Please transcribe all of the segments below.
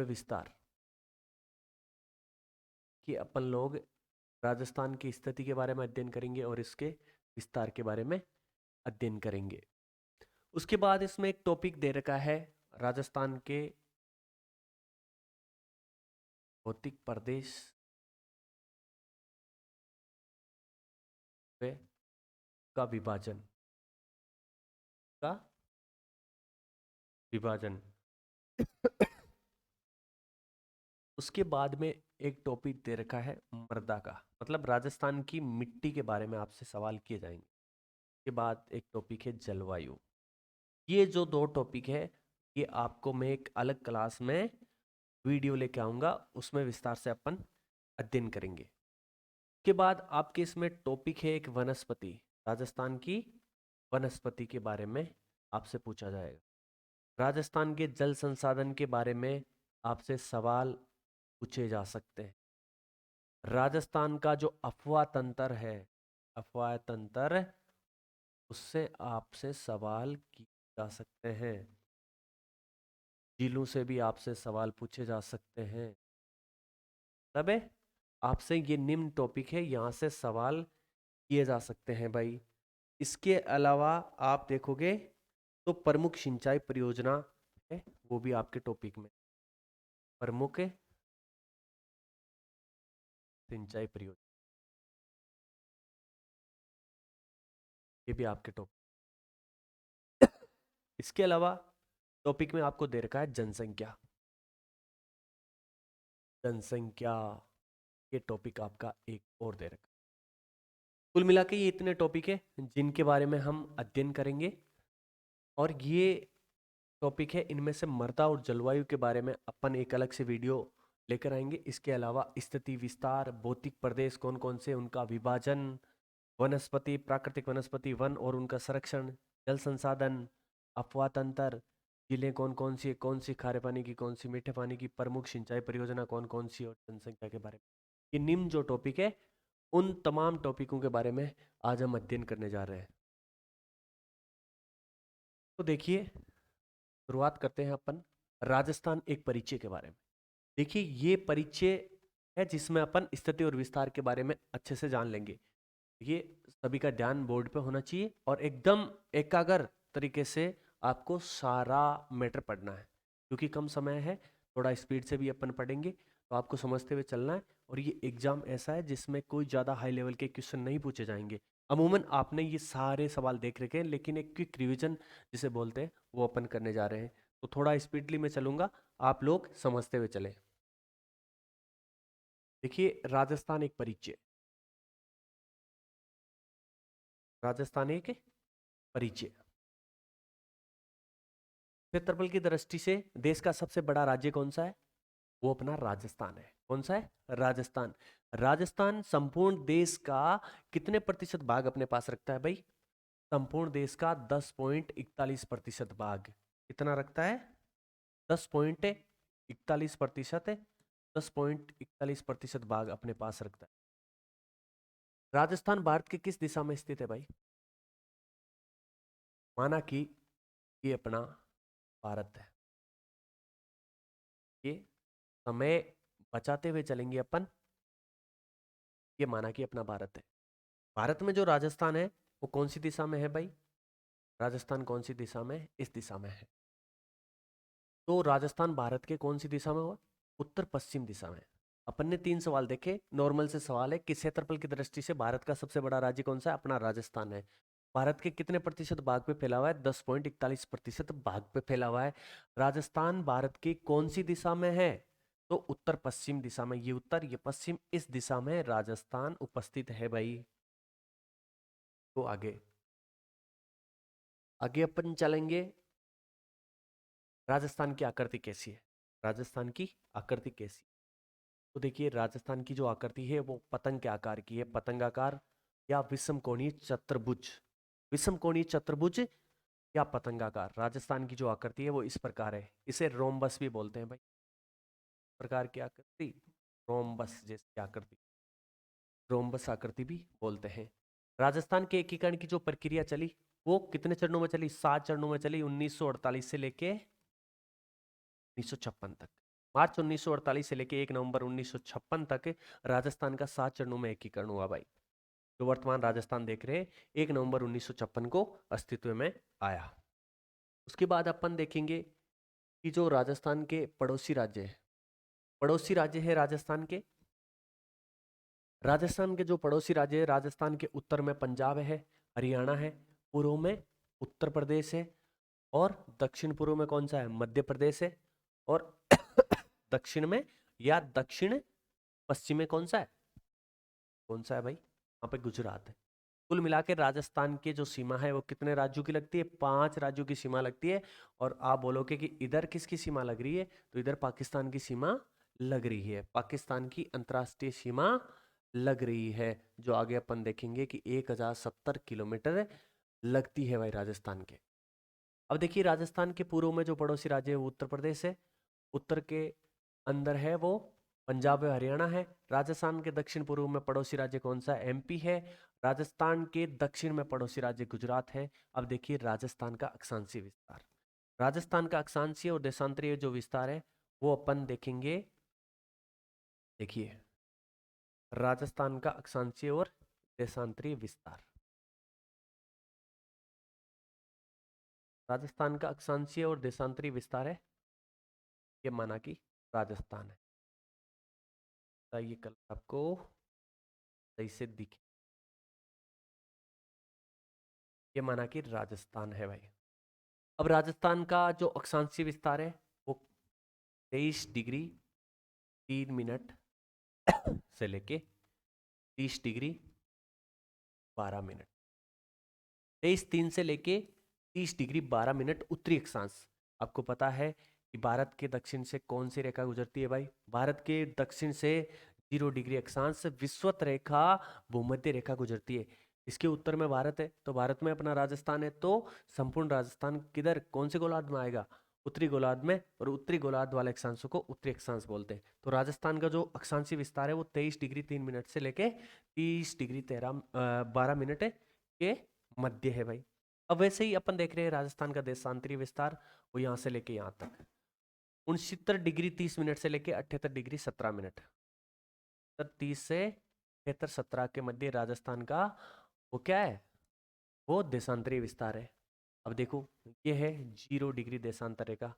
व विस्तार कि अपन लोग राजस्थान की स्थिति के बारे में अध्ययन करेंगे और इसके विस्तार के बारे में अध्ययन करेंगे। उसके बाद इसमें एक टॉपिक दे रखा है राजस्थान के भौतिक प्रदेश व का विभाजन का विभाजन उसके बाद में एक टॉपिक दे रखा है मृदा का, मतलब राजस्थान की मिट्टी के बारे में आपसे सवाल किए जाएंगे। के बाद एक टॉपिक है जलवायु। ये जो दो टॉपिक है ये आपको मैं एक अलग क्लास में वीडियो लेके आऊंगा, उसमें विस्तार से अपन अध्ययन करेंगे। के बाद आपके इसमें टॉपिक है एक वनस्पति, राजस्थान की वनस्पति के बारे में आपसे पूछा जाएगा। राजस्थान के जल संसाधन के बारे में आपसे सवाल पूछे जा सकते हैं। राजस्थान का जो अफवाह तंत्र है, अफवाह तंत्र, उससे आपसे सवाल किए जा सकते हैं। झीलों से भी आपसे सवाल पूछे जा सकते हैं। तब आपसे ये निम्न टॉपिक है, यहाँ से सवाल किए जा सकते हैं भाई। इसके अलावा आप देखोगे तो प्रमुख सिंचाई परियोजना है, वो भी आपके टॉपिक में प्रमुख सिंचाई परियोजना, ये भी आपके टॉपिक। इसके अलावा टॉपिक में आपको दे रखा है जनसंख्या। जनसंख्या ये टॉपिक आपका एक और दे रखा है। कुल मिला के ये इतने टॉपिक है जिनके बारे में हम अध्ययन करेंगे, और ये टॉपिक है, इनमें से मृदा और जलवायु के बारे में अपन एक अलग से वीडियो लेकर आएंगे। इसके अलावा स्थिति विस्तार, भौतिक प्रदेश कौन कौन से, उनका विभाजन, वनस्पति, प्राकृतिक वनस्पति, वन और उनका संरक्षण, जल संसाधन, अफवाह तंत्र, जिले कौन कौन सी खारे पानी की, कौन सी मीठे पानी की, प्रमुख सिंचाई परियोजना कौन कौन सी, और जनसंख्या के बारे में ये निम्न जो टॉपिक है, उन तमाम टॉपिकों के बारे में आज हम अध्ययन करने जा रहे हैं। तो देखिए, शुरुआत करते हैं अपन राजस्थान एक परिचय के बारे में। देखिए, ये परिचय है जिसमें अपन स्थिति और विस्तार के बारे में अच्छे से जान लेंगे। ये सभी का ध्यान बोर्ड पे होना चाहिए और एकदम एकाग्र तरीके से आपको सारा मैटर पढ़ना है, क्योंकि कम समय है, थोड़ा स्पीड से भी अपन पढ़ेंगे तो आपको समझते हुए चलना है। और ये एग्जाम ऐसा है जिसमें कोई ज़्यादा हाई लेवल के क्वेश्चन नहीं पूछे जाएंगे। अमूमन आपने ये सारे सवाल देख रखे हैं, लेकिन एक क्विक रिवीजन जिसे बोलते हैं वो अपन करने जा रहे हैं। तो थोड़ा स्पीडली मैं चलूंगा, आप लोग समझते हुए चले। देखिए, राजस्थान एक परिचय, राजस्थान एक परिचय। क्षेत्रफल की दृष्टि से देश का सबसे बड़ा राज्य कौन सा है? वो अपना राजस्थान है। कौन सा है? राजस्थान। राजस्थान संपूर्ण देश का कितने प्रतिशत भाग अपने पास रखता है भाई? संपूर्ण देश का 10.41% भाग। कितना रखता है? 10.41%। 10.41% भाग अपने पास रखता है। राजस्थान भारत के किस दिशा में स्थित है भाई? माना कि ये अपना भारत है, ये समय बचाते हुए चलेंगे अपन। ये माना कि अपना भारत है। भारत में जो राजस्थान है वो कौन सी दिशा में है भाई? राजस्थान कौन सी दिशा में? इस दिशा में है। तो राजस्थान भारत के कौन सी दिशा में हुआ? उत्तर पश्चिम दिशा में। अपन ने 3 सवाल देखे। नॉर्मल से सवाल है कि क्षेत्रफल की दृष्टि से भारत का सबसे बड़ा राज्य कौन सा है? अपना राजस्थान है। भारत के कितने प्रतिशत भाग पे फैला हुआ है? 10.41% भाग पे फैला हुआ है। राजस्थान भारत की कौन सी दिशा में है? तो उत्तर पश्चिम दिशा में। ये उत्तर, ये पश्चिम, इस दिशा में राजस्थान उपस्थित है भाई। तो आगे आगे अपन चलेंगे। राजस्थान की आकृति कैसी है? राजस्थान की आकृति कैसी? तो देखिए, राजस्थान की जो आकृति है वो पतंग के आकार की है। पतंगाकार या विषम कोणीय चतुर्भुज। विषम कोणीय चतुर्भुज या पतंगाकार। राजस्थान की जो आकृति है वो इस प्रकार है। इसे रोम्बस भी बोलते हैं भाई। प्रकार की आकृति, रोम्बस जैसी आकृति, रोम्बस आकृति भी बोलते हैं। राजस्थान के एकीकरण की जो प्रक्रिया चली वो कितने चरणों में चली? 7 चरणों में चली, 1948 से लेके 1956 तक। मार्च 1948 से लेके 1 नवंबर 1956 तक राजस्थान का 7 चरणों में एकीकरण हुआ भाई। जो वर्तमान राजस्थान देख रहे हैं 1 नवंबर 1956 को अस्तित्व में आया। उसके बाद अपन देखेंगे कि जो राजस्थान के पड़ोसी राज्य है, पड़ोसी राज्य है राजस्थान के, राजस्थान के जो पड़ोसी राज्य है, राजस्थान के उत्तर में पंजाब है, हरियाणा है, पूर्व में उत्तर प्रदेश है, और दक्षिण पूर्व में कौन सा है, मध्य प्रदेश है, और दक्षिण में या दक्षिण पश्चिम में कौन सा है, कौन सा है भाई, वहां पे गुजरात है। कुल मिला के राजस्थान की जो सीमा है वो कितने राज्यों की लगती है, 5 राज्यों की सीमा लगती है। और आप बोलोगे कि इधर किसकी सीमा लग रही है, तो इधर पाकिस्तान की सीमा लग रही है, पाकिस्तान की अंतर्राष्ट्रीय सीमा लग रही है, जो आगे अपन देखेंगे कि 1070 किलोमीटर लगती है भाई राजस्थान के। अब देखिए राजस्थान के पूर्व में जो पड़ोसी राज्य है वो उत्तर प्रदेश है, उत्तर के अंदर है वो पंजाब और हरियाणा है। राजस्थान के दक्षिण पूर्व में पड़ोसी राज्य कौन सा है, एमपी है। राजस्थान के दक्षिण में पड़ोसी राज्य गुजरात है। अब देखिए राजस्थान का अक्षांशीय विस्तार, राजस्थान का अक्षांशीय और देशांतरीय जो विस्तार है वो अपन देखेंगे। देखिए राजस्थान का अक्षांशीय और देशांतरीय विस्तार, राजस्थान का अक्षांशीय और देशांतरीय विस्तार है, ये माना कि राजस्थान है। ये कल आपको सही से दिखे, ये माना कि राजस्थान है भाई। अब राजस्थान का जो अक्षांशीय विस्तार है वो 23 डिग्री 3 मिनट से लेके 30 डिग्री 12 मिनट, 23 3 से लेके 30 डिग्री 12 मिनट उत्तरी अक्षांश। आपको पता है कि भारत के दक्षिण से कौन सी रेखा गुजरती है भाई, भारत के दक्षिण से 0 डिग्री अक्षांश विषुवत रेखा भूमध्य रेखा गुजरती है। इसके उत्तर में भारत है, तो भारत में अपना राजस्थान है, तो संपूर्ण राजस्थान किधर कौन से गोलार्ध में आएगा, उत्तरी गोलार्ध में, और उत्तरी गोलार्ध वाले अक्षांशों को उत्तरी अक्षांश बोलते हैं। तो राजस्थान का जो अक्षांशीय विस्तार है वो 23 डिग्री 3 मिनट से लेके 30 डिग्री 12 मिनट के मध्य है भाई। अब वैसे ही अपन देख रहे हैं राजस्थान का देशांतरीय विस्तार, वो यहाँ से लेके यहाँ तक 69 डिग्री 30 मिनट से लेके 78 डिग्री 17 मिनट, 30 से 78 17 के मध्य राजस्थान का वो क्या है, वो देशांतरीय विस्तार है। अब देखो ये है 0 डिग्री देशांतर रेखा,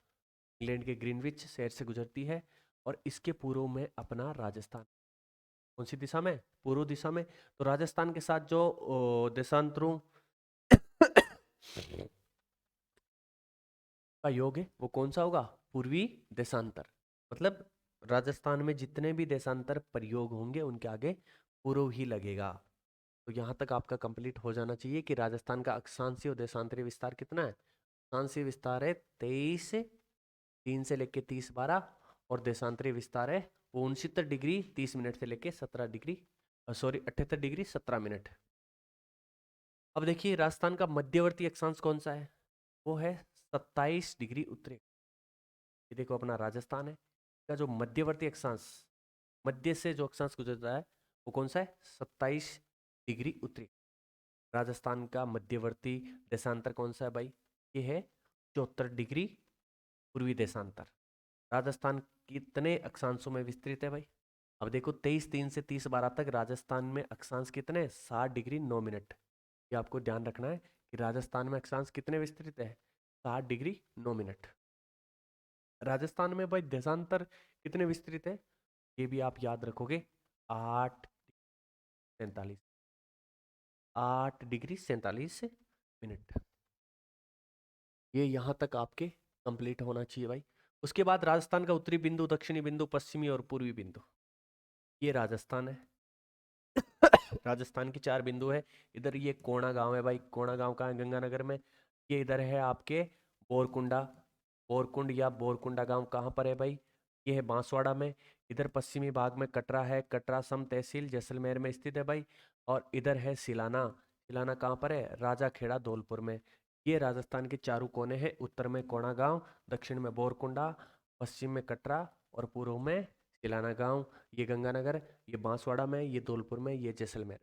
इंग्लैंड के ग्रीनविच शहर से गुजरती है, और इसके पूर्व में अपना राजस्थान, कौन सी दिशा में, पूर्व दिशा में। तो राजस्थान के साथ जो देशांतरों का योग है वो कौन सा होगा, पूर्वी देशांतर। मतलब राजस्थान में जितने भी देशांतर प्रयोग होंगे उनके आगे पूर्व ही लगेगा। तो यहाँ तक आपका कंप्लीट हो जाना चाहिए कि राजस्थान का अक्षांशीय और देशांतरीय विस्तार कितना है। अक्षांशीय विस्तार है 23 3 से लेके 30 12, और देशांतरीय विस्तार है वो 69 डिग्री 30 मिनट से लेके 17 डिग्री 78 डिग्री 17 मिनट। अब देखिए राजस्थान का मध्यवर्ती अक्षांश कौन सा है, वो है 27 डिग्री उत्तरी। ये देखो अपना राजस्थान है, इसका जो मध्यवर्ती अक्षांश, मध्य से जो अक्षांश गुजरता है वो कौन सा है, 27 डिग्री उत्तरी। राजस्थान का मध्यवर्ती देशांतर कौन सा है भाई, ये है 74 डिग्री पूर्वी देशांतर। राजस्थान कितने अक्षांशों में विस्तृत है भाई, अब देखो 23 3 से 30 12 तक राजस्थान में अक्षांश कितने, 60 डिग्री 9 मिनट। ये आपको ध्यान रखना है कि राजस्थान में अक्षांश कितने विस्तृत है, 60 डिग्री 9 मिनट। राजस्थान में भाई देशांतर कितने विस्तृत है, ये भी आप याद रखोगे, 8 डिग्री 47 ये यहाँ तक आपके कंप्लीट होना चाहिए भाई। उसके बाद राजस्थान का उत्तरी बिंदु, दक्षिणी बिंदु, पश्चिमी और पूर्वी बिंदु, ये राजस्थान है। राजस्थान की 4 बिंदु है। इधर ये कोणा गांव है भाई, कोणा गांव कहाँ है, गंगानगर में। ये इधर है आपके बोरकुंडा, बोरकुंड या बोरकुंडा गांव कहाँ पर है भाई, ये है बांसवाड़ा में। इधर पश्चिमी भाग में कटरा है, कटरा सम तहसील जैसलमेर में स्थित है भाई। और इधर है सिलाना, सिलाना कहाँ पर है, राजा खेड़ा धौलपुर में। ये राजस्थान के चारों कोने हैं, उत्तर में कोणा गांव, दक्षिण में बोरकुंडा, पश्चिम में कटरा और पूर्व में सिलाना गांव। ये गंगानगर, ये बांसवाड़ा में, ये धौलपुर में, ये जैसलमेर।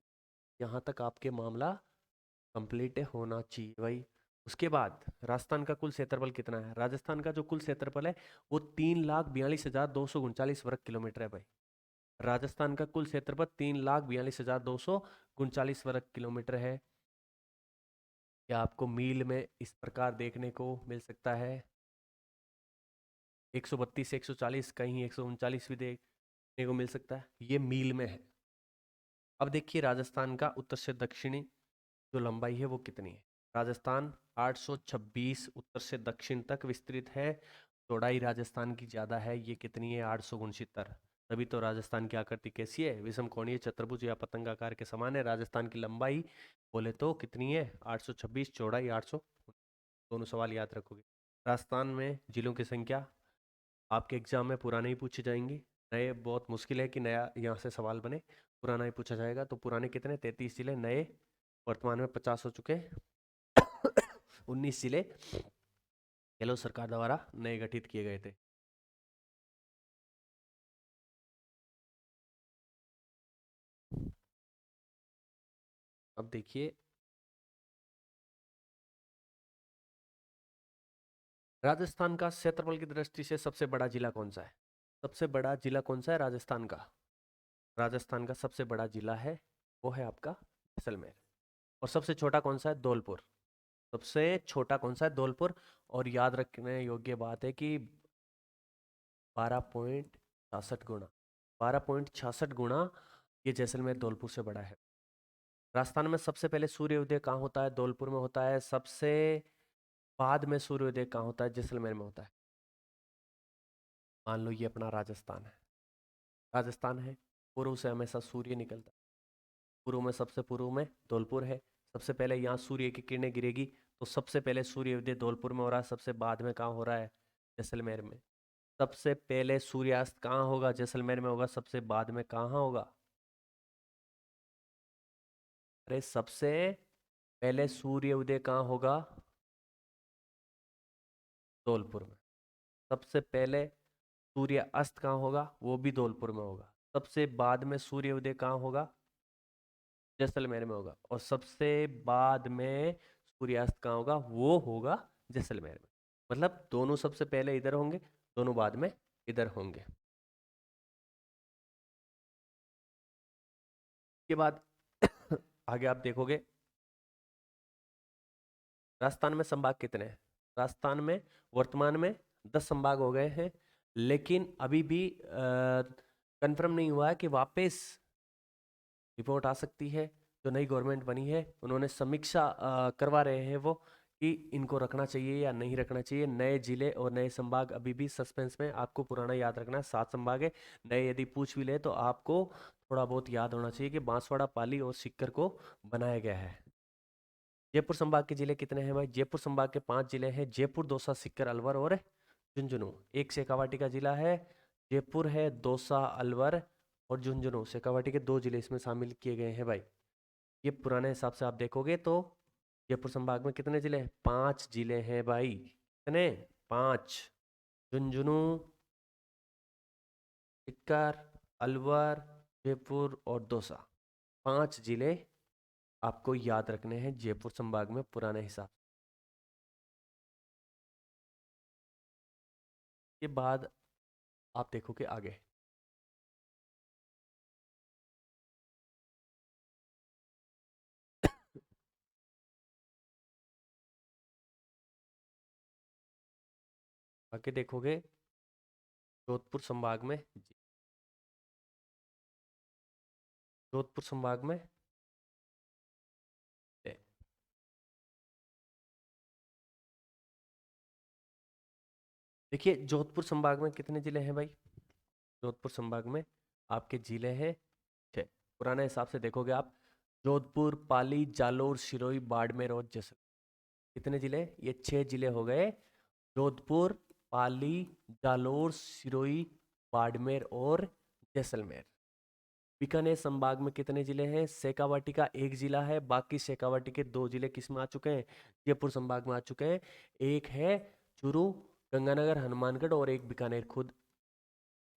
यहाँ तक आपके मामला कंप्लीट होना चाहिए भाई। उसके बाद राजस्थान का कुल क्षेत्रफल कितना है? राजस्थान का जो कुल क्षेत्रफल है वो 3,42,239 वर्ग किलोमीटर है भाई। राजस्थान का कुल क्षेत्रफल 3,42,239 वर्ग किलोमीटर है। क्या आपको मील में इस प्रकार देखने को मिल सकता है? 132 140, कहीं 139 भी देखने को मिल सकता है। ये मील में है। अब देखिए राजस्थान का उत्तर से दक्षिणी जो लंबाई है वो कितनी है? राजस्थान 826 उत्तर से दक्षिण तक विस्तृत है। चौड़ाई राजस्थान की ज्यादा है, ये कितनी है? 869। तभी तो राजस्थान की आकृति कैसी है? विषम कोणीय, चतुर्भुज या पतंगाकार के समान है। राजस्थान की लंबाई बोले तो कितनी है? 826, चौड़ाई 800। दोनों सवाल याद रखोगे। राजस्थान में जिलों की संख्या आपके एग्जाम में पुराने ही पूछे जाएंगे। नए बहुत मुश्किल है कि नया यहाँ से सवाल बने, पुराना ही पूछा जाएगा। तो पुराने कितने? 33 जिले। नए वर्तमान में 50 हो चुके हैं। 19 जिले गहलोत सरकार द्वारा नए गठित किए गए थे। अब देखिए राजस्थान का क्षेत्रफल की दृष्टि से सबसे बड़ा जिला कौन सा है? सबसे बड़ा जिला कौन सा है राजस्थान का? राजस्थान का सबसे बड़ा जिला है वो है आपका जैसलमेर। और सबसे छोटा कौन सा है? धौलपुर। सबसे छोटा कौन सा है? धौलपुर। और याद रखने योग्य बात है कि 12.66 गुना, 12.66 गुना ये जैसलमेर धौलपुर से बड़ा है। राजस्थान में सबसे पहले सूर्योदय कहाँ होता है? धौलपुर में होता है। सबसे बाद में सूर्योदय कहाँ होता है? जैसलमेर में होता है। मान लो ये अपना राजस्थान है। राजस्थान है, पूर्व से हमेशा सूर्य निकलता है। पूर्व में सबसे पूर्व में धौलपुर है। सबसे पहले यहाँ सूर्य की किरणें गिरेगी, तो सबसे पहले सूर्योदय धौलपुर में हो रहा है। सबसे बाद में कहाँ हो रहा है? जैसलमेर में। सबसे पहले सूर्यास्त कहाँ होगा? जैसलमेर में होगा। सबसे बाद में कहाँ होगा? अरे सबसे पहले सूर्य उदय कहाँ होगा? धौलपुर में। सबसे पहले सूर्य अस्त कहाँ होगा? वो भी धौलपुर में होगा। सबसे बाद में सूर्य उदय कहाँ होगा? जैसलमेर में होगा। और सबसे बाद में सूर्यास्त कहाँ होगा? वो होगा जैसलमेर में। मतलब दोनों सबसे पहले इधर होंगे, दोनों बाद में इधर होंगे। के बाद आगे आप देखोगे राजस्थान में संभाग कितने हैं? राजस्थान में वर्तमान में 10 संभाग हो गए हैं, लेकिन अभी भी कंफर्म नहीं हुआ है कि वापस रिपोर्ट आ सकती है। जो नई गवर्नमेंट बनी है उन्होंने समीक्षा करवा रहे हैं वो कि इनको रखना चाहिए या नहीं रखना चाहिए। नए जिले और नए संभाग अभी भी सस्पेंस में। आपको पुराना याद रखना है, 7 संभाग है। नए यदि पूछ भी ले तो आपको थोड़ा बहुत याद होना चाहिए कि बांसवाड़ा, पाली और सीकर को बनाया गया है। जयपुर संभाग के जिले कितने हैं भाई? जयपुर संभाग के 5 जिले हैं। जयपुर, दौसा, सीकर, अलवर और झुंझुनू। एक शेखावाटी का जिला है। जयपुर है, दौसा, अलवर और झुंझुनू शेखावाटी के 2 जिले इसमें शामिल किए गए हैं भाई। ये पुराने हिसाब से आप देखोगे तो जयपुर संभाग में कितने जिले हैं? 5 जिले हैं भाई। कितने? 5। झुंझुनू, सीकर, अलवर, जयपुर और दौसा। 5 जिले आपको याद रखने हैं जयपुर संभाग में पुराने हिसाब। के बाद आप देखोगे आगे आगे देखोगे जोधपुर संभाग में, जोधपुर संभाग में देखिए जोधपुर संभाग में कितने जिले हैं भाई? जोधपुर संभाग में आपके जिले हैं 6। पुराने हिसाब से देखोगे आप, जोधपुर, पाली, जालोर, सिरोही, बाड़मेर और जैसलमेर। कितने जिले? ये 6 जिले हो गए। जोधपुर, पाली, जालोर, सिरोही, बाड़मेर और जैसलमेर। बीकानेर संभाग में कितने जिले हैं? शेखावाटी का 1 जिला है। बाकी शेखावाटी के 2 जिले किस में आ चुके हैं? जयपुर संभाग में आ चुके हैं। एक है चूरू, गंगानगर, हनुमानगढ़ और एक बीकानेर खुद।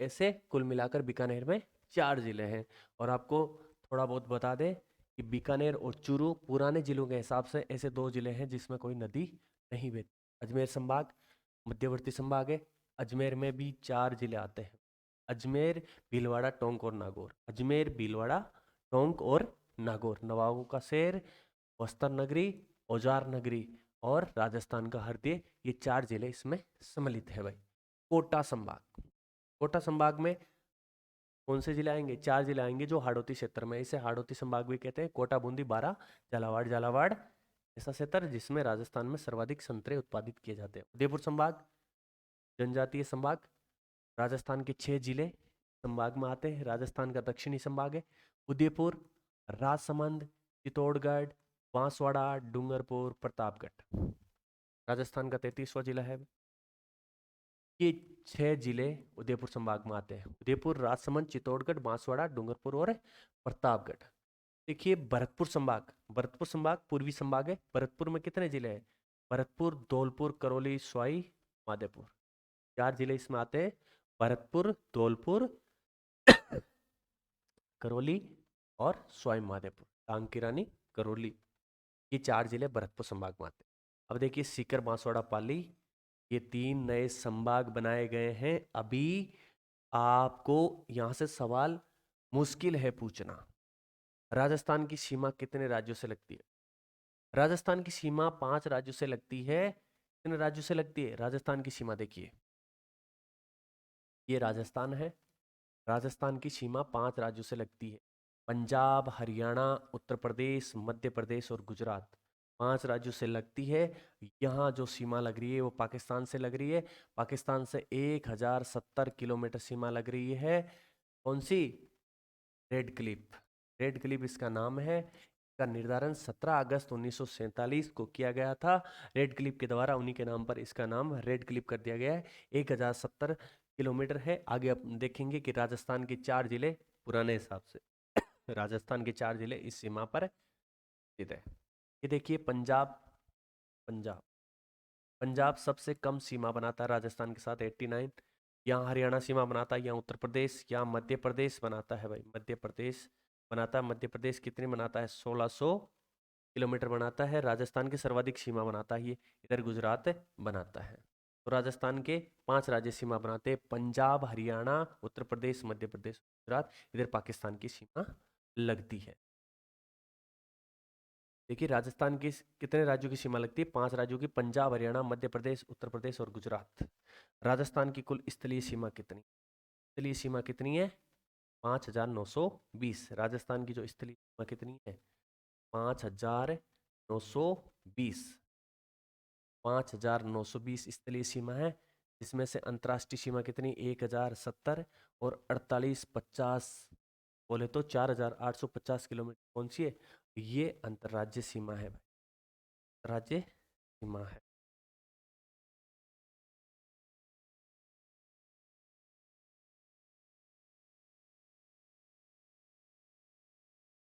ऐसे कुल मिलाकर बीकानेर में 4 जिले हैं। और आपको थोड़ा बहुत बता दें कि कि बीकानेर और चूरू पुराने जिलों के हिसाब से ऐसे दो जिले हैं जिसमें कोई नदी नहीं बहती। अजमेर संभाग मध्यवर्ती संभाग है। अजमेर में भी 4 जिले आते हैं, अजमेर, भीलवाड़ा, टोंक और नागौर। अजमेर, भीलवाड़ा, टोंक और नागौर। नवाबों का शहर, वस्त्र नगरी, औजार नगरी और राजस्थान का हृदय, ये 4 जिले इसमें सम्मिलित है भाई। कोटा संभाग, कोटा संभाग में कौन से जिले आएंगे? 4 जिले आएंगे जो हाड़ौती क्षेत्र में, इसे हाड़ौती संभाग भी कहते हैं। कोटा, बूंदी, बारां, झालावाड़, झालावाड़ ऐसा क्षेत्र जिसमें राजस्थान में सर्वाधिक संतरे उत्पादित किए जाते हैं। उदयपुर संभाग जनजातीय संभाग, राजस्थान के 6 जिले संभाग में आते हैं। राजस्थान का दक्षिणी संभाग है। उदयपुर, राजसमंद, चित्तौड़गढ़, बांसवाड़ा, डूंगरपुर, प्रतापगढ़ राजस्थान का 33वां जिला है। ये 6 जिले उदयपुर संभाग में आते हैं। उदयपुर, राजसमंद, चित्तौड़गढ़, बांसवाड़ा, डूंगरपुर और प्रतापगढ़। देखिए भरतपुर संभाग, भरतपुर संभाग पूर्वी संभाग है। भरतपुर में कितने जिले हैं? भरतपुर, धौलपुर, करौली, स्वाई, माधेपुर, 4 जिले इसमें आते हैं। भरतपुर, धौलपुर, करौली और स्वाई माधेपुर, टांग की रानी, करौली, ये 4 जिले भरतपुर संभाग में आते हैं। अब देखिए सीकर, बांसवाड़ा, पाली, ये 3 नए संभाग बनाए गए हैं। अभी आपको यहां से सवाल मुश्किल है पूछना। राजस्थान की सीमा कितने राज्यों से लगती है? राजस्थान की सीमा 5 राज्यों से लगती है। कितने राज्यों से लगती है राजस्थान की सीमा? देखिए ये राजस्थान है। राजस्थान की सीमा 5 राज्यों से लगती है। पंजाब, हरियाणा, उत्तर प्रदेश, मध्य प्रदेश और गुजरात, 5 राज्यों से लगती है। यहाँ जो सीमा लग रही है वो पाकिस्तान से लग रही है। पाकिस्तान से 1070 किलोमीटर सीमा लग रही है। कौन सी? Red cliff. रेड क्लिफ इसका नाम है। इसका निर्धारण 17 अगस्त 1947 को किया गया था। रेड क्लिफ के द्वारा उन्हीं के नाम पर इसका नाम रेड क्लिफ कर दिया गया है। 1070 किलोमीटर है। आगे आप देखेंगे कि राजस्थान के 4 जिले पुराने हिसाब से राजस्थान के 4 जिले इस सीमा पर स्थित है। ये देखिए पंजाब, पंजाब पंजाब सबसे कम सीमा बनाता है राजस्थान के साथ 89। यहाँ हरियाणा सीमा बनाता है, यहाँ उत्तर प्रदेश, यहाँ मध्य प्रदेश बनाता है भाई, मध्य प्रदेश बनाता है। मध्य प्रदेश कितनी बनाता है? 1600 किलोमीटर बनाता है। राजस्थान की सर्वाधिक सीमा बनाता है ये, इधर गुजरात बनाता है। तो राजस्थान के 5 राज्य सीमा बनाते हैं, पंजाब, हरियाणा, उत्तर प्रदेश, मध्य प्रदेश, गुजरात। इधर पाकिस्तान की सीमा लगती है। देखिए राजस्थान की कितने राज्यों की सीमा लगती है? 5 राज्यों की, पंजाब, हरियाणा, मध्य प्रदेश, उत्तर प्रदेश और गुजरात। राजस्थान की कुल स्थलीय सीमा कितनी? स्थलीय सीमा कितनी है? 5920। राजस्थान की जो स्थलीय सीमा कितनी है? 5920। 5920 स्थलीय सीमा है, जिसमें से अंतर्राष्ट्रीय सीमा कितनी? 1070 और 4850 बोले तो 4850 किलोमीटर कौन सी है? ये अंतर्राज्य सीमा है भाई, राज्य सीमा है।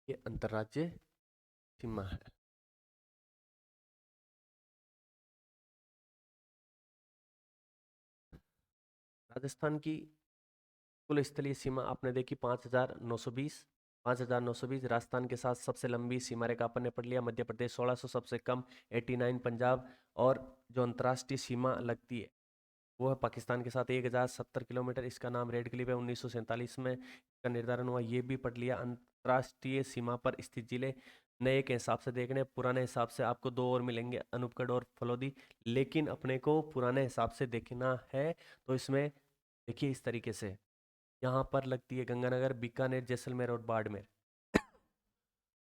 ये अंतर्राज्य सीमा है। राजस्थान की कुल स्थलीय सीमा आपने देखी 5920। 5920 राजस्थान के साथ सबसे लंबी सीमा रेखा अपन ने पढ़ लिया। मध्य प्रदेश 1600 सबसे कम, 89 पंजाब। और जो अंतर्राष्ट्रीय सीमा लगती है वो है पाकिस्तान के साथ 1070 किलोमीटर। इसका नाम रेड क्लिफ है। 1947 में इसका निर्धारण हुआ, ये भी पढ़ लिया। अंतर्राष्ट्रीय सीमा पर स्थित जिले नए के हिसाब से देखने, पुराने हिसाब से आपको 2 और मिलेंगे, अनूपगढ़ और फलोदी। लेकिन अपने को पुराने हिसाब से देखना है तो इसमें देखिए इस तरीके से यहाँ पर लगती है गंगानगर, बीकानेर, जैसलमेर और बाड़मेर।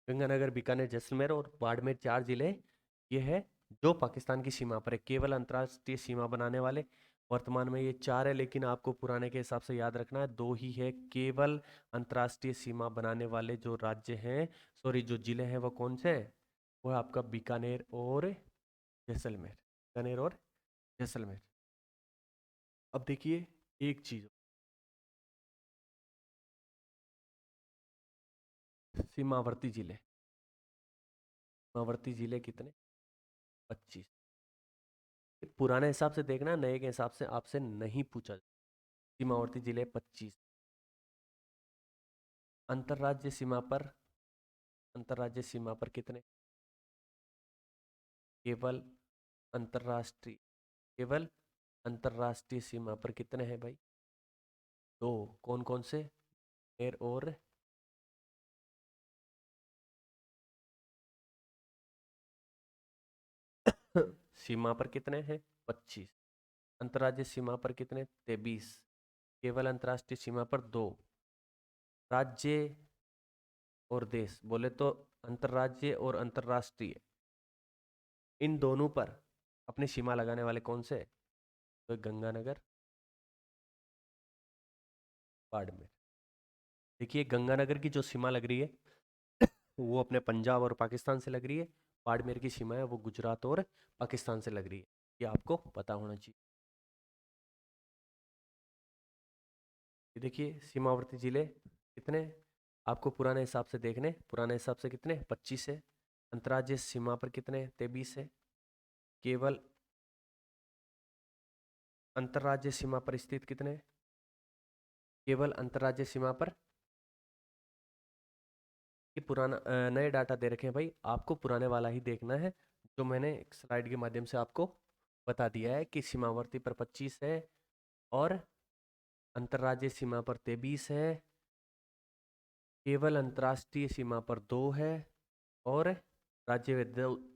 गंगानगर, बीकानेर, जैसलमेर और बाड़मेर 4 जिले ये है जो पाकिस्तान की सीमा पर है, केवल अंतर्राष्ट्रीय सीमा बनाने वाले। वर्तमान में ये 4 है, लेकिन आपको पुराने के हिसाब से याद रखना है 2 ही है केवल अंतर्राष्ट्रीय सीमा बनाने वाले जो राज्य हैं, सॉरी जो जिले हैं वो कौन से हैं? वो है आपका बीकानेर और जैसलमेर। बीकानेर और जैसलमेर। अब देखिए एक चीज, सीमावर्ती जिले, सीमावर्ती जिले कितने? 25। पुराने हिसाब से देखना, नए के हिसाब से आपसे नहीं पूछा। सीमावर्ती जिले 25। अंतर्राज्य सीमा पर अंतर्राज्यीय सीमा पर कितने? केवल अंतर्राष्ट्रीय, केवल अंतर्राष्ट्रीय सीमा पर कितने हैं भाई? दो। कौन कौन से? एयर और सीमा पर कितने हैं? 25। अंतर्राज्यीय सीमा पर कितने? 23। केवल अंतर्राष्ट्रीय सीमा पर दो। राज्य और देश बोले तो अंतर्राज्यीय और अंतर्राष्ट्रीय, इन दोनों पर अपनी सीमा लगाने वाले कौन से? तो गंगानगर, बाड़मेर। देखिए गंगानगर की जो सीमा लग रही है वो अपने पंजाब और पाकिस्तान से लग रही है। बाड़मेर की सीमा है वो गुजरात और पाकिस्तान से लग रही है। ये आपको पता होना चाहिए। ये देखिए सीमावर्ती जिले कितने आपको पुराने हिसाब से देखने, पुराने हिसाब से कितने? 25 है। अंतर्राज्यीय सीमा पर कितने? 23 है। केवल अंतर्राज्यीय सीमा पर स्थित कितने? केवल अंतर्राज्यीय सीमा पर। ये पुराना नए डाटा दे रखे हैं भाई, आपको पुराने वाला ही देखना है जो मैंने एक स्लाइड के माध्यम से आपको बता दिया है कि सीमावर्ती पर 25 है और अंतर्राज्यीय सीमा पर 23 है। केवल अंतर्राष्ट्रीय सीमा पर 2 है और राज्य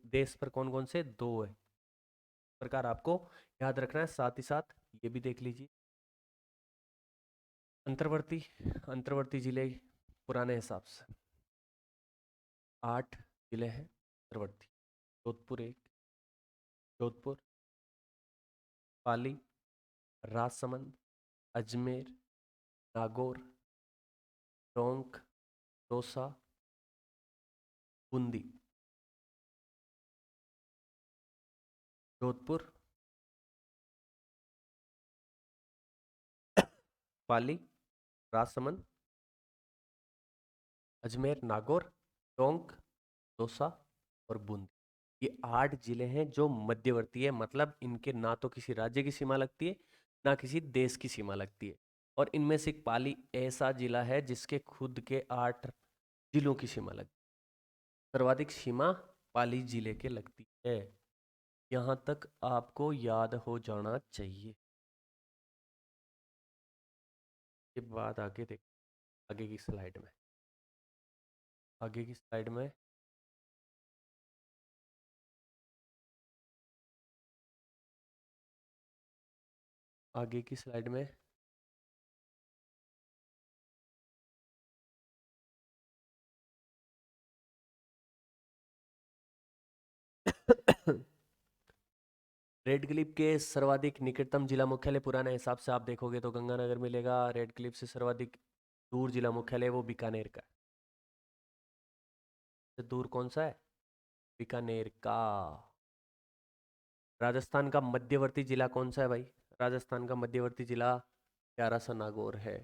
देश पर कौन कौन से? 2 है। इस प्रकार आपको याद रखना है। साथ ही साथ ये भी देख लीजिए अंतर्वर्ती, अंतर्वर्ती जिले पुराने हिसाब से 8 जिले हैं अंतर्वर्ती। जोधपुर एक, जोधपुर, पाली, राजसमंद, अजमेर, नागौर, टोंक, दौसा, बूंदी। जोधपुर, पाली, राजसमंद, अजमेर, नागौर, टोंक, दौसा और बूंदी। ये 8 जिले हैं जो मध्यवर्ती है, मतलब इनके ना तो किसी राज्य की सीमा लगती है ना किसी देश की सीमा लगती है। और इनमें से एक पाली ऐसा जिला है जिसके खुद के 8 जिलों की सीमा लगती है। सर्वाधिक सीमा पाली जिले के लगती है। यहाँ तक आपको याद हो जाना चाहिए। ये बात आगे देख, आगे की स्लाइड में, आगे की स्लाइड में आगे की स्लाइड में रेड क्लिफ के सर्वाधिक निकटतम जिला मुख्यालय पुराने हिसाब से आप देखोगे तो गंगानगर मिलेगा। रेड क्लिफ से सर्वाधिक दूर जिला मुख्यालय वो बीकानेर का है। तो दूर कौन सा है? बीकानेर का। राजस्थान का मध्यवर्ती जिला कौन सा है भाई? राजस्थान का मध्यवर्ती जिला प्यारा सा नागौर है।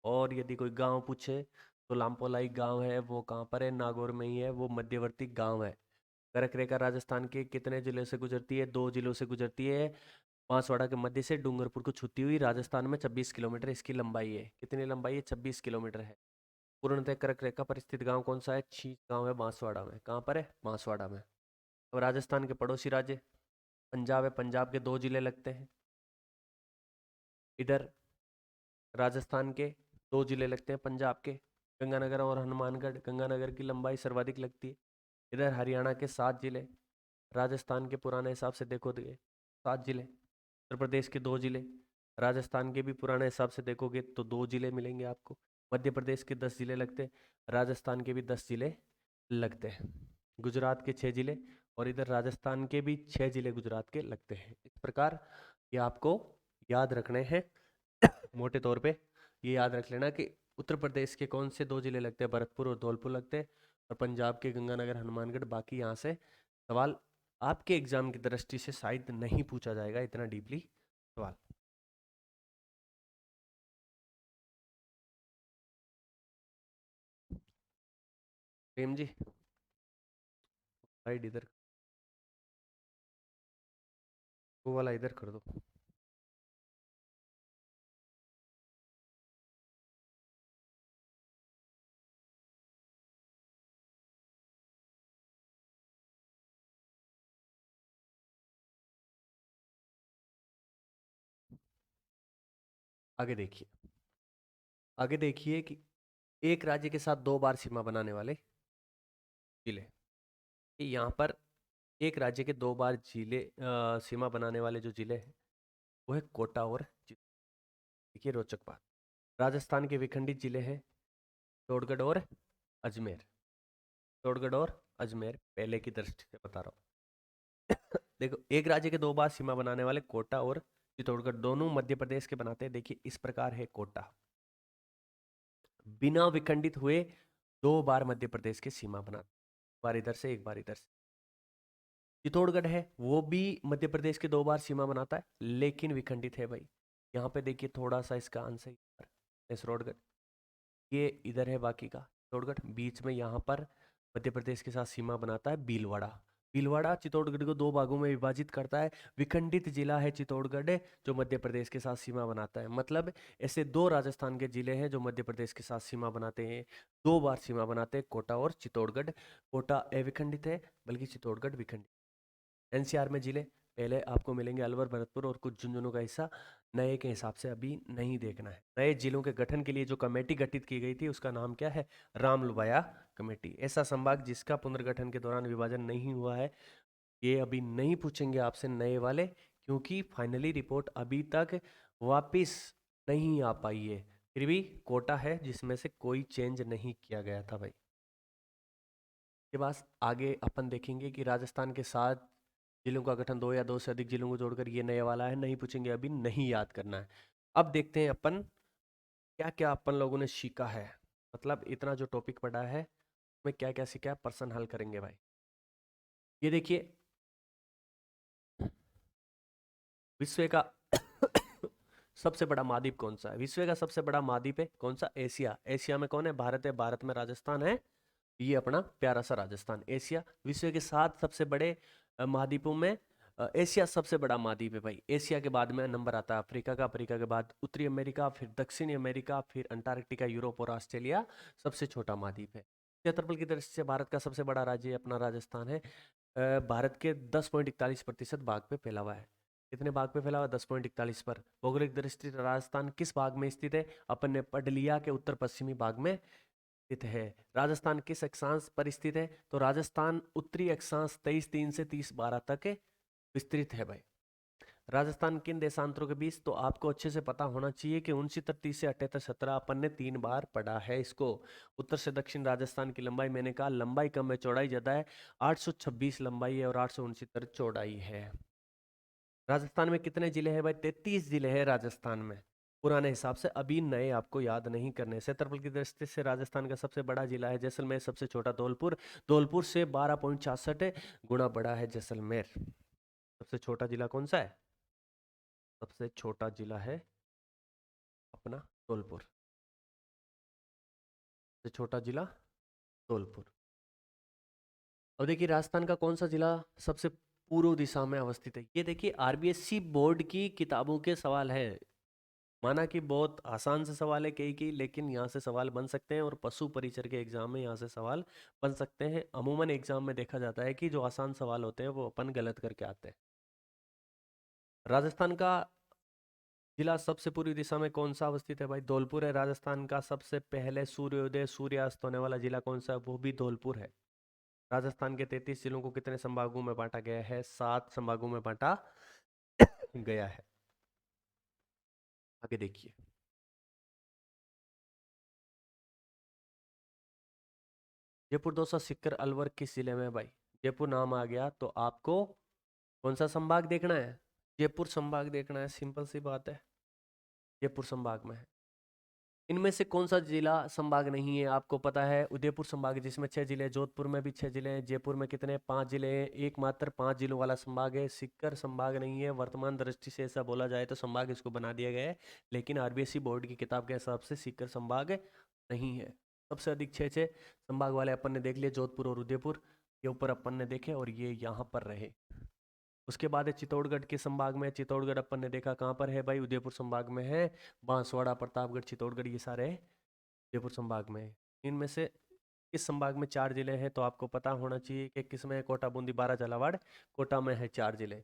और यदि कोई गांव पूछे तो लामपोलाई गांव है, वो कहाँ पर है? नागौर में ही है, वो मध्यवर्ती गांव है। करक रेखा राजस्थान के कितने जिले से गुजरती है? 2 जिलों से गुजरती है। बांसवाड़ा के मध्य से डूंगरपुर को छूती हुई राजस्थान में 26 किलोमीटर इसकी लंबाई है। कितनी लंबाई है? 26 किलोमीटर है। पूर्णतः कर्क रेखा पर स्थित गांव कौन सा है? छींच गांव है बांसवाड़ा में। कहाँ पर है? बांसवाड़ा में। अब राजस्थान के पड़ोसी राज्य पंजाब है, पंजाब के 2 जिले लगते हैं इधर। राजस्थान के 2 जिले लगते हैं पंजाब के, गंगानगर और हनुमानगढ़। गंगानगर की लंबाई सर्वाधिक लगती है। इधर हरियाणा के 7 जिले, राजस्थान के पुराने हिसाब से देखोगे 7 जिले। उत्तर प्रदेश के 2 जिले, राजस्थान के भी पुराने हिसाब से देखोगे तो 2 जिले मिलेंगे आपको। मध्य प्रदेश के 10 जिले लगते हैं, राजस्थान के भी 10 जिले लगते हैं। गुजरात के 6 जिले और इधर राजस्थान के भी 6 जिले गुजरात के लगते हैं। इस प्रकार ये आपको याद रखने हैं मोटे तौर पे। ये याद रख लेना कि उत्तर प्रदेश के कौन से 2 जिले लगते हैं? भरतपुर और धौलपुर लगते हैं। और पंजाब के गंगानगर, हनुमानगढ़। बाकी यहाँ से सवाल आपके एग्जाम की दृष्टि से शायद नहीं पूछा जाएगा इतना डीपली सवाल। प्रेम जी साइड इधर, वो वाला इधर कर दो। आगे देखिए, आगे देखिए कि एक राज्य के साथ 2 बार सीमा बनाने वाले जिले, कि यहाँ पर एक राज्य के 2 बार जिले सीमा बनाने वाले जो जिले हैं वो है कोटा और देखिए रोचक बात, राजस्थान के विखंडित जिले हैं चित्तौड़गढ़ और अजमेर। चित्तौड़गढ़ और अजमेर पहले की दृष्टि से बता रहा हूँ। देखो, एक राज्य के 2 बार सीमा बनाने वाले कोटा और चित्तौड़गढ़ दोनों मध्य प्रदेश के बनाते हैं। देखिए इस प्रकार है कोटा, बिना विखंडित हुए 2 बार मध्य प्रदेश की सीमा बनाते, एक बार इधर से एक बार इधर से। चित्तौड़गढ़ है वो भी मध्य प्रदेश के 2 बार सीमा बनाता है लेकिन विखंडित है भाई। यहाँ पे देखिए थोड़ा सा इसका आंसर इसरोडगढ़, ये इधर है बाकी का चित्तौड़गढ़, बीच में यहाँ पर मध्य प्रदेश के साथ सीमा बनाता है भीलवाड़ा। भीलवाड़ा चित्तौड़गढ़ को 2 भागों में विभाजित करता है। विखंडित जिला है चित्तौड़गढ़ जो मध्य प्रदेश के साथ सीमा बनाता है। मतलब ऐसे 2 राजस्थान के जिले हैं जो मध्य प्रदेश के साथ सीमा बनाते हैं, 2 बार सीमा बनाते हैं, कोटा और चित्तौड़गढ़। कोटा अविखंडित है बल्कि चित्तौड़गढ़ विखंडित। एनसीआर में जिले पहले आपको मिलेंगे अलवर, भरतपुर और कुछ झुंझुनू का हिस्सा, नए के हिसाब से अभी नहीं देखना है। नए जिलों के गठन के लिए जो कमेटी गठित की गई थी उसका नाम क्या है, रामलुबाया कमेटी। ऐसा संभाग जिसका पुनर्गठन के दौरान विभाजन नहीं हुआ है, ये अभी नहीं पूछेंगे आपसे नए वाले, क्योंकि फाइनली रिपोर्ट अभी तक वापिस नहीं आ पाई है। फिर भी कोटा है जिसमें से कोई चेंज नहीं किया गया था भाई। के बाद आगे अपन देखेंगे कि राजस्थान के साथ जिलों का गठन 2 या 2 से अधिक जिलों को जोड़कर, ये नया वाला है, नहीं पूछेंगे अभी, नहीं याद करना है। अब देखते हैं अपन क्या क्या अपन लोगों ने सीखा है, मतलब इतना जो टॉपिक पढ़ा है उसमें क्या क्या सीखा है, पर्सन हल करेंगे भाई। ये देखिए, विश्व का सबसे बड़ा महाद्वीप कौन सा है? विश्व का सबसे बड़ा महाद्वीप है कौन सा? एशिया। एशिया में कौन है? भारत है। भारत में राजस्थान है, ये अपना प्यारा सा राजस्थान। एशिया विश्व के 7 सबसे बड़े महाद्वीपों में एशिया सबसे बड़ा महाद्वीप है भाई। एशिया के बाद में नंबर आता है अफ्रीका का, अफ्रीका के बाद उत्तरी अमेरिका, फिर दक्षिणी अमेरिका, फिर अंटार्कटिका, यूरोप और ऑस्ट्रेलिया सबसे छोटा महाद्वीप है। क्षेत्रफल की दृष्टि से भारत का सबसे बड़ा राज्य अपना राजस्थान है। भारत के 10.41% भाग पे फैला हुआ है। कितने भाग पे फैला हुआ? 10.41 पर। भौगोलिक दृष्टि से राजस्थान किस भाग में स्थित है? अपन ने पढ़ लिया कि उत्तर पश्चिमी भाग में स्थित है। राजस्थान किस अक्षांश पर स्थित है? तो राजस्थान उत्तरी अक्षांश 23/3 से 30/12 तक विस्तृत है भाई। राजस्थान किन देशांतरों के बीच? तो आपको अच्छे से पता होना चाहिए कि 69, 30 से 78, 17 अपन ने 3 बार पढ़ा है इसको। उत्तर से दक्षिण राजस्थान की लंबाई, मैंने कहा लंबाई कम है चौड़ाई ज्यादा है, 826 लंबाई है और 869 चौड़ाई है। राजस्थान में कितने जिले हैं भाई? 33 जिले हैं राजस्थान में पुराने हिसाब से, अभी नए आपको याद नहीं करने। क्षेत्रफल की दृष्टि से राजस्थान का सबसे बड़ा जिला है जैसलमेर, सबसे छोटा धौलपुर। धौलपुर से 12.66 गुना बड़ा है जैसलमेर। सबसे छोटा जिला कौन सा है? सबसे छोटा जिला है अपना धौलपुर। सबसे छोटा जिला धौलपुर। अब देखिए राजस्थान का कौन सा जिला सबसे पूर्व दिशा में अवस्थित है? ये देखिए आरबीएससी बोर्ड की किताबों के सवाल है। माना कि बहुत आसान से सवाल है कई की, लेकिन यहाँ से सवाल बन सकते हैं और पशु परिचर के एग्जाम में यहाँ से सवाल बन सकते हैं। अमूमन एग्जाम में देखा जाता है कि जो आसान सवाल होते हैं वो अपन गलत करके आते हैं। राजस्थान का जिला सबसे पूर्वी दिशा में कौन सा अवस्थित है भाई? धौलपुर है। राजस्थान का सबसे पहले सूर्योदय सूर्यास्त होने वाला जिला कौन सा है? वो भी धौलपुर है। राजस्थान के 33 जिलों को कितने संभागों में बांटा गया है? 7 संभागों में बांटा गया है। आगे देखिए, जयपुर, दौसा, सीकर, अलवर किस जिले में है भाई? जयपुर नाम आ गया तो आपको कौन सा संभाग देखना है? जयपुर संभाग देखना है, सिंपल सी बात है, जयपुर संभाग में है। इनमें से कौन सा जिला संभाग नहीं है? आपको पता है उदयपुर संभाग जिसमें 6 जिले, जोधपुर में भी 6 जिले हैं, जयपुर में कितने? 5 जिले हैं, एकमात्र 5 जिलों वाला संभाग है। सीकर संभाग नहीं है, वर्तमान दृष्टि से ऐसा बोला जाए तो संभाग इसको बना दिया गया है, लेकिन आरबीएससी बोर्ड की किताब के हिसाब से सीकर संभाग नहीं है। सबसे अधिक 6 संभाग वाले अपन ने देख लिए, जोधपुर और उदयपुर, ये ऊपर अपन ने देखे और ये यहाँ पर रहे। उसके बाद है चित्तौड़गढ़ के संभाग में। चित्तौड़गढ़ अपन ने देखा कहाँ पर है भाई? उदयपुर संभाग में है। बांसवाड़ा, प्रतापगढ़, चित्तौड़गढ़ ये सारे उदयपुर संभाग में है। इनमें से किस संभाग में 4 जिले हैं? तो आपको पता होना चाहिए कि किसमें है? कोटा, बूंदी, बारा, झालावाड़। कोटा में है 4 जिले।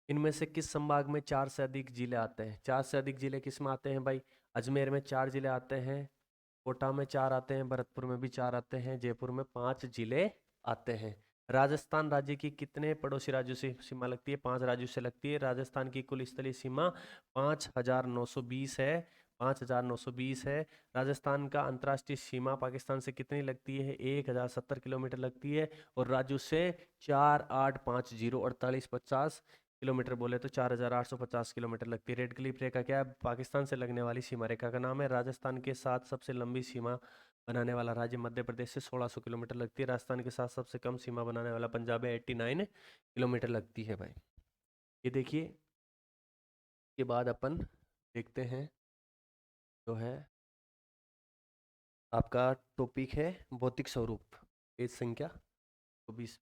इनमें से किस संभाग में 4 से अधिक जिले आते हैं? 4 से अधिक जिले किस में आते हैं भाई? अजमेर में 4 जिले आते हैं, कोटा में 4 आते हैं, भरतपुर में भी 4 आते हैं, जयपुर में 5 जिले आते हैं। राजस्थान राज्य की कितने पड़ोसी राज्यों से सीमा लगती है? 5 राज्यों से लगती है। राजस्थान की कुल स्थलीय सीमा 5,920 है, 5,920 है। राजस्थान का अंतर्राष्ट्रीय सीमा पाकिस्तान से कितनी लगती है? 1,070 किलोमीटर लगती है। और राज्यों से 4,850 किलोमीटर बोले तो 4,850 किलोमीटर लगती है। रेड क्लिफ रेखा क्या है? पाकिस्तान से लगने वाली सीमा रेखा का नाम है। राजस्थान के साथ सबसे लंबी सीमा बनाने वाला राज्य मध्य प्रदेश से 1600 किलोमीटर लगती है। राजस्थान के साथ सबसे कम सीमा बनाने वाला पंजाब है, 89 किलोमीटर लगती है भाई। ये देखिए, के बाद अपन देखते हैं जो है आपका टॉपिक है भौतिक स्वरूप, पेज संख्या 24।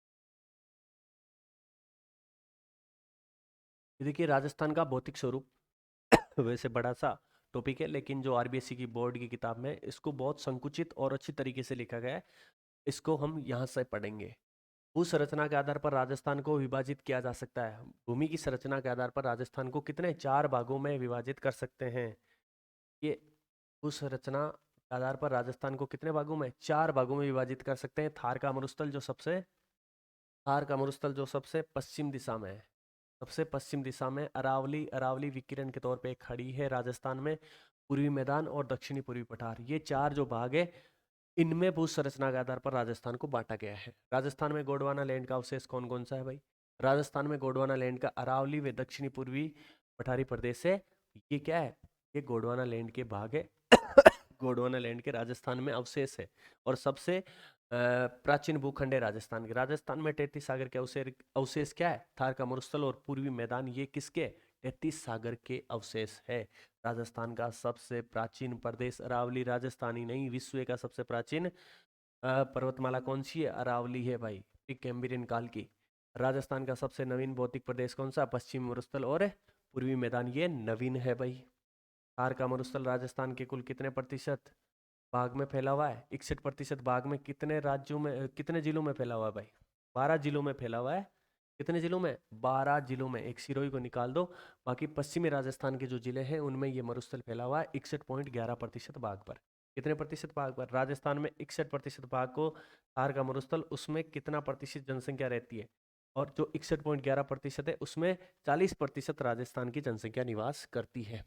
ये देखिए राजस्थान का भौतिक स्वरूप वैसे बड़ा सा टॉपिक है, लेकिन जो आरबीएससी की बोर्ड की किताब में इसको बहुत संकुचित और अच्छी तरीके से लिखा गया है। इसको हम यहाँ से पढ़ेंगे। भू संरचना के आधार पर राजस्थान को विभाजित किया जा सकता है। भूमि की संरचना के आधार पर राजस्थान को कितने 4 भागों में विभाजित कर सकते हैं? ये भू संरचना के आधार पर राजस्थान को कितने भागों में? 4 भागों में विभाजित कर सकते हैं। थार का मरुस्थल जो सबसे पश्चिम दिशा में है, सबसे पश्चिम दिशा में अरावली, अरावली विकिरण के तौर पे खड़ी है राजस्थान में। पूर्वी मैदान और दक्षिणी पूर्वी पठार, ये 4 जो भाग है, इनमें भू संरचना के आधार पर राजस्थान को बांटा गया है। राजस्थान में गोंडवाना लैंड का अवशेष कौन कौन सा है भाई? राजस्थान में गोंडवाना लैंड का अरावली व दक्षिणी पूर्वी पठारी प्रदेश है। ये क्या है? ये गोंडवाना लैंड के भाग है। गोंडवाना लैंड के राजस्थान में अवशेष है। और सबसे प्राचीन भूखंड है राजस्थान के। राजस्थान में 33 सागर के अवशेष क्या है? थार का मरुस्थल और पूर्वी मैदान, ये किसके? 33 सागर के अवशेष है। राजस्थान का सबसे प्राचीन प्रदेश अरावली, राजस्थानी नहीं, विश्व का सबसे प्राचीन पर्वतमाला कौन सी है? अरावली है भाई, कैम्ब्रियन काल की। राजस्थान का सबसे नवीन भौतिक प्रदेश कौन सा? पश्चिमी मरुस्थल और पूर्वी मैदान, ये नवीन है भाई। थार का मरुस्थल राजस्थान के कुल कितने प्रतिशत भाग में फैला हुआ है? 61% भाग में। कितने राज्यों में, कितने जिलों में फैला हुआ है भाई? 12 जिलों में फैला हुआ है। कितने जिलों में? 12 जिलों में। एक सिरोही को निकाल दो, बाकी पश्चिमी राजस्थान के जो जिले हैं उनमें ये मरुस्थल फैला हुआ है 61.11% भाग पर। कितने प्रतिशत भाग पर? राजस्थान में 61% भाग को थार का मरुस्थल, उसमें कितना प्रतिशत जनसंख्या रहती है? और जो 61.11% है उसमें 40% राजस्थान की जनसंख्या निवास करती है।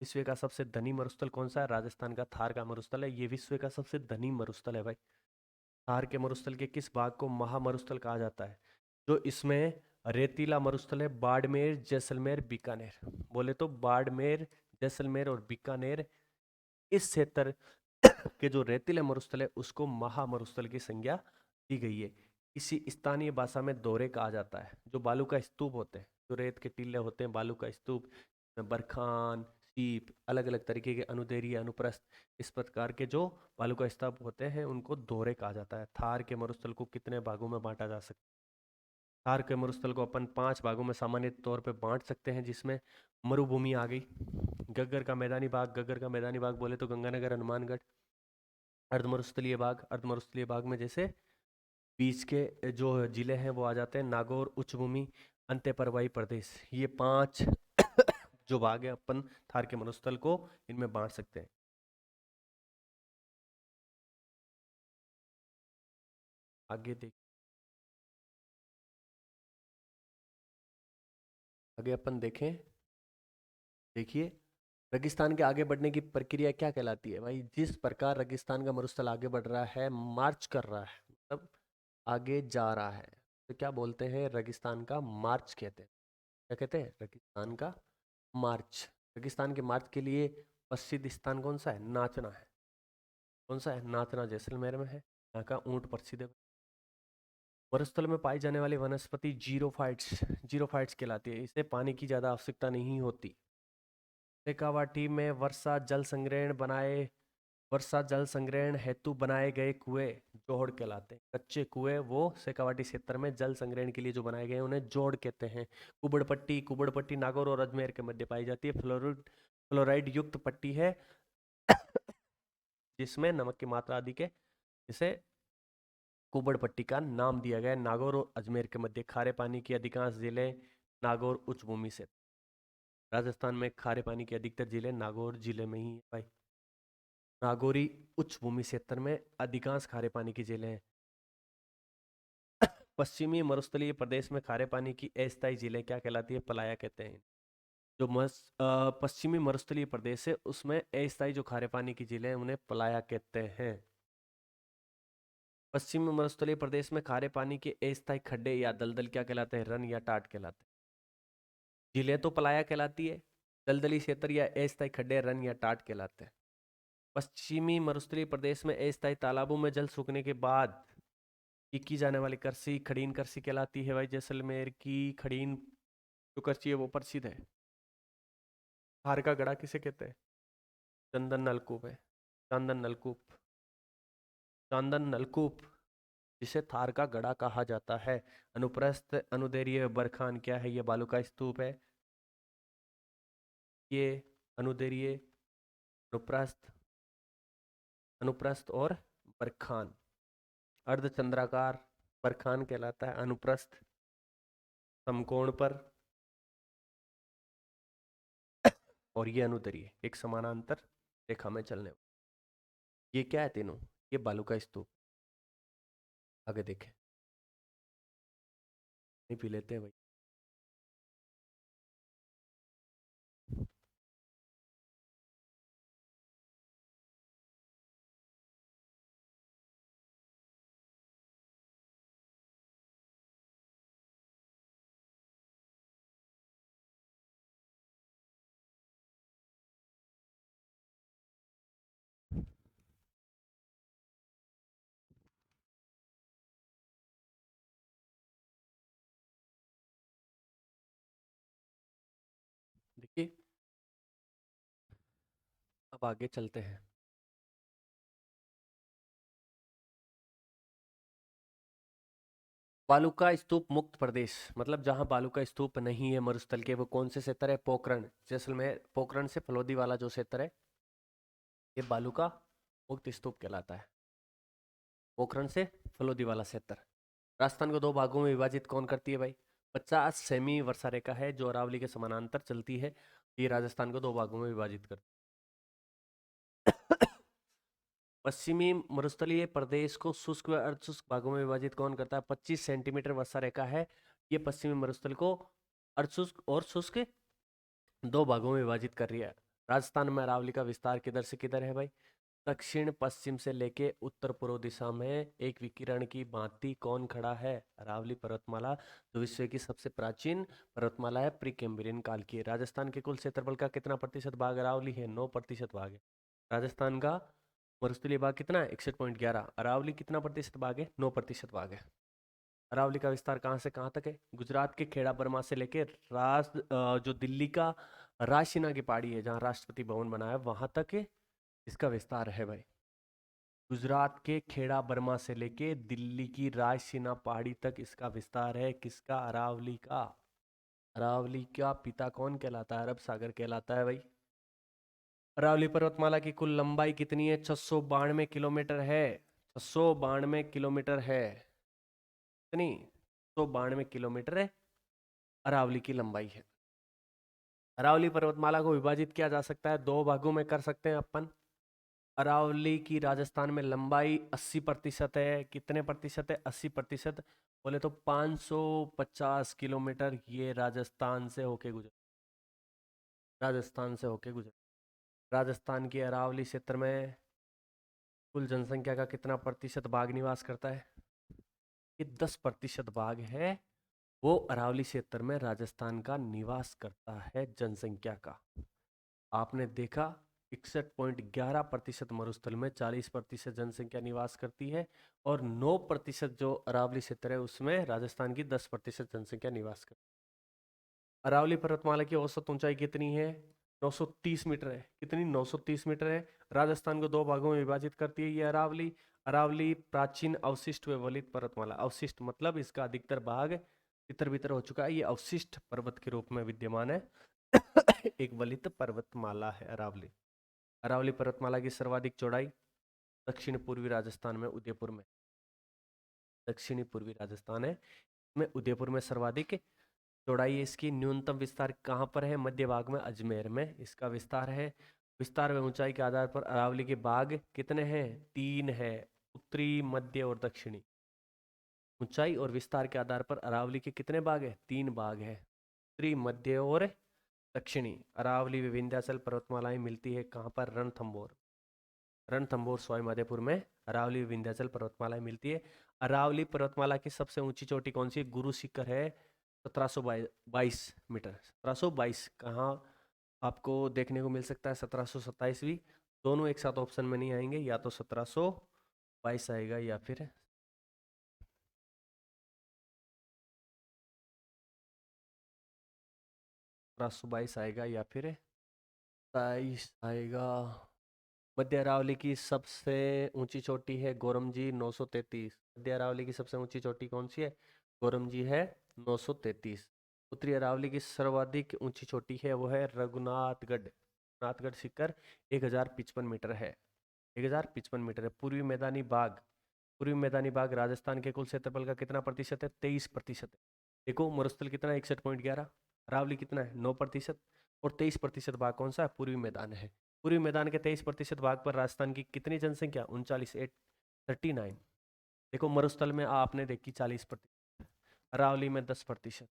विश्व का सबसे धनी मरुस्थल कौन सा है? राजस्थान का थार का मरुस्थल है। ये विश्व का सबसे धनी मरुस्थल है भाई। थार के मरुस्थल के किस भाग को महामरुस्थल कहा जाता है? जो इसमें रेतीला मरुस्थल है, बाड़मेर, जैसलमेर, बीकानेर। बोले तो बाड़मेर, जैसलमेर और बीकानेर, इस क्षेत्र के जो रेतीले मरुस्थल है उसको महामरुस्थल की संज्ञा दी गई है। इसी स्थानीय भाषा में दोहरे कहा जाता है। जो बालू का स्तूप होते हैं, जो रेत के टीले होते हैं, बालू का स्तूप, बरखान, सीप, अलग अलग तरीके के अनुदैर्य, अनुप्रस्थ, इस प्रकार के जो बालू का स्तूप होते हैं उनको दोहरे कहा जाता है। थार के मरुस्थल को कितने भागों में बांटा जा सकता है? थार के मरुस्थल को अपन 5 भागों में सामान्य तौर पे बांट सकते हैं, जिसमें मरुभूमि आ गई, गग्गर का मैदानी भाग, गग्गर का मैदानी भाग बोले तो गंगानगर, हनुमानगढ़। अर्धमरुस्थलीय भाग, अर्धमरुस्थलीय भाग में जैसे बीच के जो जिले हैं वो आ जाते हैं, नागौर, उच्चभूमि, अंत्य परवाही प्रदेश। ये 5 जो भाग है अपन थार के मरुस्थल को इनमें बांट सकते हैं। आगे देख, आगे अपन देखें, देखिए रेगिस्तान के आगे बढ़ने की प्रक्रिया क्या कहलाती है भाई? जिस प्रकार रेगिस्तान का मरुस्थल आगे बढ़ रहा है, मार्च कर रहा है, मतलब आगे जा रहा है, तो क्या बोलते हैं? रेगिस्तान का मार्च कहते हैं। क्या कहते हैं? रेगिस्तान का मार्च। रेगिस्तान के मार्च के लिए प्रसिद्ध स्थान कौन सा है? नाचना है। कौन सा है? नाचना जैसलमेर में है। यहाँ का ऊंट प्रसिद्ध है। मरुस्थल में पाई जाने वाली वनस्पति जीरोफाइट्स, जीरोफाइट्स कहलाती है। इसे पानी की ज्यादा आवश्यकता नहीं होती। शेखावाटी में वर्षा जल संग्रहण हेतु बनाए गए कुएं जोड़ कहलाते हैं। कच्चे कुएं वो शेखावाटी क्षेत्र में जल संग्रहण के लिए जो बनाए गए हैं उन्हें जोड़ कहते हैं। कुबड़ पट्टी नागौर और अजमेर के मध्य पाई जाती है। फ्लोराइड युक्त पट्टी है जिसमें नमक की मात्रा अधिक है, जिसे कुबड़ पट्टी का नाम दिया गया है। नागौर और अजमेर के मध्य खारे पानी की अधिकांश जिले नागौर उच्च भूमि से। राजस्थान में खारे पानी के अधिकतर जिले नागौर जिले में ही है भाई। नागौरी उच्च भूमि क्षेत्र में अधिकांश खारे पानी की झीलें हैं। पश्चिमी मरुस्थलीय प्रदेश में खारे पानी की अस्थायी झीलें क्या कहलाती है? पलाया कहते हैं। जो पश्चिमी मरुस्थलीय प्रदेश है उसमें अस्थायी जो खारे पानी की झीलें हैं उन्हें पलाया कहते हैं। पश्चिमी मरुस्थलीय प्रदेश में खारे पानी के अस्थायी खड्डे या दलदल क्या कहलाते हैं? रन या टाट कहलाते हैं। झीलें तो पलाया कहलाती है, दलदली क्षेत्र या अस्थायी खड्डे रन या टाट कहलाते हैं। पश्चिमी मरुस्थलीय प्रदेश में अस्थायी तालाबों में जल सूखने के बाद की जाने वाली कृषि खड़ीन कृषि कहलाती है भाई। जैसलमेर की खड़ीन जो कृषि है वो प्रसिद्ध है। हार का गड़ा किसे कहते हैं? चंदन नलकूप है। चंदन नलकूप, चंदन नलकूप जिसे थार का गड़ा कहा जाता है। अनुप्रस्थ अनुदैर्घ्य बरखान क्या है? ये बालू का स्तूप है। ये अनुदैर्घ्य, अनुप्रस्थ, अनुप्रस्थ और बरखान। अर्धचंद्राकार बरखान कहलाता है। अनुप्रस्थ समकोण पर और ये अनुदैर्घ्य एक समानांतर रेखा में चलने वाला। ये क्या है तीनों? ये बालू का स्तूप। आगे देखें, नहीं पी लेते हैं भाई। देखिए, अब आगे चलते हैं। बालू का स्तूप मुक्त प्रदेश मतलब जहां बालू का स्तूप नहीं है मरुस्थल के, वो कौन से क्षेत्र है? पोखरण, जैसलमेर। पोखरण से फलोदी वाला जो क्षेत्र है ये बालू का मुक्त स्तूप कहलाता है। पोखरण से फलोदी वाला क्षेत्र। राजस्थान को दो भागों में विभाजित कौन करती है भाई? 50 सेमी वर्षा रेखा है जो अरावली के समानांतर चलती है। ये राजस्थान को दो भागों में विभाजित करती है। पश्चिमी मरुस्थलीय प्रदेश को शुष्क व अर्धशुष्क भागों में विभाजित कौन करता है? 25 सेंटीमीटर वर्षा रेखा है। ये पश्चिमी मरुस्थल को अर्धशुष्क और शुष्क दो भागों में विभाजित कर रही है। राजस्थान में अरावली का विस्तार किधर से किधर है भाई? दक्षिण पश्चिम से लेके उत्तर पूर्व दिशा में एक विकिरण की भांति कौन खड़ा है? अरावली पर्वतमाला, जो विश्व की सबसे प्राचीन पर्वतमाला है, प्री कैम्ब्रियन काल की है। राजस्थान के कुल क्षेत्रफल का कितना प्रतिशत भाग अरावली है? 9% भाग है। राजस्थान का मरुस्थलीय भाग कितना है? 61.11। अरावली कितना प्रतिशत भाग है? 9% भाग है। अरावली का विस्तार कहाँ से कहाँ तक है? गुजरात के खेड़ा बर्मा से लेकर जो दिल्ली का रायसीना की पहाड़ी है जहाँ राष्ट्रपति भवन बना है वहां तक इसका विस्तार है भाई। गुजरात के खेड़ा बर्मा से लेके दिल्ली की रायसीना पहाड़ी तक इसका विस्तार है। किसका? अरावली का। अरावली का पिता कौन कहलाता है? अरब सागर कहलाता है भाई। अरावली पर्वतमाला की कुल लंबाई कितनी है? 692 किलोमीटर है। 692 किलोमीटर है। कितनी? 692 किलोमीटर है अरावली की लंबाई है। अरावली पर्वतमाला को विभाजित किया जा सकता है, दो भागों में कर सकते हैं अपन। अरावली की राजस्थान में लंबाई 80% है। कितने प्रतिशत है? 80%। बोले तो 550 किलोमीटर ये राजस्थान से होके गुजर, राजस्थान से होके गुजर। राजस्थान के अरावली क्षेत्र में कुल जनसंख्या का कितना प्रतिशत भाग निवास करता है? ये 10% भाग है वो अरावली क्षेत्र में राजस्थान का निवास करता है जनसंख्या का। आपने देखा 61.11% मरुस्थल में 40% जनसंख्या निवास करती है और 9% जो अरावली क्षेत्र है उसमें राजस्थान की 10% जनसंख्या निवास करती है। अरावली पर्वतमाला की औसत ऊंचाई कितनी है? 930 मीटर है। कितनी? 930 मीटर है। राजस्थान को दो भागों में विभाजित करती है ये अरावली। अरावली प्राचीन अवशिष्ट व वलित पर्वतमाला। अवशिष्ट मतलब इसका अधिकतर भाग तितर बितर हो चुका है, ये अवशिष्ट पर्वत के रूप में विद्यमान है। एक वलित पर्वतमाला है अरावली। अरावली पर्वतमाला की सर्वाधिक चौड़ाई दक्षिण पूर्वी राजस्थान में उदयपुर में, दक्षिणी पूर्वी राजस्थान है में उदयपुर में सर्वाधिक चौड़ाई इसकी न्यूनतम विस्तार कहाँ पर है? मध्य भाग में, अजमेर में इसका विस्तार है। विस्तार व ऊंचाई के आधार पर अरावली के भाग कितने हैं? 3 है, उत्तरी, मध्य और दक्षिणी। ऊंचाई और विस्तार के आधार पर अरावली के कितने भाग है? 3 भाग है, उत्तरी, मध्य और दक्षिणी। अरावली व विंध्याचल पर्वतमालाएं मिलती है कहाँ पर? रणथंभौर। रणथंभौर सवाई माधोपुर में अरावली विंध्याचल पर्वतमाला मिलती है। अरावली पर्वतमाला की सबसे ऊंची चोटी कौन सी है? गुरु शिखर है, 1722 मीटर। 1722 कहाँ आपको देखने को मिल सकता है? 1727 भी। दोनों एक साथ ऑप्शन में नहीं आएंगे, या तो 1722 आएगा या फिर 1722 आएगा या फिर 27 आएगा। मध्य अरावली की सबसे ऊंची चोटी है गोरमजी, 933। मध्य अरावली की सबसे ऊंची चोटी कौन सी है? गोरमजी है, 933। उत्तरी अरावली की सर्वाधिक ऊंची चोटी है वो है रघुनाथगढ़। रघुनाथगढ़ शिखर 1055 मीटर है, 1055 मीटर है। पूर्वी मैदानी भाग, पूर्वी मैदानी भाग राजस्थान के कुल क्षेत्रफल का कितना प्रतिशत है? 23% है। देखो मरुस्थल कितना है? 61.11। अरावली कितना है? 9%। और 23% भाग कौन सा है? पूर्वी मैदान है। पूर्वी मैदान के 23% भाग पर राजस्थान की कितनी जनसंख्या? 39। देखो मरुस्थल में आपने देखी 40%, अरावली में 10%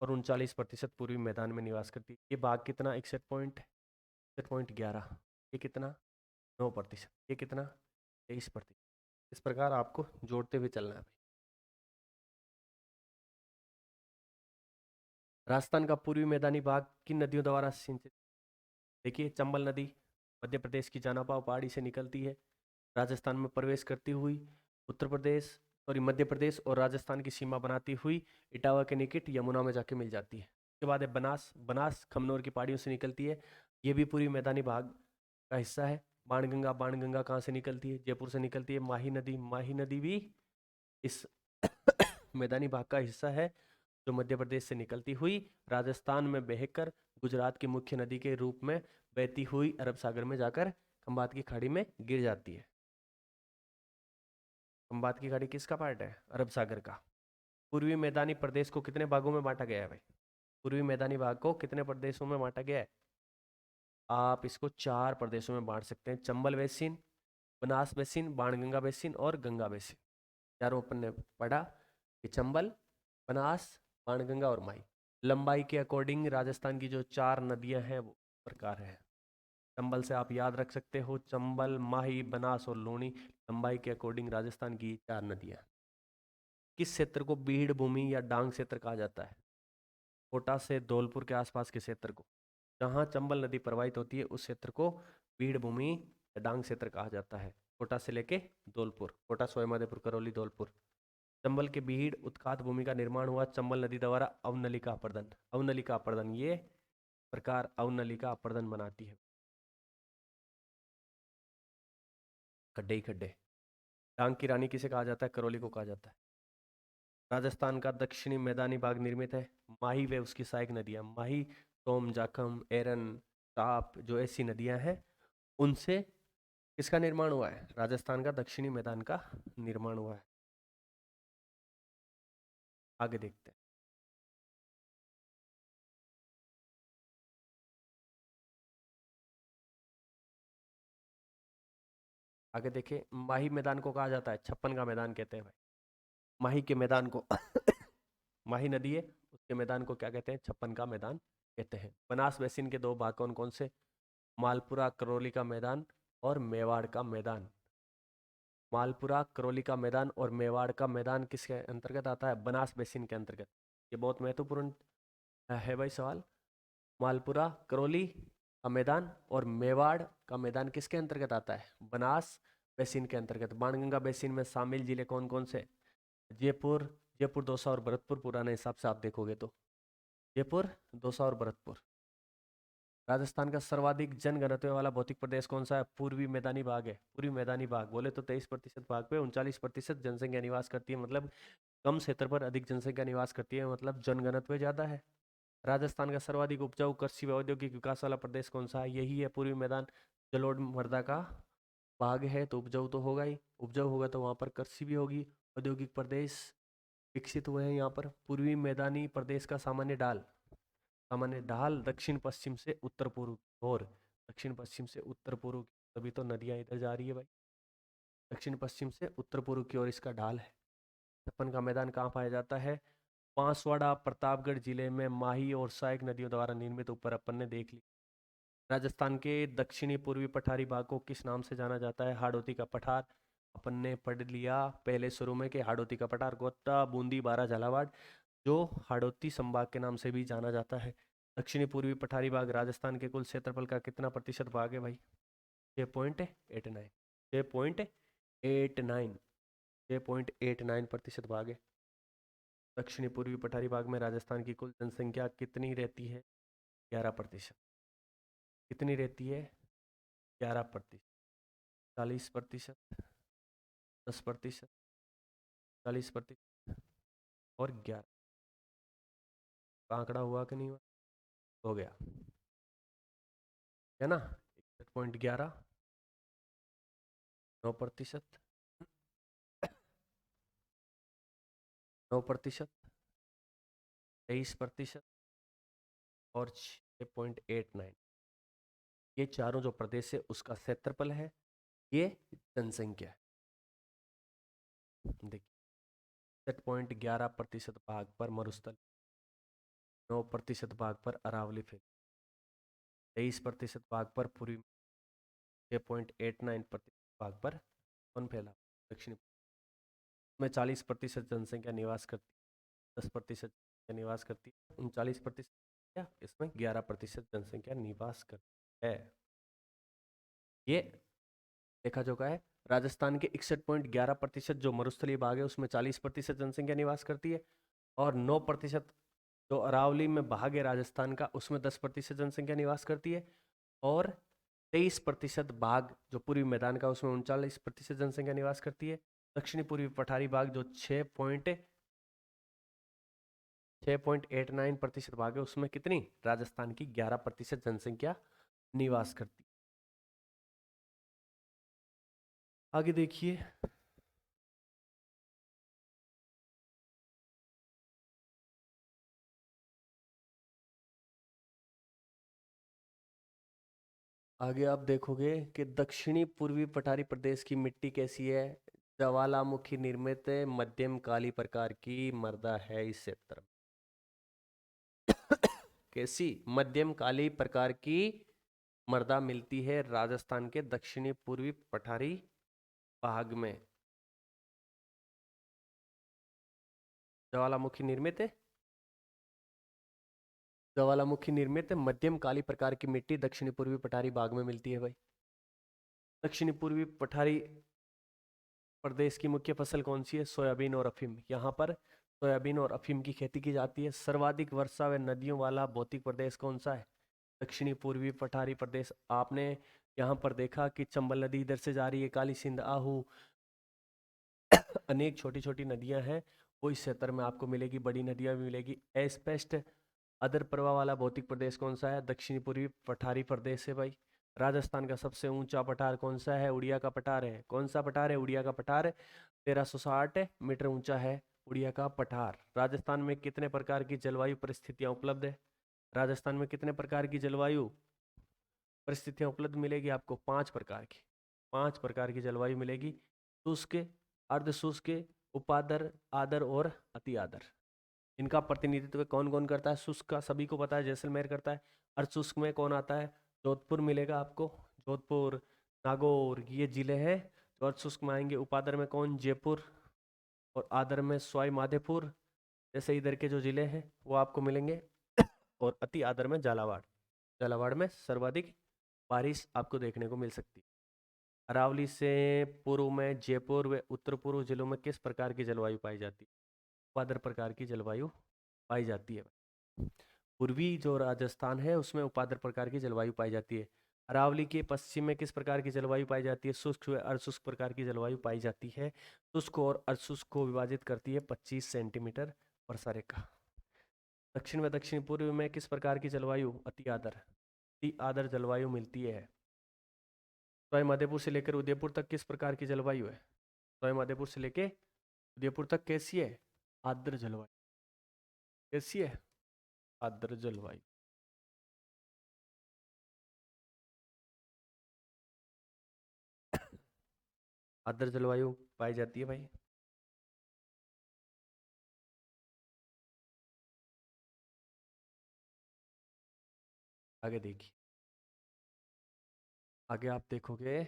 और 39% पूर्वी मैदान में निवास करती है। ये भाग कितना? 61.11। ये कितना? 9%। ये कितना? 23%। इस प्रकार आपको जोड़ते हुए चलना है। राजस्थान का पूर्वी मैदानी भाग किन नदियों द्वारा सिंचित? देखिए चंबल नदी मध्य प्रदेश की जानापाव पहाड़ी से निकलती है, राजस्थान में प्रवेश करती हुई उत्तर प्रदेश, सॉरी मध्य प्रदेश और राजस्थान की सीमा बनाती हुई इटावा के निकट यमुना में जाके मिल जाती है। उसके बाद है बनास। बनास खमनोर की पहाड़ियों से निकलती है, ये भी पूरी मैदानी भाग का हिस्सा है। बाणगंगा, बाणगंगा कहाँ से निकलती है? जयपुर से निकलती है। माही नदी, माही नदी भी इस मैदानी भाग का हिस्सा है, जो मध्य प्रदेश से निकलती हुई राजस्थान में बहकर गुजरात की मुख्य नदी के रूप में बहती हुई अरब सागर में जाकर खंबात की खाड़ी में गिर जाती है। खंबात की खाड़ी किसका पार्ट है? अरब सागर का। पूर्वी मैदानी प्रदेश को कितने भागों में बांटा गया है भाई? पूर्वी मैदानी भाग को कितने प्रदेशों में बांटा गया है? आप इसको 4 प्रदेशों में बांट सकते हैं। Chambal basin, Banas basin, Banganga basin और गंगा बेसिन। चारों अपन ने पढ़ा कि चंबल, बनास, बाणगंगा और माई। लंबाई के अकॉर्डिंग राजस्थान की जो 4 नदियां हैं वो इस प्रकार है। चंबल से आप याद रख सकते हो, चंबल, माही, बनास और लूणी लंबाई के अकॉर्डिंग राजस्थान की 4 नदियां। किस क्षेत्र को बीड़ भूमि या डांग क्षेत्र कहा जाता है? कोटा से धौलपुर के आसपास के क्षेत्र को, जहां चंबल नदी प्रवाहित होती है उस क्षेत्र को बीड़ भूमि या डांग क्षेत्र कहा जाता है। कोटा से लेके धौलपुर, कोटा, सवाईमाधोपुर, करौली, धौलपुर। चंबल के बीड़ उत्खात भूमि का निर्माण हुआ चंबल नदी द्वारा अवनलिका अपर्दन। अवनलिका अपर्दन ये प्रकार अवनलिका अपर्दन बनाती है। खड्डे ही खड्डे। डांग की रानी किसे कहा जाता है? करौली को कहा जाता है। राजस्थान का दक्षिणी मैदानी भाग निर्मित है माही व उसकी सहायक नदियां, माही, सोम, जाखम, एरन, ताप, जो ऐसी नदियां हैं उनसे किसका निर्माण हुआ है? राजस्थान का दक्षिणी मैदान का निर्माण हुआ है। आगे देखते हैं। आगे देखें, माही मैदान को कहा जाता है छप्पन का मैदान कहते हैं भाई। माही के मैदान को माही नदी है उसके मैदान को क्या कहते हैं? छप्पन का मैदान कहते हैं। बनास बेसिन के 2 भाग कौन कौन से? मालपुरा करौली का मैदान और मेवाड़ का मैदान। मालपुरा करौली का मैदान और मेवाड़ का मैदान किसके अंतर्गत आता है? बनास बेसिन के अंतर्गत। ये बहुत महत्वपूर्ण है भाई सवाल। मालपुरा करौली का मैदान और मेवाड़ का मैदान किसके अंतर्गत आता है? बनास बेसिन के अंतर्गत। बाणगंगा बेसिन में शामिल जिले कौन कौन से? जयपुर, जयपुर, दौसा और भरतपुर। पुराने हिसाब से आप देखोगे तो जयपुर, दौसा और भरतपुर। राजस्थान का सर्वाधिक जनघनत्व वाला भौतिक प्रदेश कौन सा है? पूर्वी मैदानी भाग है। पूर्वी मैदानी भाग बोले तो 23% भाग पे 39% जनसंख्या निवास करती है, मतलब कम क्षेत्र पर अधिक जनसंख्या निवास करती है, मतलब जनघनत्व ज्यादा है। राजस्थान का सर्वाधिक उपजाऊ कृषि व औद्योगिक विकास वाला प्रदेश कौन सा है? यही है पूर्वी मैदान। जलोढ़ मृदा का भाग है तो उपजाऊ तो होगा ही, उपजाऊ होगा तो वहां पर कृषि भी होगी। औद्योगिक प्रदेश विकसित हुए हैं यहाँ पर। पूर्वी मैदानी प्रदेश का सामान्य ढाल दक्षिण पश्चिम से उत्तर पूर्व और दक्षिण पश्चिम से उत्तर पूर्व, तभी तो नदियाँ इधर जा रही है भाई। दक्षिण पश्चिम से उत्तर पूर्व की ओर इसका ढाल है। छप्पन का मैदान कहाँ पाया जाता है? बांसवाड़ा प्रतापगढ़ जिले में माही और सहायक नदियों द्वारा निर्मित, ऊपर अपन ने देख ली। राजस्थान के दक्षिणी पूर्वी पठारी भाग को किस नाम से जाना जाता है? हाड़ौती का पठार। अपन ने पढ़ लिया पहले शुरू में कि हाड़ौती का पठार कोटा, बूंदी, बारा, झालावाड़, जो हाड़ौती संभाग के नाम से भी जाना जाता है। दक्षिणी पूर्वी पठारी भाग राजस्थान के कुल क्षेत्रफल का कितना प्रतिशत भाग है भाई? 6.89। 6.89। 6.89% भाग है। दक्षिणी पूर्वी पठारी भाग में राजस्थान की कुल जनसंख्या कितनी रहती है? 11%। कितनी रहती है? 11%। 40%, 10%, 40% और 11। का आंकड़ा हुआ कि नहीं हुआ? हो गया है ना। 61.11, 9%, 9%, 23% और 6.89। ये चारों जो प्रदेश है उसका क्षेत्रफल है, ये जनसंख्या है। देखिए 61.11% भाग पर मरुस्थल, 9% भाग पर अरावली फिर, 23% भाग पर पूर्वी, 6.89% भाग पर कौन फैला? दक्षिणी में 40% जनसंख्या निवास करती है, 10% निवास करती है, 39% क्या इसमें 11% जनसंख्या निवास करती है। ये देखा जो का है। राजस्थान के 61.11% जो मरुस्थलीय भाग है उसमें 40% जनसंख्या निवास करती है, और 9% जो अरावली में भाग है राजस्थान का उसमें 10% जनसंख्या निवास करती है, और 23% भाग जो पूर्वी मैदान का उसमें 39% जनसंख्या निवास करती है। दक्षिणी पूर्वी पठारी भाग जो 6.89% भाग है उसमें कितनी? राजस्थान की 11% जनसंख्या निवास करती है। आगे देखिए, आगे आप देखोगे कि दक्षिणी पूर्वी पठारी प्रदेश की मिट्टी कैसी है? ज्वालामुखी निर्मित मध्यम काली प्रकार की मृदा है इस क्षेत्र में। कैसी मध्यम काली प्रकार की मृदा मिलती है राजस्थान के दक्षिणी पूर्वी पठारी भाग में? ज्वालामुखी निर्मित है, ज्वालामुखी निर्मित मध्यम काली प्रकार की मिट्टी दक्षिणी पूर्वी पठारी भाग में मिलती है भाई। दक्षिणी पूर्वी पठारी प्रदेश की मुख्य फसल कौन सी है? सोयाबीन और अफीम। यहाँ पर सोयाबीन और अफीम की खेती की जाती है। सर्वाधिक वर्षा व नदियों वाला भौतिक प्रदेश कौन सा है? दक्षिणी पूर्वी पठारी प्रदेश। आपने यहाँ पर देखा कि चंबल नदी इधर से जा रही है, काली सिंध, आहू, अनेक छोटी छोटी नदियां हैं, वो इस क्षेत्र में आपको मिलेगी। बड़ी नदियां भी मिलेगी। एस्पेस्ट अदर प्रवाह वाला भौतिक प्रदेश कौन सा है? दक्षिणी पूर्वी पठारी प्रदेश है भाई। राजस्थान का सबसे ऊंचा पठार कौन सा है? उड़िया का पठार है। कौन सा पठार है? उड़िया का पठार। 1360 मीटर ऊंचा है उड़िया का पठार। राजस्थान में कितने प्रकार की जलवायु परिस्थितियां उपलब्ध है? राजस्थान में कितने प्रकार की जलवायु परिस्थितियां उपलब्ध मिलेगी आपको? 5 प्रकार की। 5 प्रकार की जलवायु मिलेगी। शुष्क, अर्ध शुष्क, उपादर, आदर और अति आदर। इनका प्रतिनिधित्व कौन कौन करता है? शुष्क का सभी को पता है, जैसलमेर करता है। अर्ध शुष्क में कौन आता है? जोधपुर मिलेगा आपको, जोधपुर, नागौर, ये जिले हैं जो अर्ध शुष्क में आएंगे। उपादर में कौन? जयपुर। और आदर में सवाई माधोपुर, जैसे इधर के जो जिले हैं वो आपको मिलेंगे। और अति आदर में झालावाड़। झालावाड़ में सर्वाधिक बारिश आपको देखने को मिल सकती है। अरावली से पूर्व में जयपुर व उत्तर पूर्व जिलों में किस प्रकार की जलवायु पाई जाती है? उपादर प्रकार की जलवायु पाई जाती है। पूर्वी जो राजस्थान है उसमें उपादर प्रकार की जलवायु पाई जाती है। अरावली के पश्चिम में किस प्रकार की जलवायु पाई जाती है? शुष्क व अर्धशुष्क प्रकार की जलवायु पाई जाती है। शुष्क और अर्धशुष्क को विभाजित करती है 25 सेंटीमीटर वर्षा रेखा। दक्षिण व दक्षिण पूर्व में किस प्रकार की जलवायु? अति आदर, अति आदर जलवायु मिलती है। सवाई माधोपुर से लेकर उदयपुर तक किस प्रकार की जलवायु है? सवाई माधोपुर से लेकर उदयपुर तक कैसी है? आर्द्र जलवायु कैसी है? आर्द्र जलवायु। आर्द्र जलवायु पाई जाती है भाई। आगे देखिए, आगे आप देखोगे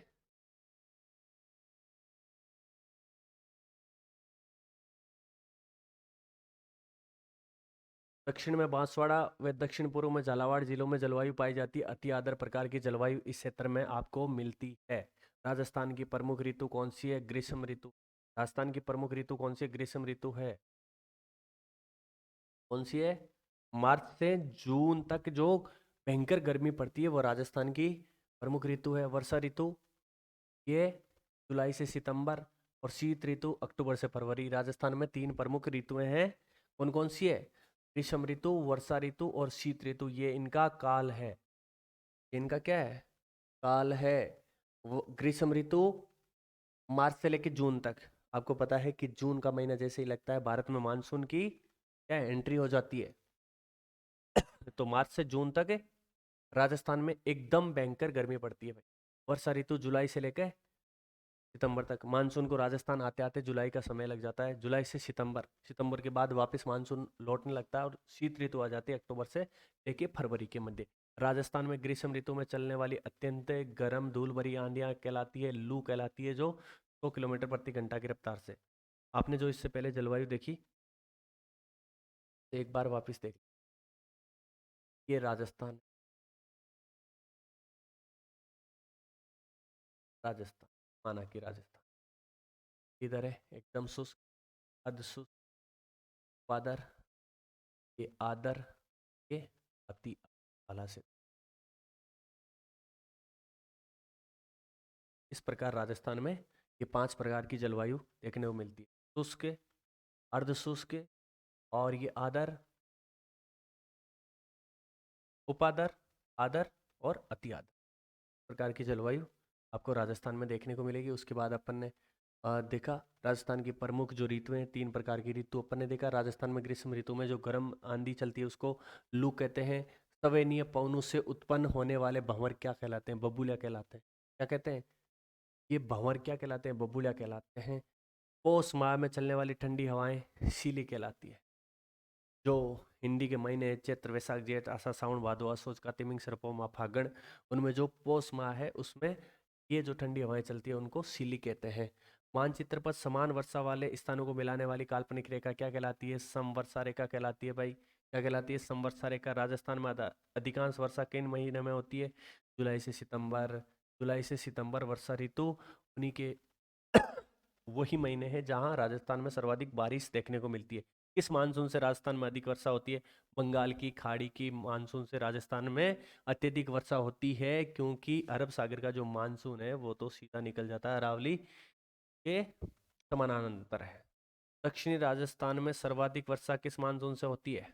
दक्षिण में बांसवाड़ा व दक्षिण पूर्व में झालावाड़ जिलों में जलवायु पाई जाती है। अति आर्द्र प्रकार की जलवायु इस क्षेत्र में आपको मिलती है। राजस्थान की प्रमुख ऋतु कौन सी है? ग्रीष्म ऋतु। राजस्थान की प्रमुख ऋतु कौन सी है? ग्रीष्म ऋतु है। कौन सी है? मार्च से जून तक जो भयंकर गर्मी पड़ती है वो राजस्थान की प्रमुख ऋतु है। वर्षा ऋतु ये जुलाई से सितंबर, और शीत ऋतु अक्टूबर से फरवरी। राजस्थान में तीन प्रमुख ऋतुएं हैं। कौन कौन सी है? ग्रीष्म ऋतु, वर्षा ऋतु और शीत ऋतु। ये इनका काल है। इनका क्या है? काल है। वो ग्रीष्म ऋतु मार्च से लेकर जून तक। आपको पता है कि जून का महीना जैसे ही लगता है भारत में मानसून की क्या एंट्री हो जाती है। तो मार्च से जून तक राजस्थान में एकदम भयंकर गर्मी पड़ती है भाई। वर्षा ऋतु जुलाई से लेकर सितंबर तक। मानसून को राजस्थान आते आते जुलाई का समय लग जाता है। जुलाई से सितंबर, सितंबर के बाद वापस मानसून लौटने लगता है और शीत ऋतु आ जाती है अक्टूबर से लेके फरवरी के मध्य। राजस्थान में ग्रीष्म ऋतु में चलने वाली अत्यंत गर्म धूल भरी आंधियां कहलाती है, लू कहलाती है, जो 100 किलोमीटर प्रति घंटा की रफ्तार से। आपने जो इससे पहले जलवायु देखी, तो एक बार वापस देख। ये राजस्थान, राजस्थान माना कि राजस्थान इधर है एकदम शुष्क, अर्ध शुष्क, पादर, ये आदर, ये अति आला से। इस प्रकार राजस्थान में ये 5 प्रकार की जलवायु देखने को मिलती है। शुष्क, अर्ध शुष्क, और ये आदर, उपादर, आदर और अति आदर प्रकार की जलवायु आपको राजस्थान में देखने को मिलेगी। उसके बाद अपन ने देखा राजस्थान की प्रमुख जो ऋतुएं, 3 प्रकार की ऋतु अपन ने देखा। राजस्थान में ग्रीष्म ऋतु में जो गर्म आंधी चलती है उसको लू कहते हैं। सवेनीय पवनों से उत्पन्न होने वाले भंवर क्या कहलाते हैं? बबूलिया कहलाते हैं। क्या कहते हैं? ये भंवर क्या कहलाते हैं? बबूलिया कहलाते हैं। पौष माह में चलने वाली ठंडी हवाएं शीली कहलाती है। जो हिंदी के महीने चैत्र वैशाख जेठ आषाढ़ सावन भादो असोज कार्तिक मिंग सरपो माह फागण, उनमें जो पौष माह है उसमें ये जो ठंडी हवाएं चलती है उनको शीली कहते हैं। मानचित्र पर समान वर्षा वाले स्थानों को मिलाने वाली काल्पनिक रेखा क्या कहलाती है? समवर्षा रेखा कहलाती है भाई। क्या कहलाती है? समवर्षा रेखा। राजस्थान में अधिकांश वर्षा किन महीने में होती है? जुलाई से सितंबर। जुलाई से सितंबर वर्षा ऋतु उन्हीं के वही महीने हैं जहां राजस्थान में सर्वाधिक बारिश देखने को मिलती है। किस मानसून से राजस्थान में अधिक वर्षा होती है? बंगाल की खाड़ी की मानसून से राजस्थान में अत्यधिक वर्षा होती है, क्योंकि अरब सागर का जो मानसून है वो तो सीधा निकल जाता है, अरावली के समानांतर है। दक्षिणी राजस्थान में सर्वाधिक वर्षा किस मानसून से होती है?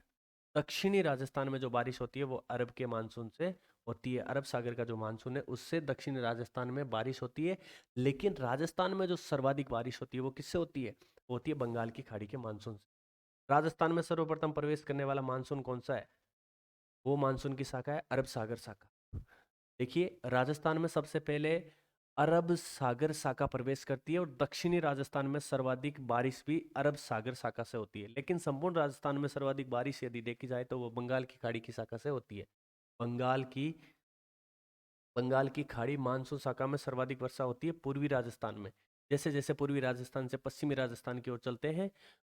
दक्षिणी राजस्थान में जो बारिश होती है वो अरब के मानसून से होती है। अरब सागर का जो मानसून है उससे दक्षिणी राजस्थान में बारिश होती है। लेकिन राजस्थान में जो सर्वाधिक बारिश होती है वो किससे होती है? वो होती है बंगाल की खाड़ी के मानसून से। राजस्थान में सर्वप्रथम प्रवेश करने वाला मानसून कौन सा है? वो मानसून की शाखा है अरब सागर शाखा। देखिए राजस्थान में सबसे पहले अरब सागर शाखा प्रवेश करती है, और दक्षिणी राजस्थान में सर्वाधिक बारिश भी अरब सागर शाखा से होती है। लेकिन संपूर्ण राजस्थान में सर्वाधिक बारिश यदि देखी जाए तो वो बंगाल की खाड़ी की शाखा से होती है। बंगाल की बंगाल की खाड़ी मानसून शाखा में सर्वाधिक वर्षा होती है पूर्वी राजस्थान में। जैसे जैसे पूर्वी राजस्थान से पश्चिमी राजस्थान की ओर चलते हैं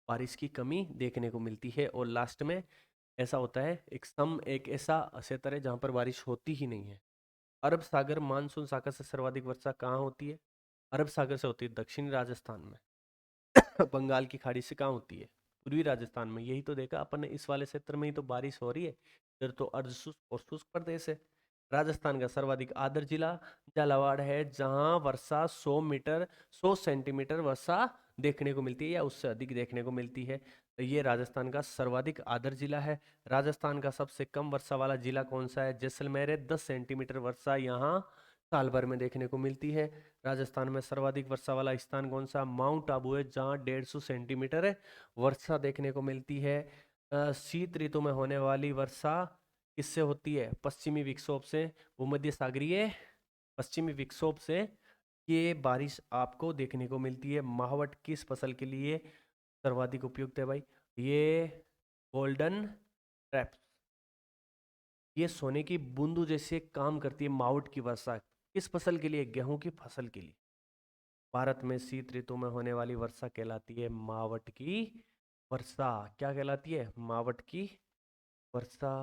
बारिश की कमी देखने को मिलती है, और लास्ट में ऐसा होता है एक ऐसा क्षेत्र है जहाँ पर बारिश होती ही नहीं है। अरब सागर मानसून शाखा से सर्वाधिक वर्षा कहाँ होती है? अरब सागर से होती है दक्षिणी राजस्थान में। बंगाल की खाड़ी से कहाँ होती है? पूर्वी राजस्थान में। यही तो देखा अपन ने, इस वाले क्षेत्र में ही तो बारिश हो रही है। इधर तो अर्ध शुष्क और शुष्क प्रदेश है। राजस्थान का सर्वाधिक आर्द्र जिला झालावाड़ है, जहां वर्षा 100 सेंटीमीटर वर्षा देखने को मिलती है या उससे अधिक देखने को मिलती है। तो ये राजस्थान का सर्वाधिक आर्द्र जिला है। राजस्थान का सबसे कम वर्षा वाला जिला कौन सा है? जैसलमेर है। 10 सेंटीमीटर वर्षा यहाँ साल भर में देखने को मिलती है। राजस्थान में सर्वाधिक वर्षा वाला स्थान कौन सा? माउंट आबू है, जहाँ 150 सेंटीमीटर है वर्षा देखने को मिलती है। शीत ऋतु में होने वाली वर्षा किससे होती है? पश्चिमी विक्षोभ से, भूमध्य सागरीय पश्चिमी विक्षोभ से ये बारिश आपको देखने को मिलती है। माहवट किस फसल के लिए सर्वाधिक उपयुक्त है भाई? ये गोल्डन ट्रैप्स, ये सोने की बूंदों जैसे काम करती है मावट की वर्षा। किस फसल के लिए? गेहूं की फसल के लिए। भारत में शीत ऋतु में होने वाली वर्षा कहलाती है मावट की वर्षा। क्या कहलाती है? मावट की वर्षा।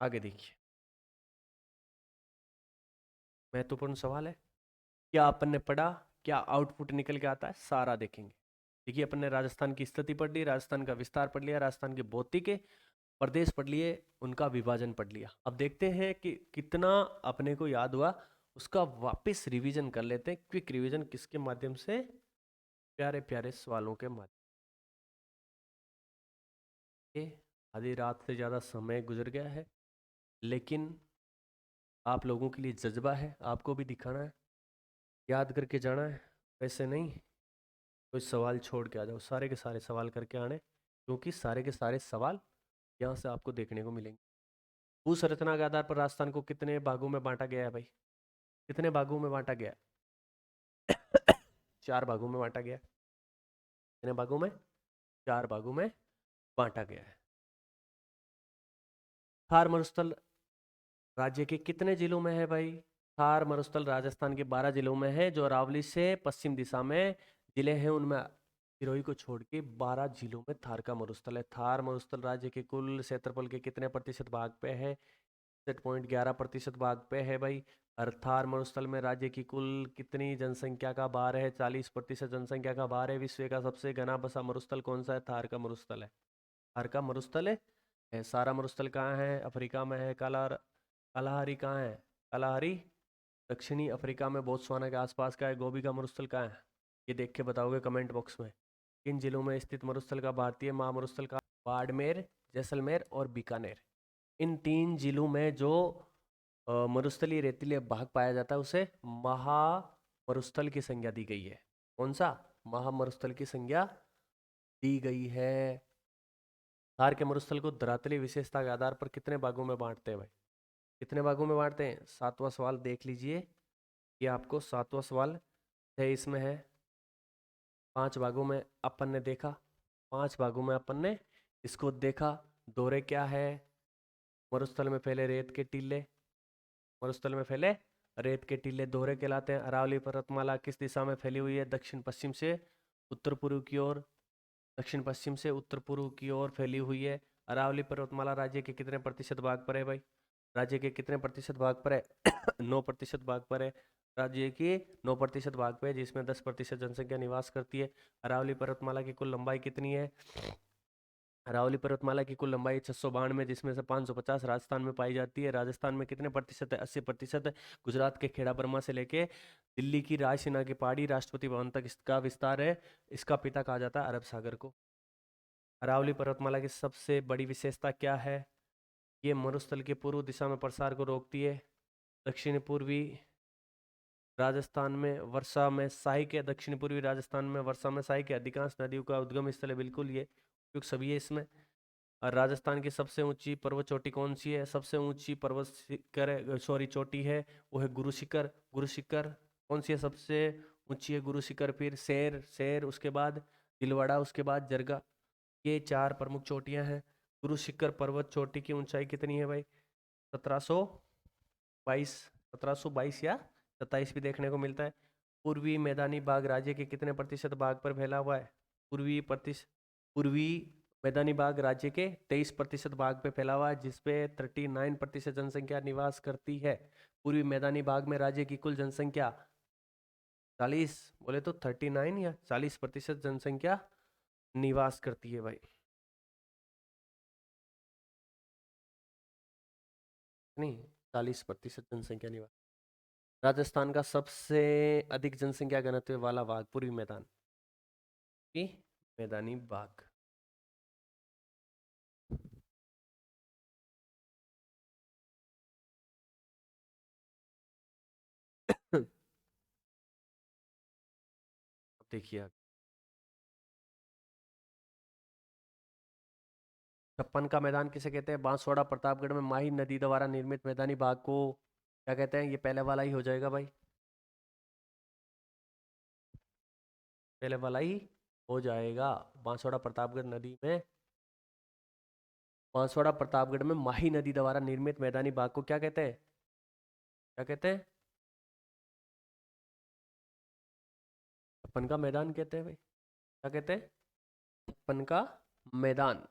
आगे देखिए, महत्वपूर्ण सवाल है। क्या अपन ने पढ़ा? क्या आउटपुट निकल के आता है? सारा देखेंगे। देखिए, अपन ने राजस्थान की स्थिति पढ़ ली, राजस्थान का विस्तार पढ़ लिया, राजस्थान के भौतिक प्रदेश पढ़ लिए, उनका विभाजन पढ़ लिया। अब देखते हैं कि कितना अपने को याद हुआ, उसका वापस रिवीजन कर लेते हैं। क्विक रिवीजन किसके माध्यम से? प्यारे प्यारे सवालों के माध्यम से। आधी रात से ज़्यादा समय गुजर गया है, लेकिन आप लोगों के लिए जज्बा है, आपको भी दिखाना है, याद करके जाना है। वैसे नहीं कोई सवाल छोड़ के आ जाओ, सारे के सारे सवाल करके आने, क्योंकि सारे के सारे सवाल यहाँ से आपको देखने को मिलेंगे। भू संरचना के आधार पर राजस्थान को कितने भागों में बांटा गया है भाई? कितने भागों में बांटा गया? 4 भागों में बांटा गया। कितने भागों में? 4 भागों में बांटा गया है। थार मरुस्थल राज्य के कितने जिलों में है भाई? थार मरुस्थल राजस्थान के 12 जिलों में है। जो अरावली से पश्चिम दिशा में जिले हैं, उनमें सिरोही को छोड़ के 12 जिलों में थार का मरुस्थल है। थार मरुस्थल राज्य के कुल क्षेत्रफल के कितने प्रतिशत भाग पे है? 61.11% भाग पे है भाई। और थार मरुस्थल में राज्य की कुल कितनी जनसंख्या का भार है? 40% जनसंख्या का भार है। विश्व का सबसे घना बसा मरुस्थल कौन सा है? थार का मरुस्थल है। थार का मरुस्थल है। सारा मरुस्थल कहाँ है? अफ्रीका में है। कालाहारी कहाँ है? कालाहारी दक्षिणी अफ्रीका में बोत्सवाना के आसपास का है। गोबी का मरुस्थल कहाँ है? ये देख के बताओगे कमेंट बॉक्स में। किन जिलों में स्थित मरुस्थल का भारतीय महामरुस्थल का? बाड़मेर, जैसलमेर और बीकानेर। इन 3 जिलों में जो मरुस्थलीय रेतीले भाग पाया जाता है, उसे महामरुस्थल की संज्ञा दी गई है। कौन सा? महामरुस्थल की संज्ञा दी गई है। थार के मरुस्थल को धरातलीय विशेषता के आधार पर कितने भागों में बांटते हैं भाई? कितने भागों में बांटते हैं? 7वां सवाल देख लीजिए। ये आपको 7वां सवाल है, इसमें है 5 भागों में अपन ने देखा। 5 भागों में अपन ने इसको देखा। दोहरे क्या है? मरुस्थल में फैले रेत के टीले। मरुस्थल में फैले रेत के टीले दोहरे कहलाते हैं। अरावली पर्वतमाला किस दिशा में फैली हुई है? दक्षिण पश्चिम से उत्तर पूर्व की ओर। दक्षिण पश्चिम से उत्तर पूर्व की ओर फैली हुई है। अरावली पर्वतमाला राज्य के कितने प्रतिशत भाग पर है भाई? राज्य के कितने प्रतिशत भाग पर है? 9% भाग पर है। राज्य के 9% भाग पे है, जिसमें 10% जनसंख्या निवास करती है। अरावली पर्वतमाला की कुल लंबाई कितनी है? अरावली पर्वतमाला की कुल लंबाई 692, जिसमें से 550 राजस्थान में पाई जाती है। राजस्थान में कितने प्रतिशत है? 80% है। गुजरात के खेड़ा बर्मा से लेके दिल्ली की रायसीना की पहाड़ी राष्ट्रपति भवन तक इसका विस्तार है। इसका पिता कहा जाता है अरब सागर को। अरावली पर्वतमाला की सबसे बड़ी विशेषता क्या है? ये मरुस्थल के पूर्व दिशा में प्रसार को रोकती है। दक्षिण पूर्वी राजस्थान में वर्षा में सहायक, दक्षिण पूर्वी राजस्थान में वर्षा में सहायक अधिकांश नदियों का उद्गम स्थल है। बिल्कुल, ये उपयुक्त सभी है इसमें। और राजस्थान की सबसे ऊंची पर्वत चोटी कौन सी है? सबसे ऊंची पर्वत शिखर, सॉरी चोटी है, वो है गुरु शिखर। गुरु शिखर कौन सी है? सबसे ऊंची है गुरु शिखर। फिर शेर, शेर उसके बाद दिलवाड़ा, उसके बाद जरगा। ये 4 प्रमुख चोटियां हैं। गुरु शिखर पर्वत चोटी की ऊंचाई कितनी है भाई? 1722। 1722 या 27 भी देखने को मिलता है। पूर्वी मैदानी भाग राज्य के कितने प्रतिशत भाग पर फैला हुआ है? पूर्वी मैदानी भाग राज्य के 23% भाग पे फैला हुआ है, जिसपे 39% जनसंख्या निवास करती है। पूर्वी मैदानी भाग में राज्य की कुल जनसंख्या 40, बोले तो 39 या 40% जनसंख्या निवास करती है भाई। नहीं, 40% जनसंख्या निवास। राजस्थान का सबसे अधिक जनसंख्या घनत्व वाला भाग पूर्वी मैदान की मैदानी भाग। देखिए, छप्पन का मैदान किसे कहते हैं? बांसवाड़ा प्रतापगढ़ में माही नदी द्वारा निर्मित मैदानी भाग को क्या कहते हैं? ये पहले वाला ही हो जाएगा भाई, पहले वाला ही हो जाएगा। बांसवाड़ा प्रतापगढ़ नदी में, बांसवाड़ा प्रतापगढ़ में माही नदी द्वारा निर्मित मैदानी भाग को क्या कहते हैं? क्या कहते हैं? छप्पन का मैदान कहते हैं भाई। क्या कहते हैं? छप्पन का मैदान।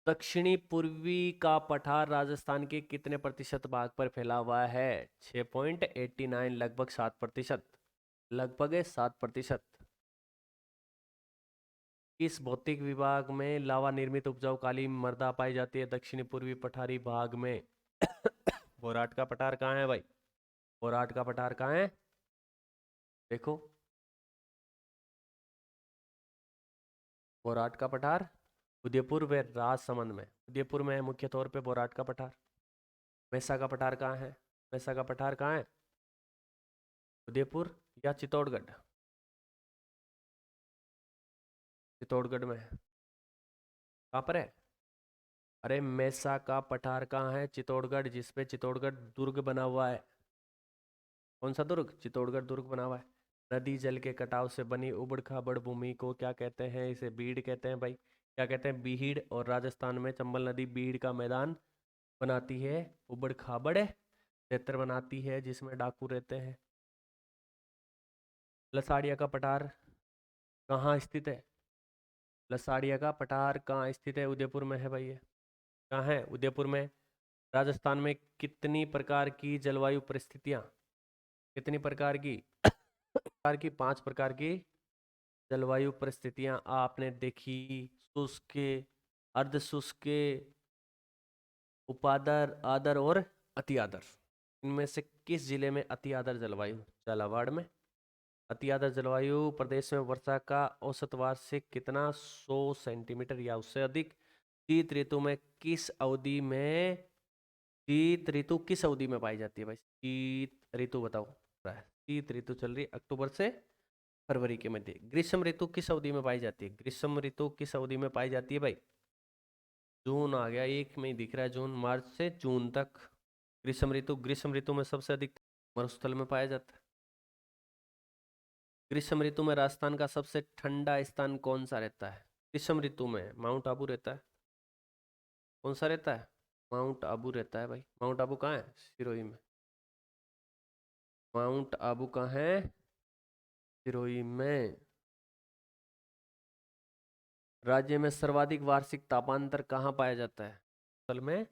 दक्षिणी पूर्वी का पठार राजस्थान के कितने प्रतिशत भाग पर फैला हुआ है? 6.89, लगभग 7%, लगभग 7%। किस भौतिक विभाग में लावा निर्मित उपजाऊ काली मृदा पाई जाती है? दक्षिणी पूर्वी पठारी भाग में। बोराट का पठार कहाँ है भाई? बोराट का पठार कहाँ है? देखो, बोराट का पठार उदयपुर व राजसमंद में, उदयपुर में है मुख्य तौर पे बोराट का पठार। मैसा का पठार कहाँ है? मैसा का पठार कहाँ है? उदयपुर या चित्तौड़गढ़? चित्तौड़गढ़ में है। कहाँ पर है? अरे मैसा का पठार कहाँ है? चित्तौड़गढ़, जिसपे चित्तौड़गढ़ दुर्ग बना हुआ है। कौन सा दुर्ग? चित्तौड़गढ़ दुर्ग बना हुआ है। नदी जल के कटाव से बनी उबड़ खाबड़ भूमि को क्या कहते हैं? इसे बीड़ कहते हैं भाई। क्या कहते हैं? बीहड़। और राजस्थान में चंबल नदी बीड़ का मैदान बनाती है, उबड़ खाबड़ क्षेत्र बनाती है जिसमें डाकू रहते हैं। लसाड़िया का पठार कहाँ स्थित है? लसाड़िया का पठार कहाँ स्थित है? उदयपुर में है भाई ये। कहाँ है? उदयपुर में। राजस्थान में कितनी प्रकार की जलवायु परिस्थितियाँ? कितनी प्रकार की? प्रकार की, 5 प्रकार की जलवायु परिस्थितियाँ आपने देखी। शुष्क, अर्ध शुष्क, उपादर, आदर और अति आदर। इनमें से किस जिले में अति आदर जलवायु? झालावाड़ में। अति आदर जलवायु प्रदेश में वर्षा का औसत वार्षिक कितना? 100 सेंटीमीटर या उससे अधिक। शीत ऋतु में किस अवधि में, शीत ऋतु किस अवधि में पाई जाती है भाई? शीत ऋतु बताओ। शीत ऋतु चल रही है अक्टूबर से फरवरी के मध्य। ग्रीष्म ऋतु किस अवधि में पाई जाती है? ग्रीष्म ऋतु किस अवधि में पाई जाती है भाई? जून आ गया, एक में ही दिख रहा है जून, मार्च से जून तक ग्रीष्म ऋतु। ग्रीष्म ऋतु में सबसे अधिक मरुस्थल में पाया जाता है। ग्रीष्म ऋतु में राजस्थान का सबसे ठंडा स्थान कौन सा रहता है? ग्रीष्म ऋतु में माउंट आबू रहता है। कौन सा रहता है? माउंट आबू रहता है भाई। माउंट आबू कहाँ है? सिरोही में। माउंट आबू कहाँ है? सिरोही में। राज्य में सर्वाधिक वार्षिक तापांतर कहाँ पाया जाता है? असल में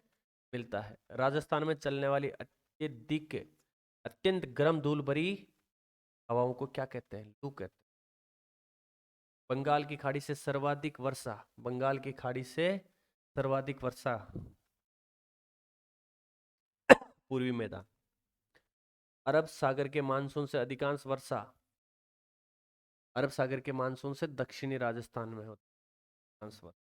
मिलता है। राजस्थान में चलने वाली अत्यधिक, अत्यंत गर्म धूल भरी हवाओं को क्या कहते हैं? लू कहते हैं। बंगाल की खाड़ी से सर्वाधिक वर्षा, बंगाल की खाड़ी से सर्वाधिक वर्षा पूर्वी मैदान। अरब सागर के मानसून से अधिकांश वर्षा, अरब सागर के मानसून से दक्षिणी राजस्थान में होती है अधिकांश वर्षा।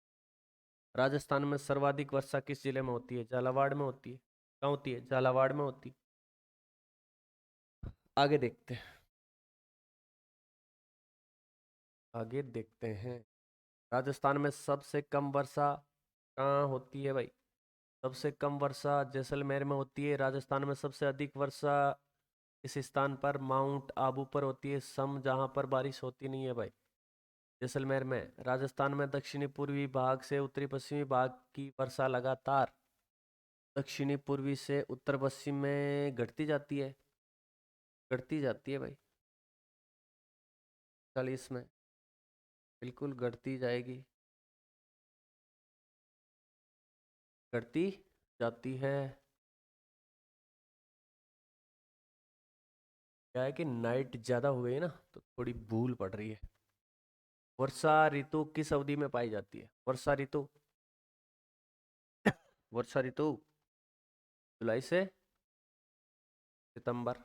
राजस्थान में सर्वाधिक वर्षा किस जिले में होती है? झालावाड़ में होती है। कहाँ होती है? झालावाड़ में होती है। आगे देखते हैं, आगे देखते हैं। राजस्थान में सबसे कम वर्षा कहाँ होती है भाई? सबसे कम वर्षा जैसलमेर में होती है। राजस्थान में सबसे अधिक वर्षा इस स्थान पर माउंट आबू पर होती है, सम जहाँ पर बारिश होती नहीं है भाई, जैसलमेर में। राजस्थान में दक्षिणी पूर्वी भाग से उत्तरी पश्चिमी भाग की वर्षा लगातार दक्षिणी पूर्वी से उत्तर पश्चिम में घटती जाती है, घटती जाती है भाई। 40 में बिल्कुल घटती जाएगी, घटती जाती है। क्या है कि नाइट ज़्यादा हो गई ना, तो थोड़ी भूल पड़ रही है। वर्षा ऋतु किस अवधि में पाई जाती है? वर्षा ऋतु, वर्षा ऋतु जुलाई से सितंबर।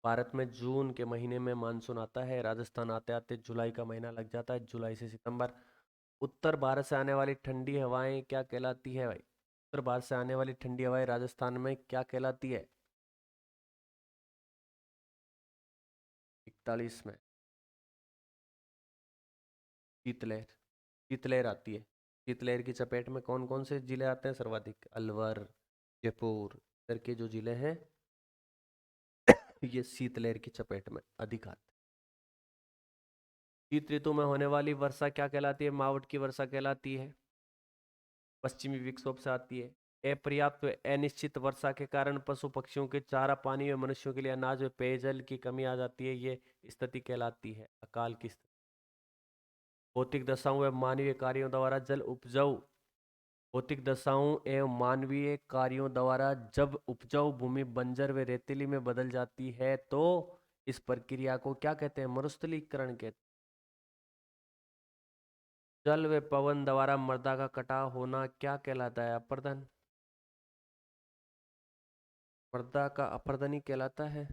भारत में जून के महीने में मानसून आता है, राजस्थान आते आते जुलाई का महीना लग जाता है, जुलाई से सितंबर। उत्तर भारत से आने वाली ठंडी हवाएं क्या कहलाती है भाई? उत्तर भारत से आने वाली ठंडी हवाएं राजस्थान में क्या कहलाती है? 41 में। शीतलहर, शीतलहर आती है। शीतलहर की चपेट में कौन कौन से जिले आते हैं सर्वाधिक? अलवर, जयपुर, इधर के जो जिले हैं ये शीतलहर की चपेट में अधिक आते हैं। शीत ऋतु में होने वाली वर्षा क्या कहलाती है? मावठ की वर्षा कहलाती है। पश्चिमी विक्षोभ से आती है। अपर्याप्त व अनिश्चित वर्षा के कारण पशु पक्षियों के चारा पानी व मनुष्यों के लिए अनाज व पेयजल की कमी आ जाती है, ये स्थिति कहलाती है अकाल की स्थिति। भौतिक दशाओं व मानवीय कार्यों द्वारा जल उपजाऊ, भौतिक दशाओं एवं मानवीय कार्यों द्वारा जब उपजाऊ भूमि बंजर व रेतीली में बदल जाती है तो इस प्रक्रिया को क्या कहते हैं? मरुस्थलीकरण कहते हैं। जल व पवन द्वारा मृदा का कटाव होना क्या कहलाता है? अपर्दन। मृदा का अपर्दन ही कहलाता है।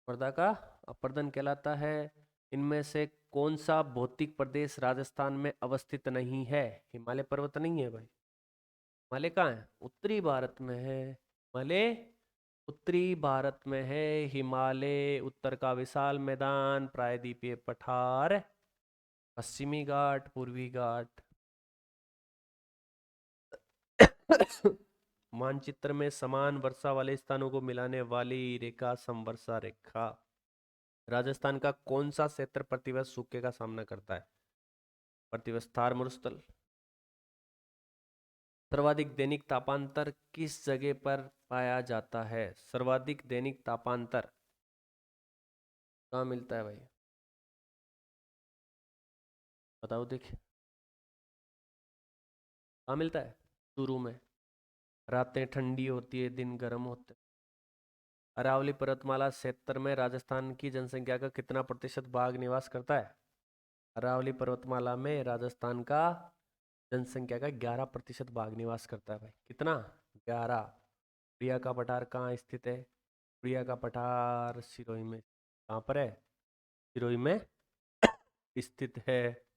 मृदा का अपर्दन कहलाता है। इनमें से कौन सा भौतिक प्रदेश राजस्थान में अवस्थित नहीं है? हिमालय पर्वत नहीं है भाई। हिमालय कहाँ है? उत्तरी भारत में है। हिमालय उत्तरी भारत में है। हिमालय उत्तर का विशाल मैदान, प्रायद्वीपीय पठार, पश्चिमी घाट, पूर्वी घाट। मानचित्र में समान वर्षा वाले स्थानों को मिलाने वाली रेखा समवर्षा रेखा। राजस्थान का कौन सा क्षेत्र प्रतिवर्ष सूखे का सामना करता है? प्रतिवर्ष थार मरुस्थल। सर्वाधिक दैनिक तापांतर किस जगह पर पाया जाता है? सर्वाधिक दैनिक तापांतर कहाँ मिलता है भाई? बताओ देखिए, कहाँ मिलता है? शुरू में रातें ठंडी होती है, दिन गर्म होते हैं। अरावली पर्वतमाला क्षेत्र में राजस्थान की जनसंख्या का कितना प्रतिशत भाग निवास करता है? अरावली पर्वतमाला में राजस्थान का जनसंख्या का 11% भाग निवास करता है भाई। कितना? 11। प्रिया का पठार कहाँ स्थित है? प्रिया का पठार सिरोही में। कहाँ पर है? सिरोही में स्थित है।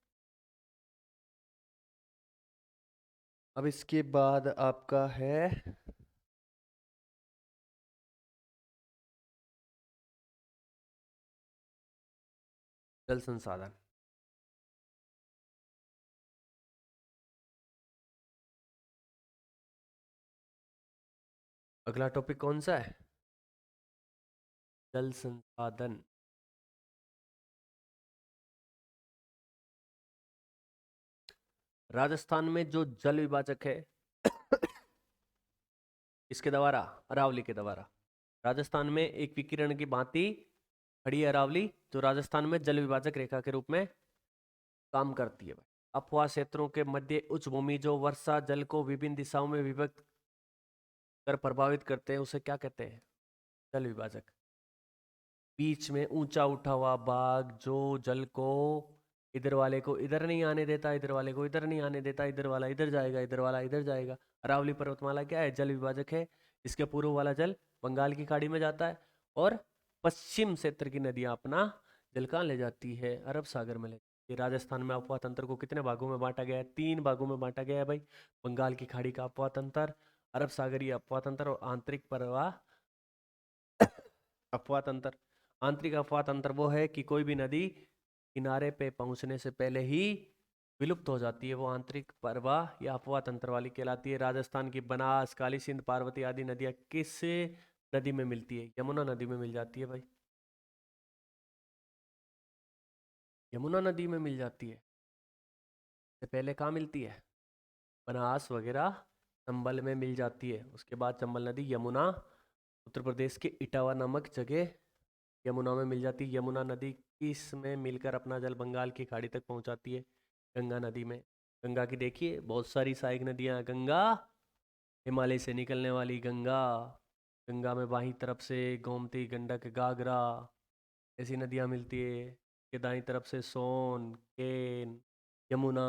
अब इसके बाद आपका है जल संसाधन। अगला टॉपिक कौन सा है? जल संसाधन। राजस्थान में जो जल विभाजक है इसके द्वारा, अरावली के द्वारा, राजस्थान में एक विकिरण की भांति खड़ी है अरावली, जो राजस्थान में जल विभाजक रेखा के रूप में काम करती है। अपवाह क्षेत्रों के मध्य उच्च भूमि जो वर्षा जल को विभिन्न दिशाओं में विभक्त कर प्रभावित करते हैं उसे क्या कहते हैं? जल विभाजक। बीच में ऊंचा उठा हुआ भाग जो जल को इधर वाले को इधर नहीं आने देता, इधर वाले को इधर नहीं आने देता, इधर वाला इधर जाएगा, इधर वाला इधर जाएगा। अरावली पर्वतमाला क्या है? जल विभाजक है। इसके पूर्व वाला जल बंगाल की खाड़ी में जाता है और पश्चिम क्षेत्र की नदियां अपना जल कहाँ ले जाती है? अरब सागर में ले। ये राजस्थान में अपवाह तंत्र को कितने भागों में बांटा गया है? 3 भागों में बांटा गया है भाई। बंगाल की खाड़ी का अपवाह तंत्र, अरब सागरीय अपवाह तंत्र और आंतरिक प्रवाह अपवाह तंत्र। आंतरिक अपवाह तंत्र वो है कि कोई भी नदी किनारे पे पहुंचने से पहले ही विलुप्त हो जाती है, वो आंतरिक प्रवाह या अपवाह तंत्र वाली कहलाती है। राजस्थान की बनास, काली सिंध, पार्वती आदि नदियां किस नदी में मिलती है? यमुना नदी में मिल जाती है भाई। यमुना नदी में मिल जाती है। से पहले कहाँ मिलती है? बनास वगैरह चंबल में मिल जाती है। उसके बाद चंबल नदी यमुना उत्तर प्रदेश के इटावा नामक जगह यमुना में मिल जाती है। यमुना नदी किस में मिलकर अपना जल बंगाल की खाड़ी तक पहुंचाती है? गंगा नदी में। गंगा की देखिए बहुत सारी सहायक नदियां। गंगा, हिमालय से निकलने वाली गंगा, गंगा में बाईं तरफ से गोमती, गंडक, घाघरा ऐसी नदियां मिलती है। के दाईं तरफ से सोन, केन, यमुना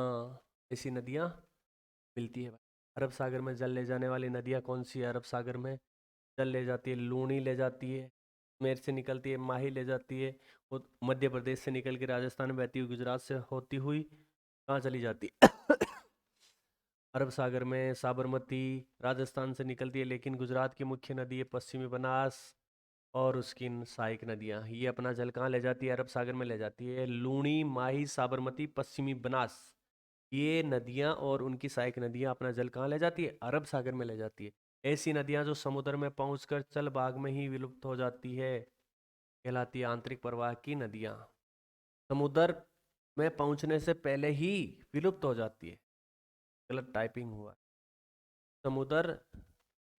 ऐसी नदियां मिलती है। अरब सागर में जल ले जाने वाली नदियां कौन सी है? अरब सागर में जल ले जाती है लूनी ले जाती है, मेर से निकलती है माही ले जाती है, और मध्य प्रदेश से निकल के राजस्थान में बहती हुई गुजरात से होती हुई कहाँ चली जाती है? अरब सागर में साबरमती राजस्थान से निकलती है, लेकिन गुजरात की मुख्य नदी है पश्चिमी बनास और उसकी सहायक नदियाँ, ये अपना जल कहाँ ले जाती है? अरब सागर में ले जाती है। लूणी, माही, साबरमती, पश्चिमी बनास, ये नदियाँ और उनकी सहायक नदियाँ अपना जल कहाँ ले जाती है? अरब सागर में ले जाती है। ऐसी नदियाँ जो समुद्र में पहुंचकर जल भाग में ही विलुप्त हो जाती है कहलाती है आंतरिक प्रवाह की नदियाँ। समुद्र में पहुंचने से पहले ही विलुप्त हो जाती है। गलत टाइपिंग हुआ। समुद्र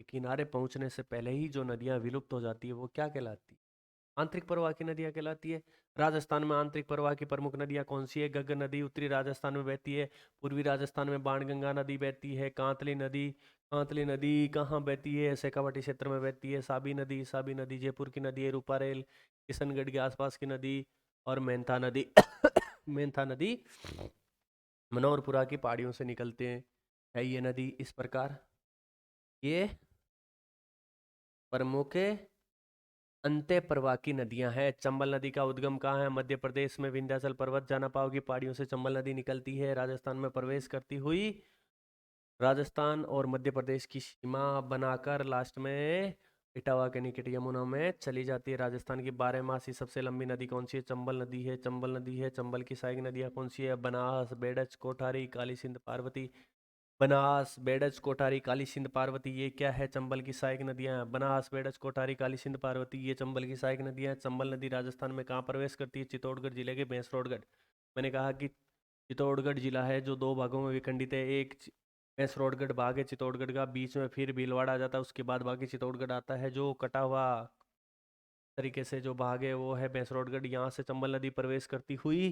के किनारे पहुंचने से पहले ही जो नदियां विलुप्त हो जाती है वो क्या कहलाती है? आंतरिक प्रवाह की नदियां कहलाती है। राजस्थान में आंतरिक प्रवाह की प्रमुख नदियां कौन सी है? गग्गर नदी उत्तरी राजस्थान में बहती है। पूर्वी राजस्थान में बाणगंगा नदी बहती है। कांतली नदी कहाँ बहती है? शेखावाटी क्षेत्र में बहती है। साबी नदी जयपुर की नदी है। रूपारेल किशनगढ़ के आसपास की नदी। और मेंथा नदी मेंथा नदी मनोहरपुरा की पहाड़ियों से निकलते हैं। है ये नदी इस प्रकार। ये प्रमुख अंत्य प्रवाह की नदियां हैं। चंबल नदी का उद्गम कहाँ है? मध्य प्रदेश में विंध्याचल पर्वत जाना पाओगी पहाड़ियों से चंबल नदी निकलती है। राजस्थान में प्रवेश करती हुई राजस्थान और मध्य प्रदेश की सीमा बनाकर लास्ट में इटावा के निकट यमुना में चली जाती है। राजस्थान की 12 मासी सबसे लंबी नदी कौन सी है? चंबल नदी है। चंबल नदी है। चंबल की सहायक नदियां कौन सी है? बनास, बेडच, कोठारी, काली सिंध, पार्वती। बनास, बेडज, कोठारी, काली सिंध, पार्वती, ये क्या है? चंबल की सहायक नदियां। बनास, बेडज, कोठारी, काली सिंध, पार्वती, ये चंबल की सहायक नदियां। चंबल नदी राजस्थान में कहाँ प्रवेश करती है? चित्तौड़गढ़ जिले के भैंसरोडगढ़। मैंने कहा कि चित्तौड़गढ़ जिला है जो दो भागों में विखंडित है। एक भैंसरोडगढ़ भाग है चित्तौड़गढ़ का, बीच में फिर भीलवाड़ा आ जाता है, उसके बाद बाकी चित्तौड़गढ़ आता है। जो कटा हुआ तरीके से जो भाग है वो है भैंसरोडगढ़। यहाँ से चंबल नदी प्रवेश करती हुई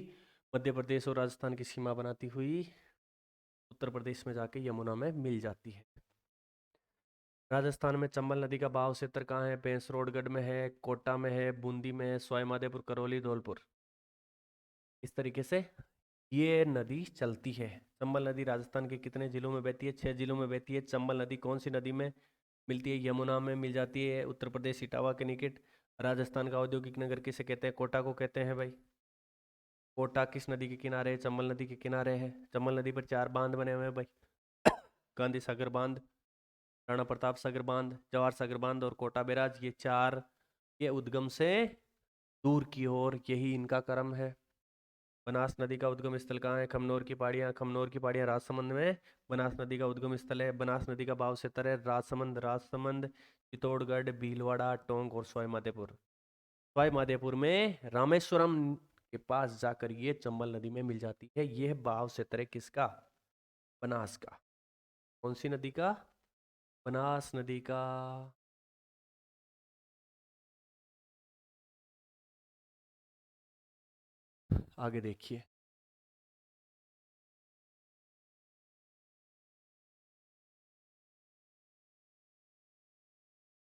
मध्य प्रदेश और राजस्थान की सीमा बनाती हुई उत्तर प्रदेश में जाके यमुना में मिल जाती है। राजस्थान में चंबल नदी का बहाव क्षेत्र कहाँ है? भैंसरोडगढ़ में है, कोटा में है, बूंदी में है, सवाई माधोपुर, करौली, धौलपुर। इस तरीके से ये नदी चलती है। चंबल नदी राजस्थान के कितने जिलों में बहती है? 6 जिलों में बहती है। चंबल नदी कौन सी नदी में मिलती है? यमुना में मिल जाती है, उत्तर प्रदेश इटावा के निकट। राजस्थान का औद्योगिक नगर किसे कहते हैं? कोटा को कहते हैं भाई। कोटा किस नदी के किनारे है? चंबल नदी के किनारे है। चंबल नदी पर 4 बांध बने हुए हैं भाई। गांधी सागर बांध, राणा प्रताप सागर बांध, जवाहर सागर बांध और कोटा बैराज, ये चार ये उद्गम से दूर की ओर यही इनका क्रम है। बनास नदी का उद्गम स्थल कहाँ है? खमनोर की पहाड़ियाँ। खमनोर की पहाड़ियाँ राजसमंद में बनास नदी का उद्गम स्थल है। बनास नदी का बहाव क्षेत्र है राजसमंद, चित्तौड़गढ़, भीलवाड़ा, टोंक और सवाई माधोपुर। सवाई माधोपुर में रामेश्वरम के पास जाकर ये चंबल नदी में मिल जाती है। यह बहाव क्षेत्र है किसका? बनास का। कौन सी नदी का? बनास नदी का। आगे देखिए।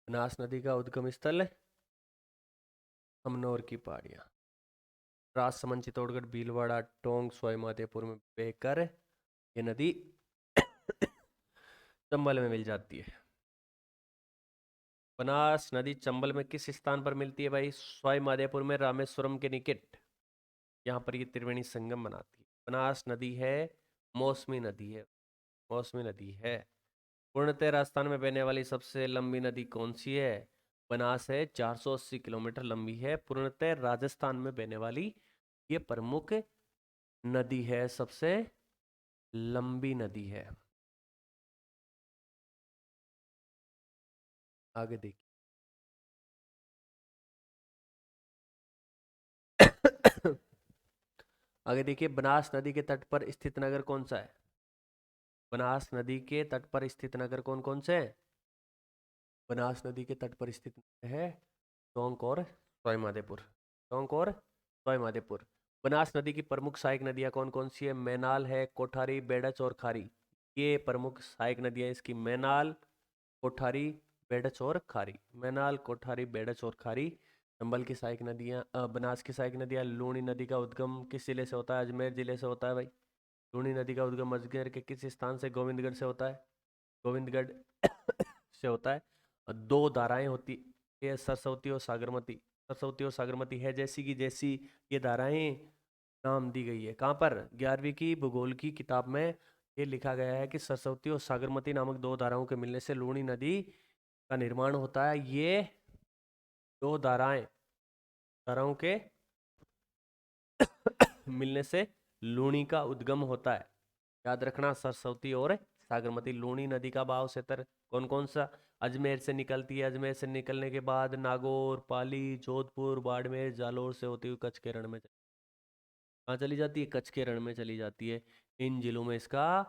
बनास नदी का उद्गम स्थल खमनोर की पहाड़ियाँ, राजसमंद, चित्तौड़गढ़, भीलवाड़ा, टोंक, सवाई माधोपुर में बहकर ये नदी चंबल में मिल जाती है। बनास नदी चंबल में किस स्थान पर मिलती है भाई? सवाई माधोपुर में रामेश्वरम के निकट। यहाँ पर ये त्रिवेणी संगम बनाती है। बनास नदी है, मौसमी नदी है, मौसमी नदी है। पूर्णतः राजस्थान में बहने वाली सबसे लंबी नदी कौन सी है? बनास है, 480 किलोमीटर लंबी है। पूर्णतः राजस्थान में बहने वाली ये प्रमुख नदी है, सबसे लंबी नदी है। आगे देखिए। आगे देखिए, बनास नदी के तट पर स्थित नगर कौन सा है? बनास नदी के तट पर स्थित नगर कौन कौन से हैं? बनास नदी के तट पर स्थित है टोंक और सवाई माधोपुर। टोंक और सवाई माधोपुर। बनास नदी की प्रमुख सहायक नदियां कौन कौन सी है? मैनाल है, कोठारी, बेडच और खारी। ये प्रमुख सहायक नदियां इसकी मैनाल, कोठारी, बेडच और खारी। मैनाल, कोठारी, बेडच और खारी चंबल की सहायक नदियां। बनास की सहायक नदियां। लूणी नदी का उद्गम किस जिले से होता है? अजमेर जिले से होता है भाई। लूणी नदी का उद्गम अजमेर के किस स्थान से? गोविंदगढ़ से होता है। गोविंदगढ़ से होता है। और दो धाराएं होती है, सरस्वती और सागरमती। सरस्वती और सागरमती है जैसी की जैसी ये धाराएं नाम दी गई है। कहाँ पर? 11वीं की भूगोल की किताब में ये लिखा गया है कि सरस्वती और सागरमती नामक दो धाराओं के मिलने से लूणी नदी का निर्माण होता है। ये दो धाराओं के मिलने से लूनी का उद्गम होता है। याद रखना, सरस्वती और सागरमती। लूनी नदी का बहाव क्षेत्र कौन कौन सा? अजमेर से निकलती है, अजमेर से निकलने के बाद नागौर, पाली, जोधपुर, बाड़मेर, जालौर से होती हुई कच्छ के रण में कहाँ चली जाती है? कच्छ के रण में चली जाती है। इन जिलों में इसका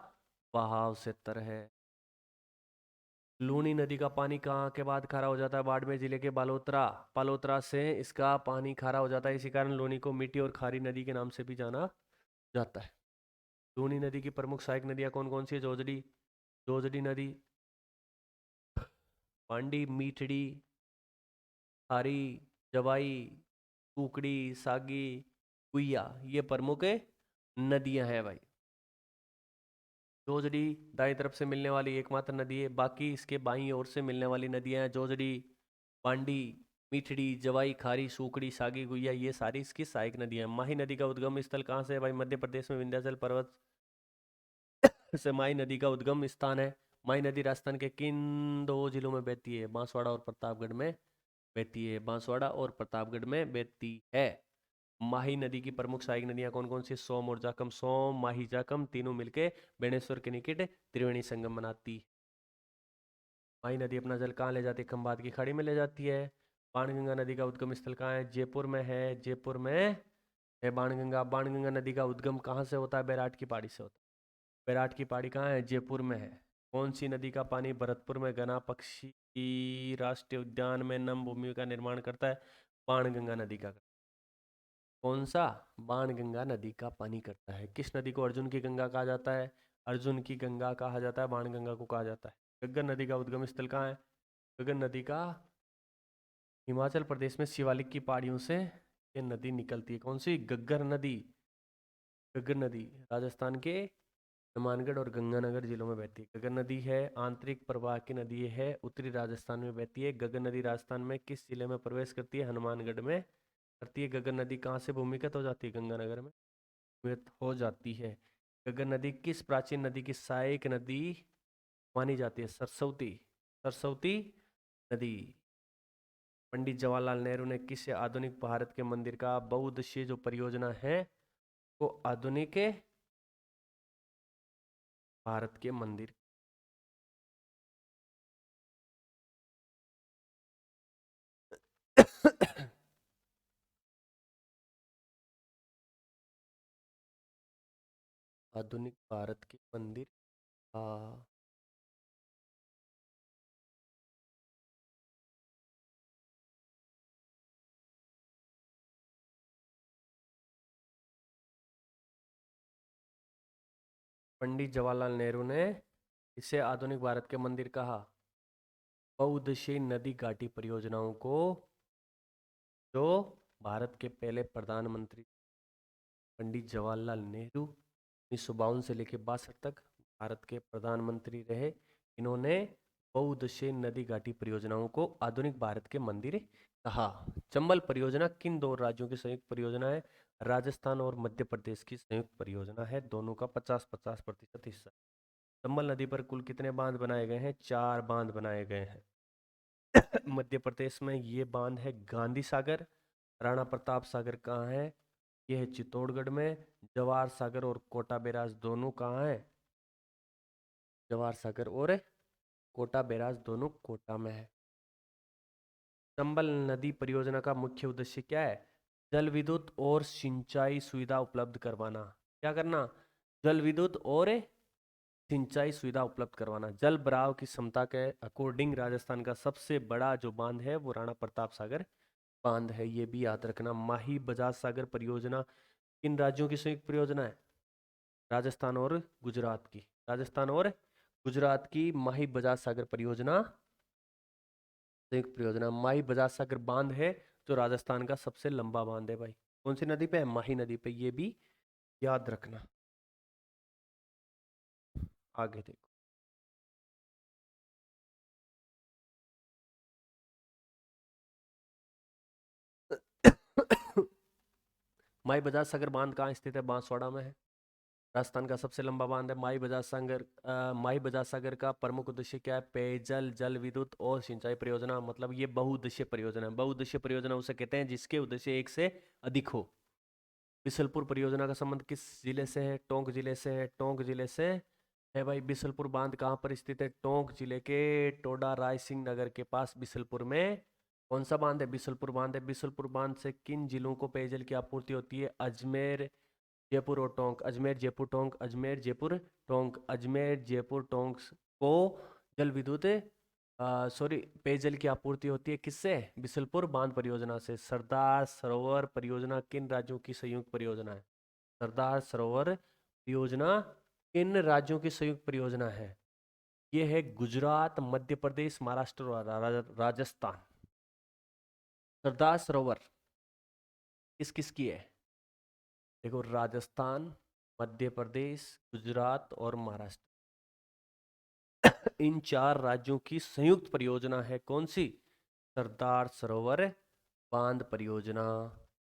बहाव क्षेत्र है। लूनी नदी का पानी कहाँ के बाद खारा हो जाता है? बाड़मेर जिले के बालोतरा। बालोतरा से इसका पानी खारा हो जाता है। इसी कारण लूनी को मीठी और खारी नदी के नाम से भी जाना जाता है। लूनी नदी की प्रमुख सहायक नदियां कौन कौन सी है? जोजड़ी, जोजड़ी नदी, पांडी, मीठड़ी, खारी, जवाई, कुकड़ी, सागी, कुइया, ये प्रमुख नदियां हैं भाई। जोजड़ी दाई तरफ से मिलने वाली एकमात्र नदी है। बाकी इसके बाईं ओर से मिलने वाली नदियां हैं जोजड़ी, पांडी, मीठड़ी, जवाई, खारी, सूकड़ी, सागी, गुइया, ये सारी इसकी सहायक नदियां हैं। माही नदी का उद्गम स्थल कहाँ से है भाई? मध्य प्रदेश में विंध्याचल पर्वत से माही नदी का उद्गम स्थान है। माही नदी राजस्थान के किन दो जिलों में बहती है? बांसवाड़ा और प्रतापगढ़ में बहती है। बांसवाड़ा और प्रतापगढ़ में बहती है। माही नदी की प्रमुख सहायक नदियां कौन कौन सी? सोम और जाकम। सोम, माही, जाकम तीनों मिलके बेणेश्वर के निकट त्रिवेणी संगम बनाती। माही नदी अपना जल कहाँ ले जाती है? खंभात की खाड़ी में ले जाती है। बाणगंगा नदी का उद्गम स्थल कहाँ है? जयपुर में है। जयपुर में है बाणगंगा। बाणगंगा नदी का उद्गम कहाँ से होता है? बैराट की पहाड़ी से होता है। बैराट की पहाड़ी कहाँ है? जयपुर में है। कौन सी नदी का पानी भरतपुर में घना पक्षी राष्ट्रीय उद्यान में नम भूमि का निर्माण करता है? बाणगंगा नदी का। कौन सा? बाणगंगा नदी का पानी करता है। किस नदी को अर्जुन की गंगा कहा जाता है? अर्जुन की गंगा कहा जाता है, बाणगंगा को कहा जाता है। गग्गर नदी का उद्गम स्थल कहाँ है? गगन नदी का हिमाचल प्रदेश में शिवालिक की पहाड़ियों से ये नदी निकलती है। कौन सी? गग्गर नदी। गग्गर नदी राजस्थान के हनुमानगढ़ और गंगानगर जिलों में बहती है। गगन नदी है आंतरिक प्रवाह की नदी है, उत्तरी राजस्थान में बहती है। गगन नदी राजस्थान में किस जिले में प्रवेश करती है? हनुमानगढ़ में करती है। गगन नदी कहाँ से भूमिगत हो जाती है? गंगानगर में भूमिगत हो जाती है। गगन नदी किस प्राचीन नदी की सहायक नदी मानी जाती है? सरस्वती। सरस्वती नदी। पंडित जवाहरलाल नेहरू ने किस आधुनिक भारत के मंदिर का बहुउद्देशीय जो परियोजना है वो आधुनिक भारत के मंदिर आधुनिक भारत के मंदिर का पंडित जवाहरलाल नेहरू ने इसे आधुनिक भारत के मंदिर कहा। बहुउद्देशीय नदी घाटी परियोजनाओं को जो भारत के पहले प्रधानमंत्री पंडित जवाहरलाल नेहरू 1952 से लेकर 62 तक भारत के प्रधानमंत्री रहे। इन्होंने बहुउद्देशीय नदी घाटी परियोजनाओं को आधुनिक भारत के मंदिर कहा। चंबल परियोजना किन दो राज्यों की संयुक्त परियोजना है? राजस्थान और मध्य प्रदेश की संयुक्त परियोजना है। दोनों का 50-50% हिस्सा। चंबल नदी पर कुल कितने बांध बनाए गए हैं? 4 बांध बनाए गए हैं। मध्य प्रदेश में ये बांध है गांधी सागर। राणा प्रताप सागर कहाँ है? ये है चित्तौड़गढ़ में। जवाहर सागर और कोटा बैराज दोनों कहाँ है? जवाहर सागर और कोटा बैराज दोनों कोटा में है। चंबल नदी परियोजना का मुख्य उद्देश्य क्या है? जल विद्युत और सिंचाई सुविधा उपलब्ध करवाना। क्या करना? जल विद्युत और सिंचाई सुविधा उपलब्ध करवाना। जल भराव की क्षमता के अकॉर्डिंग राजस्थान का सबसे बड़ा जो बांध है वो राणा प्रताप सागर बांध है, ये भी याद रखना। माही बजाज सागर परियोजना किन राज्यों की संयुक्त परियोजना है? राजस्थान और गुजरात की। राजस्थान और गुजरात की माही बजाज सागर परियोजना संयुक्त परियोजना। माही बजाज सागर बांध है जो राजस्थान का सबसे लंबा बांध है भाई। कौन सी नदी पे है? माही नदी पे, ये भी याद रखना। आगे देखो। माही बजाज सागर बांध कहाँ स्थित है? बांसवाड़ा में है। राजस्थान का सबसे लंबा बांध है माही बजाज सागर। माही बजाज सागर का प्रमुख उद्देश्य क्या है? पेयजल, जल विद्युत और सिंचाई परियोजना। मतलब ये बहुउद्देशीय परियोजना है। बहुउद्देशीय परियोजना उसे कहते हैं जिसके उद्देश्य एक से अधिक हो। बिसलपुर परियोजना का संबंध किस जिले से है? टोंक जिले से है। टोंक जिले से है भाई। बिसलपुर बांध कहाँ पर स्थित है? टोंक जिले के टोडा राय सिंह नगर के पास बिसलपुर में कौन सा बांध है? बिसलपुर बांध है। बिसलपुर बांध से किन जिलों को पेयजल की आपूर्ति होती है? अजमेर, जयपुर और टोंक। अजमेर, जयपुर, टोंक। अजमेर, जयपुर, टोंक। अजमेर, जयपुर, टोंक को जल विद्युत सॉरी पेयजल की आपूर्ति होती है किससे? बिसलपुर बांध परियोजना से। सरदार सरोवर परियोजना किन राज्यों की संयुक्त परियोजना है? सरदार सरोवर परियोजना किन राज्यों की संयुक्त परियोजना है? ये है गुजरात, मध्य प्रदेश, महाराष्ट्र और राजस्थान। सरदार सरोवर किस किस की है? देखो, राजस्थान, मध्य प्रदेश, गुजरात और महाराष्ट्र, इन 4 राज्यों की संयुक्त परियोजना है कौन सी? सरदार सरोवर बांध परियोजना।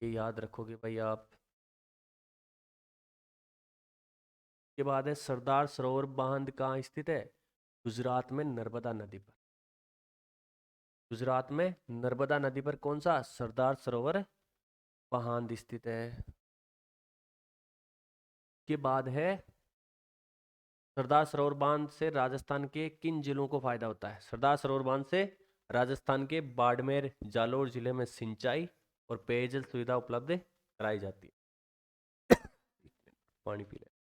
ये याद रखोगे भाई आप। के बाद है सरदार सरोवर बांध कहाँ स्थित है? गुजरात में नर्मदा नदी पर। गुजरात में नर्मदा नदी पर कौन सा? सरदार सरोवर बांध स्थित है। के बाद है सरदार सरोवर बांध से राजस्थान के किन जिलों को फायदा होता है? सरदार सरोवर बांध से राजस्थान के बाड़मेर, जालोर जिले में सिंचाई और पेयजल सुविधा उपलब्ध कराई जाती है। पानी पी ले।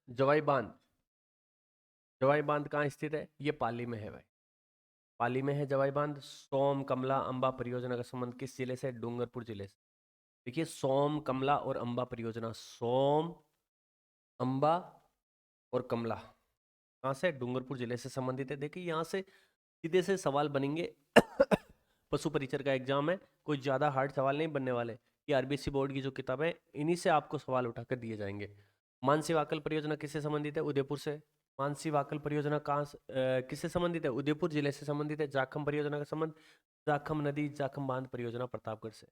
जवाई बांध। जवाई बांध कहाँ स्थित है? ये पाली में है भाई। पाली में है जवाई बांध। सोम, कमला, अंबा परियोजना का संबंध किस जिले से? डूंगरपुर जिले से। देखिए, सोम, कमला और अंबा परियोजना, सोम, अंबा और कमला कहाँ से? डूंगरपुर जिले से संबंधित है। देखिए, यहाँ से सीधे से सवाल बनेंगे। पशु परिचर का एग्जाम है, कोई ज़्यादा हार्ड सवाल नहीं बनने वाले। ये आरबीएससी बोर्ड की जो किताब है, इन्हीं से आपको सवाल उठाकर दिए जाएंगे। मानसी वाकल परियोजना किससे संबंधित है? उदयपुर से। मानसी वाकल परियोजना कहाँ किससे संबंधित है? उदयपुर जिले से संबंधित है। जाखम परियोजना का संबंध जाखम नदी, जाखम बांध परियोजना प्रतापगढ़ से।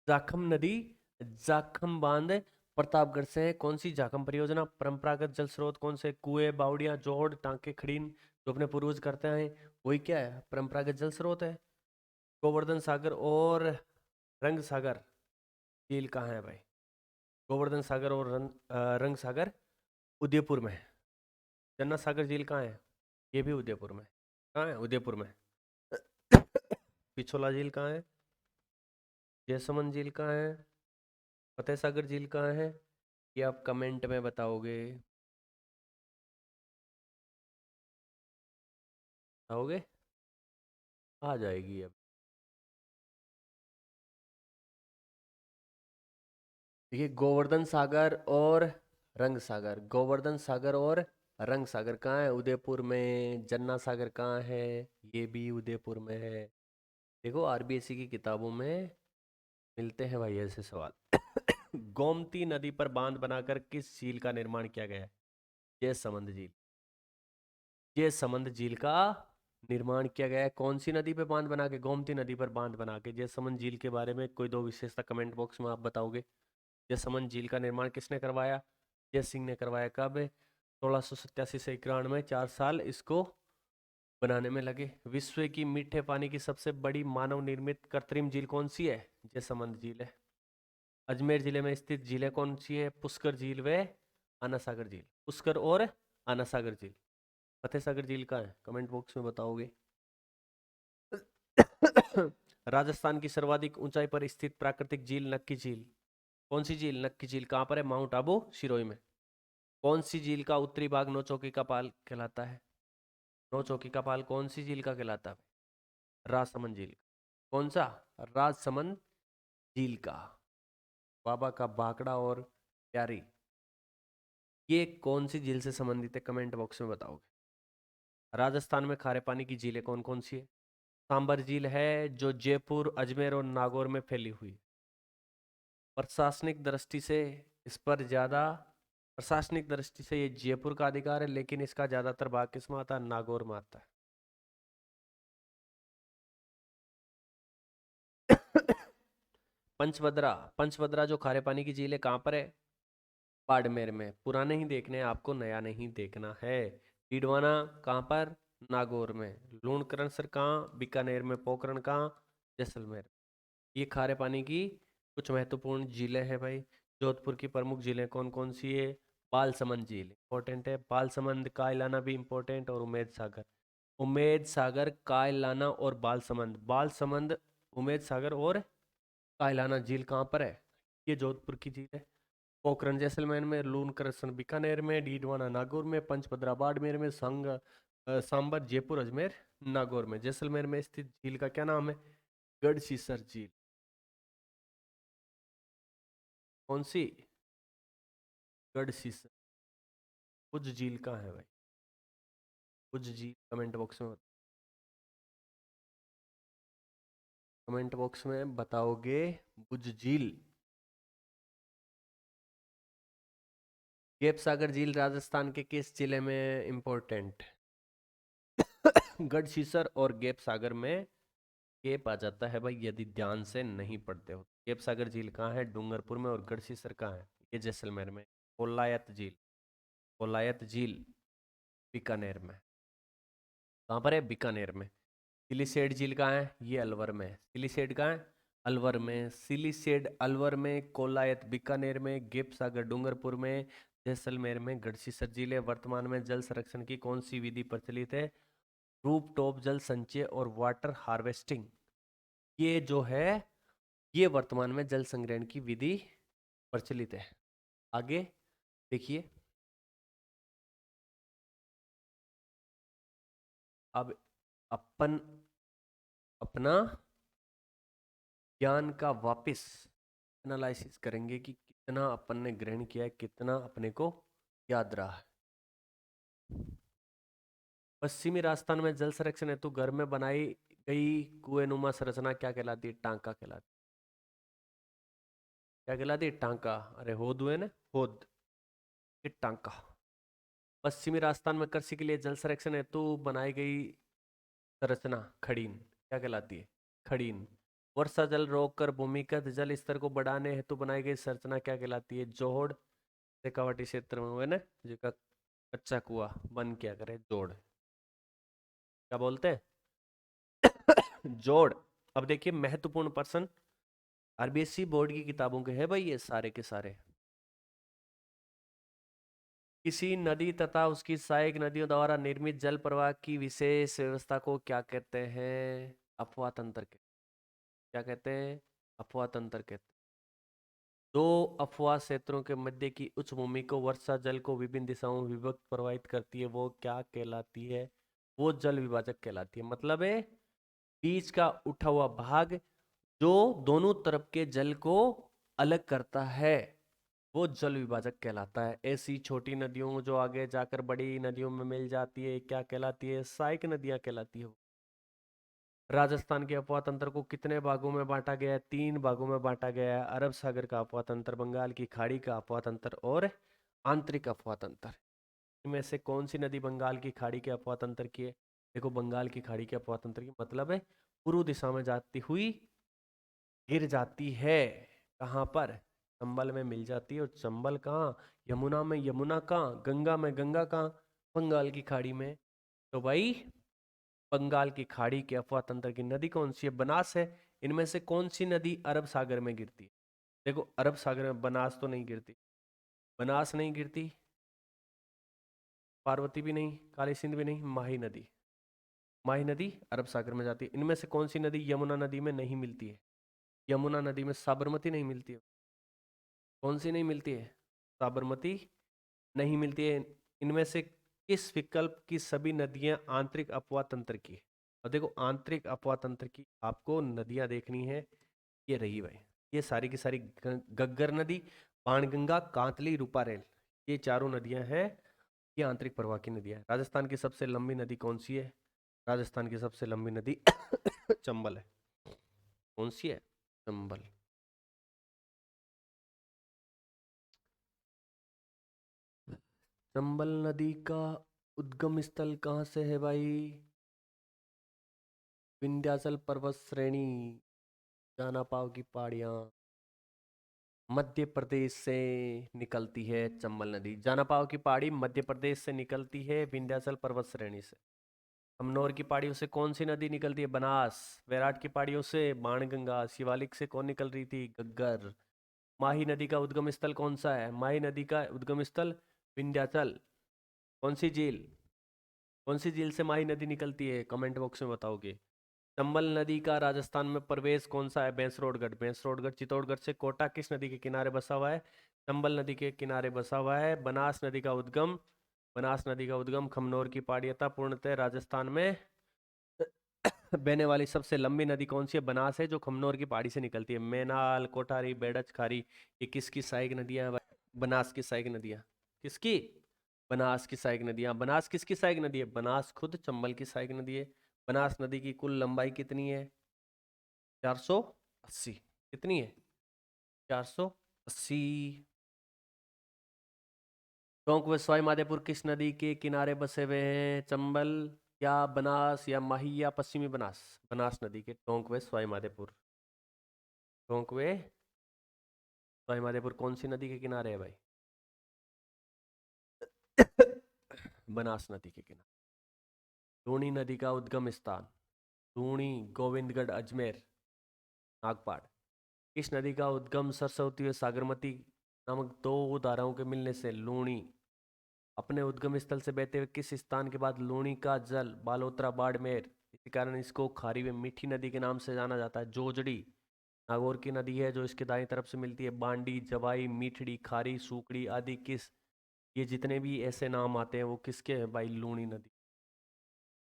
जाखम नदी, जाखम बांध प्रतापगढ़ से है। कौन सी जाखम परियोजना? परंपरागत जल स्रोत कौन से? कुएं, बावड़ियां, जोड़, टांके, खड़ीन, जो अपने पूर्वज करते हैं वही क्या है? परंपरागत जल स्रोत है। गोवर्धन सागर और रंग सागर झील कहाँ है भाई? गोवर्धन सागर और रंग सागर उदयपुर में है। जन्नत सागर झील कहाँ है? ये भी उदयपुर में। कहाँ है? उदयपुर में। पिछोला झील कहाँ है? जयसमंद झील कहाँ है? फतेह सागर झील कहाँ है? ये आप कमेंट में बताओगे। बताओगे? आ जाएगी अब। देखिए, गोवर्धन सागर और रंग सागर, गोवर्धन सागर और रंग सागर कहाँ है? उदयपुर में। जन्ना सागर कहाँ है? ये भी उदयपुर में है। देखो, आरबीएससी की किताबों में मिलते हैं भाई ऐसे सवाल। गोमती नदी पर बांध बनाकर किस झील का निर्माण किया गया है? जयसमंद झील। जयसमंद झील का निर्माण किया गया है। कौन सी नदी पे बांध बना के? गोमती नदी पर बांध बना के। जयसमंद झील के बारे में कोई 2 विशेषता कमेंट बॉक्स में आप बताओगे। जयसमंद झील का निर्माण किसने करवाया? जय सिंह ने करवाया। कब? 1687 से 91, 4 साल इसको बनाने में लगे। विश्व की मीठे पानी की सबसे बड़ी मानव निर्मित कृत्रिम झील कौन सी है? जयसमंद झील है। अजमेर जिले में स्थित झीलें कौन सी है? पुष्कर झील व आना सागर झील। पुष्कर और आना सागर झील। फतेह सागर झील का है, कमेंट बॉक्स में बताओगे। राजस्थान की सर्वाधिक ऊंचाई पर स्थित प्राकृतिक झील नक्की झील। कौन सी झील? नक्की झील कहाँ पर है? माउंट आबू सिरोही में। कौन सी झील का उत्तरी भाग नौचौकी का पाल कहलाता है? नौचौकी का पाल कौन सी झील का कहलाता है? राजसमंद झील। कौन सा? राजसमंद झील का। बाबा का बाकड़ा और प्यारी, ये कौन सी झील से संबंधित है? कमेंट बॉक्स में बताओगे। राजस्थान में खारे पानी की झीलें कौन कौन सी है? सांबर झील है जो जयपुर, अजमेर और नागौर में फैली हुई है। प्रशासनिक दृष्टि से इस पर ज्यादा, प्रशासनिक दृष्टि से ये जयपुर का अधिकार है, लेकिन इसका ज्यादातर भाग किस में आता है? नागौर में आता है। पंचभद्रा, पंचभद्रा जो खारे पानी की झील है कहाँ पर है? बाड़मेर में। पुराने ही देखने हैं आपको, नया नहीं देखना है। डीडवाना कहाँ पर? नागौर में। लूणकरणसर कहाँ? बीकानेर में। पोखरण कहाँ? जैसलमेर। ये खारे पानी की कुछ महत्वपूर्ण झीलें हैं भाई। जोधपुर की प्रमुख झीलें कौन कौन सी है? बालसमंद झील इंपॉर्टेंट है, बालसमंद, कायलाना भी इंपॉर्टेंट, और उमेद सागर। उमेद सागर, कायलाना और बालसमंद। बालसमंद, उमेद सागर और कायलाना झील कहाँ पर है? ये जोधपुर की झील है। पोखरण जैसलमेर में, लूणकरण बीकानेर में, डीडवाना नागौर में, पंचभद्रा बाड़मेर में, सांबर जयपुर अजमेर नागौर में। जैसलमेर में स्थित झील का क्या नाम है? गढ़सीसर झील। कौन सी? गढ़सीसर। उज झील कहाँ है भाई? उज झील कमेंट बॉक्स में, कमेंट बॉक्स में बताओगे। बुज झील। गेप सागर झील राजस्थान के किस जिले में इंपॉर्टेंट? गढ़सीसर और गेप सागर में केप आ जाता है भाई, यदि ध्यान से नहीं पढ़ते हो। केप सागर झील कहाँ है? डूंगरपुर में। और गढ़सीसर कहाँ है? ये जैसलमेर में। कोलायत झील, कोलायत झील बीकानेर में। कहाँ पर है? बीकानेर में। सिलीसेड झील कहाँ है? ये अलवर में। सिलीसेड कहाँ है? अलवर में। सिलीसेड अलवर में, कोलायत बीकानेर में, गेप सागर डूंगरपुर में, जैसलमेर में गढ़सीसर झील है। वर्तमान में जल संरक्षण की कौन सी विधि प्रचलित है? रूप टॉप जल संचय और वाटर हार्वेस्टिंग। ये जो है, ये वर्तमान में जल संग्रहण की विधि प्रचलित है। आगे देखिए, अब अपन अपना ज्ञान का वापस एनालिसिस करेंगे कि कितना अपन ने ग्रहण किया है, कितना अपने को याद रहा है। पश्चिमी राजस्थान में जल संरक्षण हेतु घर में बनाई गई कुएनुमा संरचना क्या कहलाती है? टांका कहलाती है। क्या कहलाती है? टांका। अरे होद हुए ना, होद, ये टांका। पश्चिमी राजस्थान में कृषि के लिए जल संरक्षण हेतु बनाई गई संरचना खड़ीन क्या कहलाती है? खड़ीन। वर्षा जल रोककर भूमिगत जल स्तर को बढ़ाने हेतु बनाई गई संरचना क्या कहलाती है? जोड़। शेखावाटी क्षेत्र में हुए ना, जिसका कच्चा कुआ बन क्या करे? जोड़। क्या बोलते हैं? जोड़। अब देखिए, महत्वपूर्ण प्रश्न आरबीएससी बोर्ड की किताबों के हैं भाई, ये सारे के सारे। किसी नदी तथा उसकी सहायक नदियों द्वारा निर्मित जल प्रवाह की विशेष व्यवस्था को क्या कहते हैं? अपवाह तंत्र के। क्या कहते हैं? अपवाह तंत्र कहते हैं। दो अपवाह क्षेत्रों के मध्य की उच्च भूमि को वर्षा जल को विभिन्न दिशाओं में विभक्त प्रवाहित करती है, वो क्या कहलाती है? वो जल विभाजक कहलाती है। मतलब है बीच का उठा हुआ भाग जो दोनों तरफ के जल को अलग करता है, वो जल विभाजक कहलाता है। ऐसी छोटी नदियों जो आगे जाकर बड़ी नदियों में मिल जाती है, क्या कहलाती है? सहायक नदियां कहलाती है। राजस्थान के अपवाह तंत्र को कितने भागों में बांटा गया है? 3 भागों में बांटा गया है। अरब सागर का अपवाह तंत्र, बंगाल की खाड़ी का अपवाह तंत्र और आंतरिक अपवाह तंत्र। इनमें से कौन सी नदी बंगाल की खाड़ी के अपवाह तंत्र की है? देखो, बंगाल की खाड़ी के अपवाह तंत्र की मतलब है पूर्व दिशा में जाती हुई गिर जाती है। कहाँ पर? चंबल में मिल जाती है। और चंबल कहाँ? यमुना में। यमुना कहाँ? गंगा में। गंगा कहाँ? बंगाल की खाड़ी में। तो भाई, बंगाल की खाड़ी के अफवाह तंत्र की नदी कौन सी है? बनास है। इनमें से कौन सी नदी अरब सागर में गिरती है? देखो, अरब सागर में बनास तो नहीं गिरती, बनास नहीं गिरती, पार्वती भी नहीं, काली सिंध भी नहीं, माही नदी। माही नदी अरब सागर में जाती है। इनमें से कौन सी नदी यमुना नदी में नहीं मिलती है? यमुना नदी में साबरमती नहीं मिलती है। कौन सी नहीं मिलती है? साबरमती नहीं मिलती है। इनमें से किस विकल्प की सभी नदियां आंतरिक अपवाह तंत्र की है? और देखो, आंतरिक अपवाह तंत्र की आपको नदियां देखनी है। ये रही भाई, ये सारी की सारी गग्गर नदी, बाणगंगा, कांतली, रूपारेल, ये चारों नदियां हैं। ये आंतरिक प्रवाह की नदियां हैं। राजस्थान की सबसे लंबी नदी कौन सी है? राजस्थान की सबसे लंबी नदी चंबल है। कौन सी है? चंबल। चंबल नदी का उद्गम स्थल कहाँ से है भाई? विंध्याचल पर्वत श्रेणी, जाना पाव की पहाड़ियां, मध्य प्रदेश से निकलती है चंबल नदी। जाना पाव की पहाड़ी मध्य प्रदेश से निकलती है, विंध्याचल पर्वत श्रेणी से। अमनौर की पहाड़ियों से कौन सी नदी निकलती है? बनास। वैराट की पहाड़ियों से बाणगंगा। शिवालिक से कौन निकल रही थी? गग्गर। माही नदी का उद्गम स्थल कौन सा है? माही नदी का उद्गम स्थल विंध्याचल। कौन सी झील? कौन सी झील से माही नदी निकलती है? कमेंट बॉक्स में बताओगे। चंबल नदी का राजस्थान में प्रवेश कौन सा है? भैंसरोडगढ़। भैंसरोडगढ़ चित्तौड़गढ़ से कोटा किस नदी के किनारे बसा हुआ है? चंबल नदी के किनारे बसा हुआ है। बनास नदी का उद्गम, बनास नदी का उद्गम खमनोर की पहाड़ियां था। पूर्णतः राजस्थान में बहने वाली सबसे लंबी नदी कौन सी है? बनास है, जो खमनोर की पहाड़ी से निकलती है। मैनाल, कोठारी, बेड़च, खारी, ये किसकी सहायक नदियां हैं? बनास की सहायक नदियां। किसकी? बनास की सहायक नदियां। बनास किसकी सहायक नदी है? बनास खुद चंबल की सहायक नदी है। बनास नदी की कुल लंबाई कितनी है? 480। कितनी है? 480। टोंक व सवाई माधोपुर किस नदी के किनारे बसे हुए हैं? चंबल या बनास या माही या पश्चिमी बनास? बनास नदी के टोंक व सवाई माधोपुर। टोंक व सवाई माधोपुर कौन सी नदी के किनारे है भाई? बनास नदी के किनारे। लूणी नदी का उद्गम स्थान? लूणी, गोविंदगढ़, अजमेर, नागपाड़। इस नदी का उद्गम सरस्वती व सागरमती नामक दो धाराओं के मिलने से लूणी अपने उद्गम स्थल से बहते हुए किस स्थान के बाद लूणी का जल बालोतरा, बाड़मेर, इसी कारण इसको खारी व मीठी नदी के नाम से जाना जाता है। जोजड़ी नागौर की नदी है, जो इसके दाईं तरफ से मिलती है। बांडी, जवाई, मीठड़ी, खारी, सूकड़ी आदि किस, ये जितने भी ऐसे नाम आते हैं वो किसके हैं भाई? लूणी नदी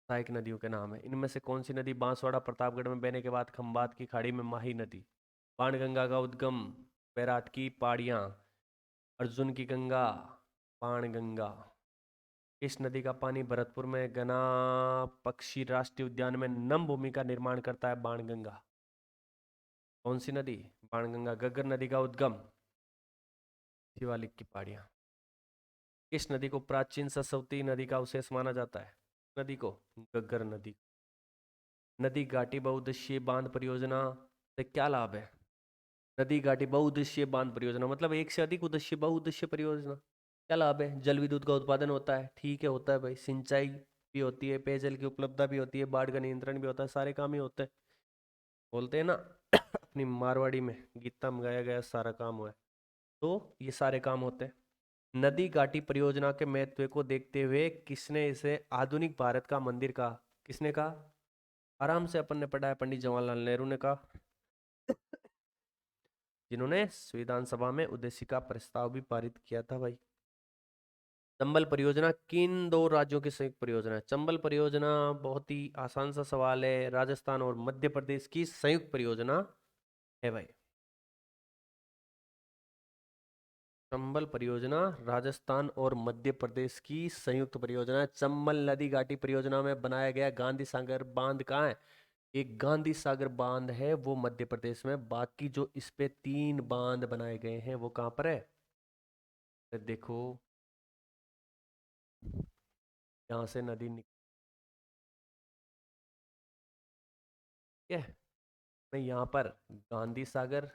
सहायक नदियों के नाम है। इनमें से कौन सी नदी बांसवाड़ा, प्रतापगढ़ में बहने के बाद खंबात की खाड़ी में माही नदी? बाणगंगा का उद्गम बैराट की पहाड़ियां, अर्जुन की गंगा, बाणगंगा। इस नदी का पानी भरतपुर में गना पक्षी राष्ट्रीय उद्यान में नम भूमि का निर्माण करता है। बाणगंगा कौन सी नदी? बाणगंगा। गग्गर नदी का उद्गम शिवालिक की पहाड़ियां। किस नदी को प्राचीन सरस्वती नदी का अवशेष माना जाता है? नदी को गग्गर नदी। नदी घाटी बहुउद्देशीय बांध परियोजना से क्या लाभ है? नदी घाटी बहुउद्देशीय बांध परियोजना मतलब एक से अधिक उद्देश्य बहुउद्देशीय परियोजना। क्या लाभ है? जल विद्युत का उत्पादन होता है, ठीक है, होता है भाई। सिंचाई भी होती है, पेयजल की उपलब्धता भी होती है, बाढ़ का नियंत्रण भी होता है, सारे काम ही होते हैं। बोलते हैं ना अपनी मारवाड़ी में गीता में गाया गया सारा काम हुआ है, तो ये सारे काम होते हैं। नदी घाटी परियोजना के महत्व को देखते हुए किसने इसे आधुनिक भारत का मंदिर कहा? किसने कहा? आराम से अपन ने पढ़ा है, पंडित जवाहरलाल नेहरू ने कहा, जिन्होंने संविधान सभा में उद्देश्य का प्रस्ताव भी पारित किया था भाई। चंबल परियोजना किन दो राज्यों की संयुक्त परियोजना है? चंबल परियोजना बहुत ही आसान सा सवाल है, राजस्थान और मध्य प्रदेश की संयुक्त परियोजना है भाई। चंबल परियोजना राजस्थान और मध्य प्रदेश की संयुक्त परियोजना है। चंबल नदी घाटी परियोजना में बनाया गया गांधी सागर बांध कहाँ है? एक गांधी सागर बांध है वो मध्य प्रदेश में। बाकी जो इस पे 3 बांध बनाए गए हैं वो कहाँ पर है? तो देखो, यहाँ से नदी निकल है, मैं यहाँ पर गांधी सागर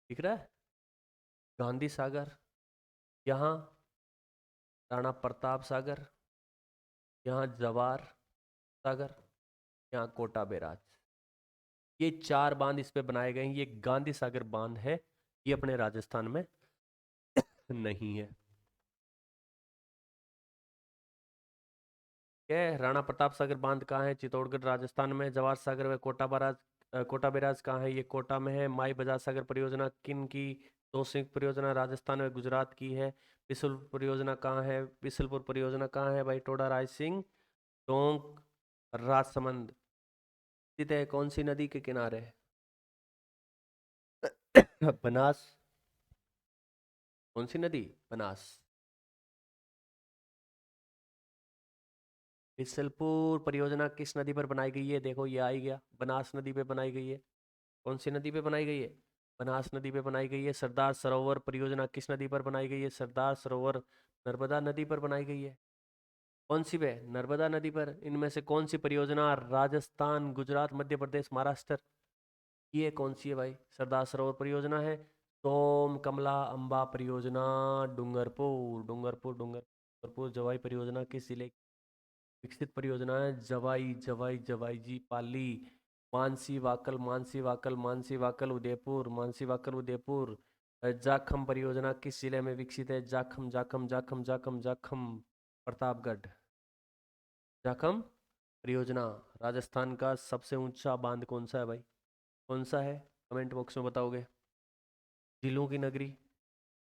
दिख रहा है, गांधी सागर, यहाँ राणा प्रताप सागर, यहाँ जवाहर सागर, यहाँ कोटा बैराज। ये 4 बांध इस पे बनाए गए हैं। ये गांधी सागर बांध है, ये अपने राजस्थान में नहीं है। है। राणा प्रताप सागर बांध कहाँ है? चित्तौड़गढ़ राजस्थान में। जवाहर सागर व कोटा बराज कोटा बैराज कहाँ है? ये कोटा में है। माई बजाज सागर परियोजना किन की दो संयुक्त परियोजना राजस्थान व गुजरात की है? बिसुलपुर परियोजना कहाँ है? बिसुलपुर परियोजना कहाँ है भाई? टोडा रायसिंह टोंक राजसमंद स्थित है। कौन सी नदी के किनारे? बनास। कौन सी नदी? बनास। बिसलपुर परियोजना किस नदी पर बनाई गई है? देखो ये आ ही गया, बनास नदी पे बनाई गई है। कौन सी नदी पे बनाई गई है? बनास नदी पे बनाई गई है। सरदार सरोवर परियोजना किस नदी पर बनाई गई है? सरदार सरोवर नर्मदा नदी पर बनाई गई है। कौन सी पे? नर्मदा नदी पर। इनमें से कौन सी परियोजना राजस्थान गुजरात मध्य प्रदेश महाराष्ट्र ये कौन सी है भाई? सरदार सरोवर परियोजना है। सोम कमला अंबा परियोजना डूंगरपुर डूंगरपुर डूंगरपुर जवाई परियोजना किस जिले की विकसित परियोजना है? जवाई जवाई जवाई जी पाली। मानसी वाकल मानसी वाकल उदयपुर मानसी वाकल उदयपुर। जाखम परियोजना किस जिले में विकसित है? जाखम जाखम जाखम जाखम जाखम प्रतापगढ़। जाखम परियोजना। राजस्थान का सबसे ऊंचा बांध कौन सा है भाई? कौन सा है? कमेंट बॉक्स में बताओगे। झीलों की नगरी।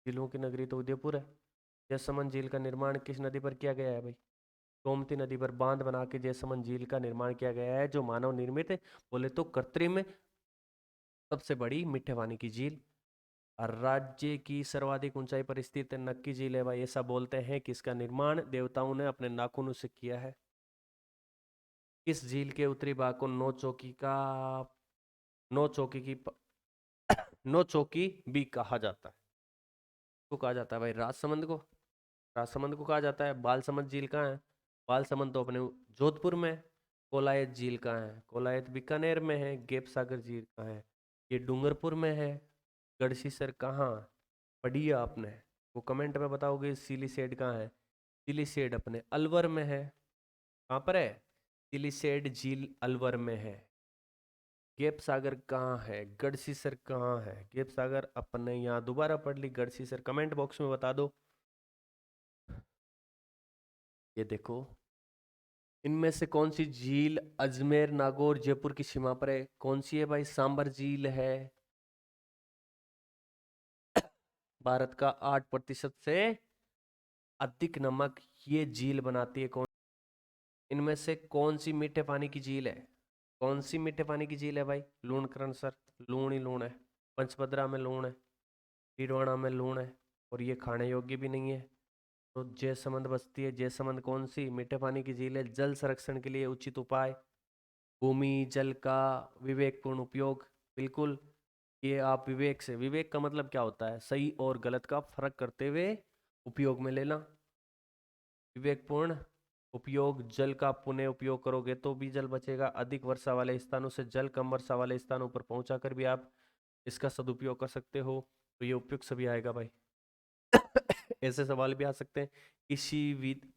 झीलों की नगरी तो उदयपुर है। जयसमंद झील का निर्माण किस नदी पर किया गया है भाई? गोमती नदी पर बांध बना के जयसमंद झील का निर्माण किया गया है, जो मानव निर्मित है। बोले तो कृत्रिम सबसे बड़ी मीठे पानी की झील। और राज्य की सर्वाधिक ऊंचाई पर स्थित नक्की झील है भाई। ऐसा बोलते हैं कि इसका निर्माण देवताओं ने अपने नाखूनों से किया है। किस झील के उत्तरी भाग को नौ चौकी की नौ चौकी भी कहा जाता है? को कहा जाता है भाई राजसमंद को। राजसमंद को कहा जाता है। बालसमंद झील कहाँ है? बालसमंद तो अपने जोधपुर में है। कोलायत झील कहाँ है? कोलायत बीकानेर में है। गेप सागर झील कहाँ है? ये डूंगरपुर में है। गढ़सीसर कहाँ पढ़ी है आपने? वो कमेंट में बताओगे। सिलीसेड कहाँ है? सिलीसेड अपने अलवर में है। कहाँ पर है? सिलीसेड झील अलवर में है। गेप सागर कहाँ है? गढ़सीसर कहाँ है? गेप सागर अपने यहाँ दोबारा पढ़ ली। गढ़सीसर कमेंट बॉक्स में बता दो। ये देखो, इनमें से कौन सी झील अजमेर नागौर जयपुर की सीमा पर है? कौन सी है भाई? सांबर झील है। भारत का 8% से अधिक नमक ये झील बनाती है। कौन? इनमें से कौन सी मीठे पानी की झील है? कौन सी मीठे पानी की झील है भाई? लूणकरण सर, लूण ही लूण है। पंचभद्रा में लूण है। डीडवाना में लूण है। और ये खाने योग्य भी नहीं है। तो जयसमंद बसती है। जयसमंद कौन सी मीठे पानी की झील है? जल संरक्षण के लिए उचित उपाय। भूमि जल का विवेकपूर्ण उपयोग। बिल्कुल। ये आप विवेक से, विवेक का मतलब क्या होता है? सही और गलत का फर्क करते हुए उपयोग में लेना। विवेकपूर्ण उपयोग। जल का पुनः उपयोग करोगे तो भी जल बचेगा। अधिक वर्षा वाले स्थानों से जल कम वर्षा वाले स्थानों पर पहुंचा कर भी आप इसका सदुपयोग कर सकते हो। तो ये उपयुक्त सभी आएगा भाई। ऐसे सवाल भी आ सकते हैं।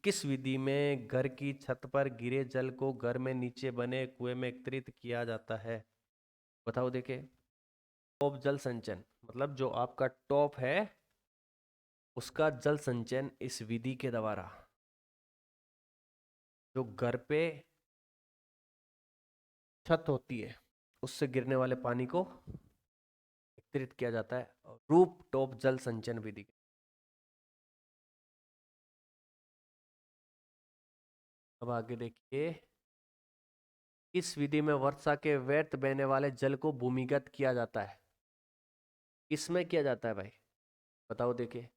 किस विधि में घर की छत पर गिरे जल को घर में नीचे बने कुएं में एकत्रित किया जाता है? बताओ देखे। टॉप जल संचयन, मतलब जो आपका टॉप है उसका जल संचयन इस विधि के द्वारा, जो घर पे छत होती है उससे गिरने वाले पानी को एकत्रित किया जाता है। रूप टॉप जल संचयन विधि। अब आगे देखिए। इस विधि में वर्षा के व्यर्थ बहने वाले जल को भूमिगत किया जाता है। इसमें किया जाता है भाई? बताओ देखिए।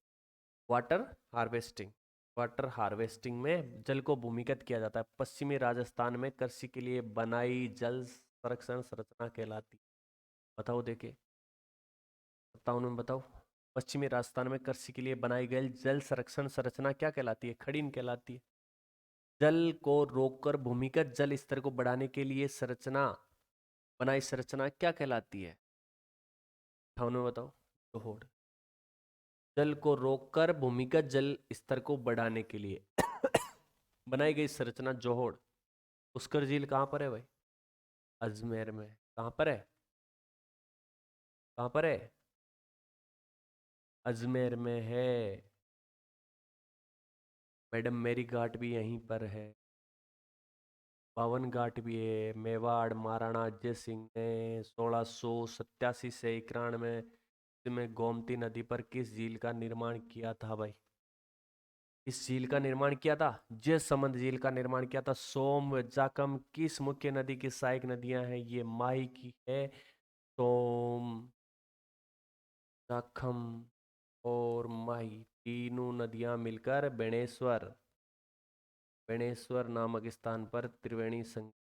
Water harvesting. वाटर हार्वेस्टिंग में जल को भूमिगत किया जाता है। पश्चिमी राजस्थान में कृषि के लिए बनाई जल संरक्षण संरचना कहलाती। बताओ देखिए। 57 में बताओ। पश्चिमी राजस्थान में कृषि के लिए बनाई गई जल संरक्षण संरचना क्या कहलाती है? खड़ीन कहलाती है। जल को रोककर भूमिगत जल स्तर को बढ़ाने के लिए संरचना बनाई संरचना क्या कहलाती है? 58 में बताओ। जोहोड़। जल को रोककर भूमिगत जल स्तर को बढ़ाने के लिए बनाई गई संरचना जोहोड़। पुष्कर झील कहाँ पर है भाई? अजमेर में। कहाँ पर है? कहाँ पर है? अजमेर में है। मैडम मेरी घाट भी यहीं पर है। बावन घाट भी है। मेवाड़ महाराणा अजय सिंह ने 1687 से 91 में गोमती नदी पर किस झील का निर्माण किया था भाई? इस झील का निर्माण किया था, जयसमंद झील का निर्माण किया था। सोम जाकम किस मुख्य नदी की सहायक नदियां हैं? ये माही की है। सोम, जाखम और माही तीनों नदियां मिलकर बेणेश्वर, बेणेश्वर नामक स्थान पर त्रिवेणी संगम।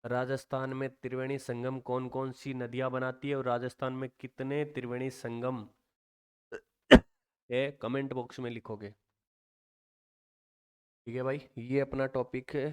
राजस्थान में त्रिवेणी संगम कौन कौन सी नदियां बनाती है और राजस्थान में कितने त्रिवेणी संगम है? कमेंट बॉक्स में लिखोगे। ठीक है भाई, ये अपना टॉपिक है।